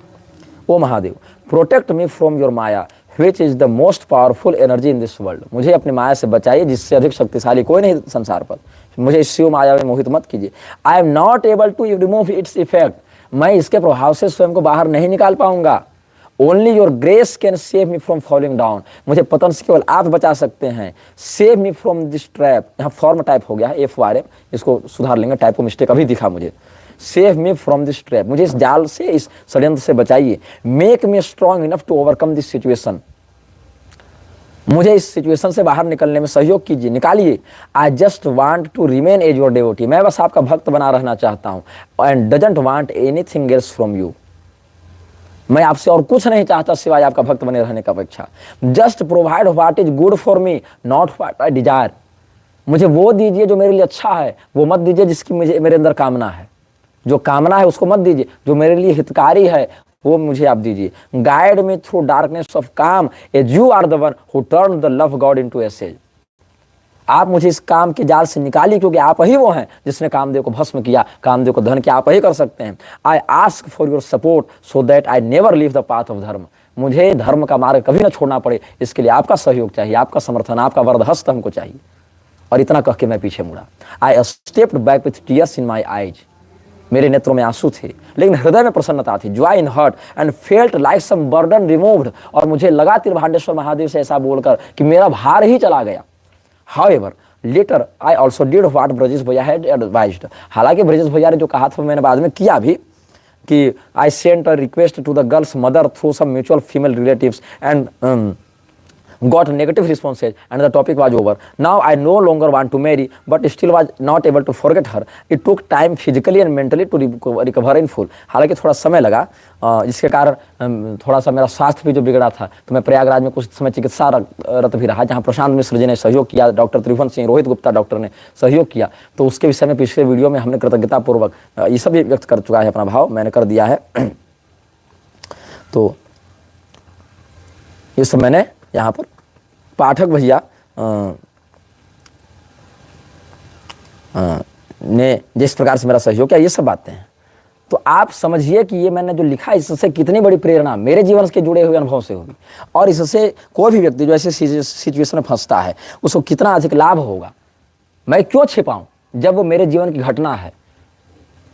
A: O Mahadev, protect me from your maya which is the most powerful energy in this world. मुझे अपनी माया से बचाइए, जिससे अधिक शक्तिशाली कोई नहीं संसार पर। मुझे इस शिव माया में मोहित मत कीजिए। I am not able to remove its effect. मैं इसके प्रभाव से स्वयं को बाहर नहीं निकाल पाऊंगा। Only your grace can save me from falling down. मुझे पतन से केवल आप बचा सकते हैं। Save me from this trap. यहाँ फॉर्म टाइप हो गया है, FORM, इसको सुधार लेंगे, टाइपो मिस्टेक अभी दिखा मुझे। Save me from this trap, मुझे इस जाल से, इस षड्यंत्र से बचाइए। Make me strong enough to overcome this situation. मुझे इस सिचुएशन से बाहर निकलने में सहयोग कीजिए, निकालिए। I just want to remain as your devotee. मैं बस आपका भक्त बना रहना चाहता हूं। And doesn't want anything else from you. मैं आपसे और कुछ नहीं चाहता सिवाय आपका भक्त बने रहने का अपेक्षा। Just provide what is good for me, not what I Dzire. मुझे वो दीजिए जो मेरे लिए अच्छा है, वो मत दीजिए जिसकी मुझे मेरे अंदर कामना है। जो कामना है उसको मत दीजिए, जो मेरे लिए हितकारी है वो मुझे आप दीजिए। Guide me through darkness of kaam as you are the one who turn the love god into ashes. आप मुझे इस काम के जाल से निकालिए, क्योंकि आप ही वो हैं जिसने कामदेव को भस्म किया, कामदेव को धन किया, आप ही कर सकते हैं। I ask for your support so that I never leave the path of धर्म। मुझे धर्म का मार्ग कभी ना छोड़ना पड़े, इसके लिए आपका सहयोग चाहिए, आपका समर्थन, आपका वरदहस्त हमको चाहिए। और इतना कह के मैं पीछे मुड़ा। I stepped back with tears in my eyes. मेरे नेत्रों में आंसू थे, लेकिन हृदय में प्रसन्नता थी। Joy in heart and felt like some burden removed. और मुझे लगा त्रिभांडेश्वर महादेव से ऐसा बोलकर कि मेरा भार ही चला गया। However, later I also did what Brajesh भैया had advised। हालांकि ब्रजेश भैया ने जो कहा था मैंने बाद में किया भी, कि I sent a request to the girl's mother through some mutual female relatives and got negative responses and the topic was over. Now I no longer want to marry but still was not able to forget her. It took time physically and mentally to recover in full। हालांकि थोड़ा समय लगा, जिसके कारण थोड़ा सा मेरा स्वास्थ्य भी जो बिगड़ा था, तो मैं प्रयागराज में कुछ समय चिकित्सा रत भी रहा, जहाँ प्रशांत मिश्र जी ने सहयोग किया, डॉक्टर त्रिभुवन सिंह, रोहित गुप्ता डॉक्टर ने सहयोग किया। तो उसके विषय में पिछले वीडियो में हमने कृतज्ञतापूर्वक ये सब व्यक्त कर चुका है, अपना भाव मैंने कर दिया है। तो ये सब मैंने यहाँ पर पाठक भैया ने जिस प्रकार से मेरा सहयोग किया, ये सब बातें हैं। तो आप समझिए कि ये मैंने जो लिखा, इससे कितनी बड़ी प्रेरणा मेरे जीवन के जुड़े हुए अनुभव से होगी, और इससे कोई भी व्यक्ति जो ऐसे सिचुएशन में फंसता है उसको कितना अधिक लाभ होगा। मैं क्यों छिपाऊं जब वो मेरे जीवन की घटना है,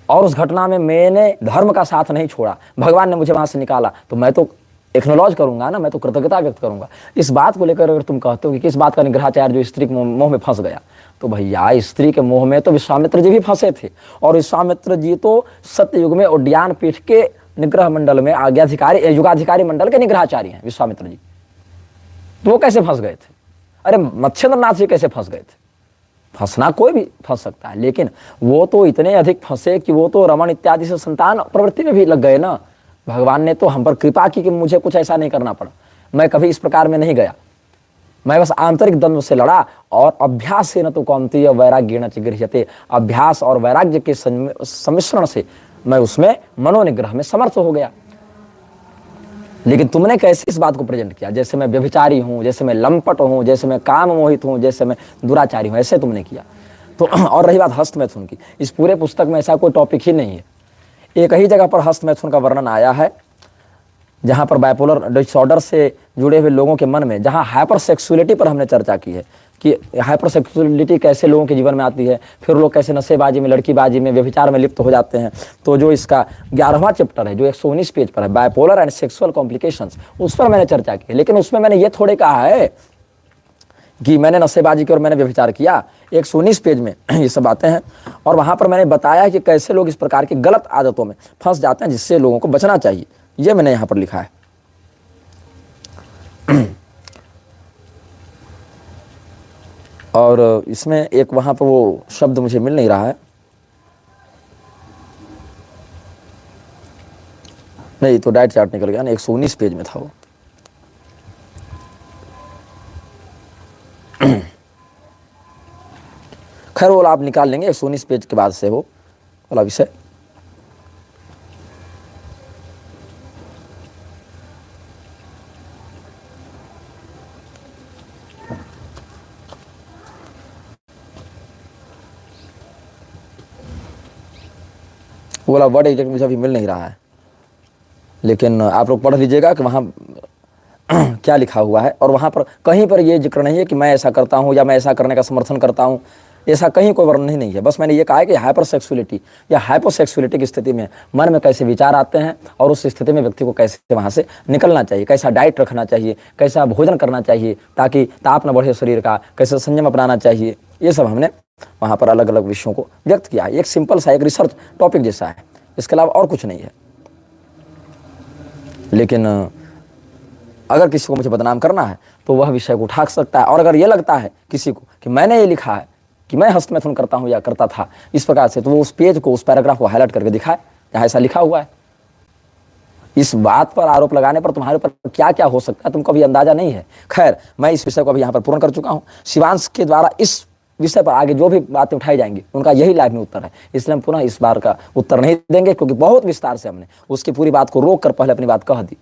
A: और उस घटना में मैंने धर्म का साथ नहीं छोड़ा, भगवान ने मुझे वहां से निकाला, तो मैं तो एक्नोलॉज करूंगा ना, मैं तो कृतज्ञता व्यक्त करूंगा। इस बात को लेकर अगर तुम कहते हो कि किस बात का निग्रहाचार्य जो स्त्री के मोह में फंस गया, तो भैया स्त्री के मोह में तो विश्वामित्र जी भी फंसे थे, और विश्वामित्र जी तो सत्ययुग में उड्डयन पीठ के निग्रह मंडल में आज्ञाधिकारी, युगाधिकारी मंडल के निग्रहाचार्य हैं विश्वामित्र जी। तो वो कैसे फंस गए थे? अरे मत्स्येंद्रनाथ जी कैसे फंस गए थे? फंसना कोई भी फंस सकता है, लेकिन वो तो इतने अधिक फंसे कि वो तो रमण इत्यादि से संतान प्रवृत्ति में भी लग गए ना। भगवान ने तो हम पर कृपा की कि मुझे कुछ ऐसा नहीं करना पड़ा। मैं कभी इस प्रकार में नहीं गया, मैं बस आंतरिक द्वंद्व से लड़ा, और अभ्यास से न तो कौंतेय वैराग्येण च गृह्यते। अभ्यास और वैराग्य के सम्मिश्रण से मैं उसमें मनोनिग्रह में समर्थ हो गया। लेकिन तुमने कैसे इस बात को प्रेजेंट किया, जैसे मैं व्यभिचारी हूं, जैसे मैं लंपट हूं, जैसे मैं काम मोहित हूं, जैसे मैं दुराचारी हूं, ऐसे तुमने किया। तो और रही बात हस्तमैथुन की, इस पूरे पुस्तक में ऐसा कोई टॉपिक ही नहीं है। एक ही जगह पर हस्तमैथुन का वर्णन आया है, जहां पर बाइपोलर डिसऑर्डर से जुड़े हुए लोगों के मन में, जहां हाइपर सेक्सुअलिटी पर हमने चर्चा की है कि हाइपर सेक्सुअलिटी कैसे लोगों के जीवन में आती है, फिर लोग कैसे नशेबाजी में, लड़कीबाजी में, व्यभिचार में लिप्त हो जाते हैं। तो जो इसका 11वां चैप्टर है, जो 119 पेज पर है, बाइपोलर एंड सेक्सुअल कॉम्प्लिकेशंस, उस पर मैंने चर्चा की। लेकिन उसमें मैंने ये थोड़े कहा है कि मैंने नशेबाजी की और मैंने व्यभिचार किया। 119 पेज में ये सब बातें हैं, और वहां पर मैंने बताया कि कैसे लोग इस प्रकार की गलत आदतों में फंस जाते हैं, जिससे लोगों को बचना चाहिए। ये मैंने यहां पर लिखा है। और इसमें एक वहां पर वो शब्द मुझे मिल नहीं रहा है, नहीं तो डाइट चार्ट निकल गया ना, 119 पेज में था वो। खैर वो आप निकाल लेंगे, 119 पेज के बाद से वो वाला विषय। वो वाला वर्ड एग्जैक्ट मुझे अभी मिल नहीं रहा है, लेकिन आप लोग पढ़ लीजिएगा कि वहाँ क्या लिखा हुआ है। और वहाँ पर कहीं पर ये जिक्र नहीं है कि मैं ऐसा करता हूँ या मैं ऐसा करने का समर्थन करता हूँ, ऐसा कहीं कोई वर्णन ही नहीं है। बस मैंने ये कहा है कि हाइपरसेक्सुअलिटी या हाइपोसेक्सुअलिटी की स्थिति में मन में कैसे विचार आते हैं और उस स्थिति में व्यक्ति को कैसे वहाँ से निकलना चाहिए, कैसा डाइट रखना चाहिए, कैसा भोजन करना चाहिए ताकि ताप न बढ़े शरीर का, कैसे संयम अपनाना चाहिए, ये सब हमने वहाँ पर अलग अलग विषयों को व्यक्त किया है। एक सिंपल सा एक रिसर्च टॉपिक जैसा है, इसके अलावा और कुछ नहीं है। लेकिन अगर किसी को मुझे बदनाम करना है तो वह विषय को उठा सकता है। और अगर ये लगता है किसी को कि मैंने ये लिखा है कि मैं हस्तमैथुन करता हूँ या करता था इस प्रकार से, तो वो उस पेज को, उस पैराग्राफ को हाईलाइट करके दिखाए जहाँ ऐसा लिखा हुआ है। इस बात पर आरोप लगाने पर तुम्हारे ऊपर क्या क्या हो सकता है तुमको अभी अंदाजा नहीं है। खैर, मैं इस विषय को अभी यहाँ पर पूर्ण कर चुका हूँ। शिवांश के द्वारा इस विषय पर आगे जो भी बातें उठाई जाएंगी उनका यही लाइव में उत्तर है, इसलिए हम पुनः इस बार का उत्तर नहीं देंगे, क्योंकि बहुत विस्तार से हमने उसकी पूरी बात को रोक कर पहले अपनी बात कह दी।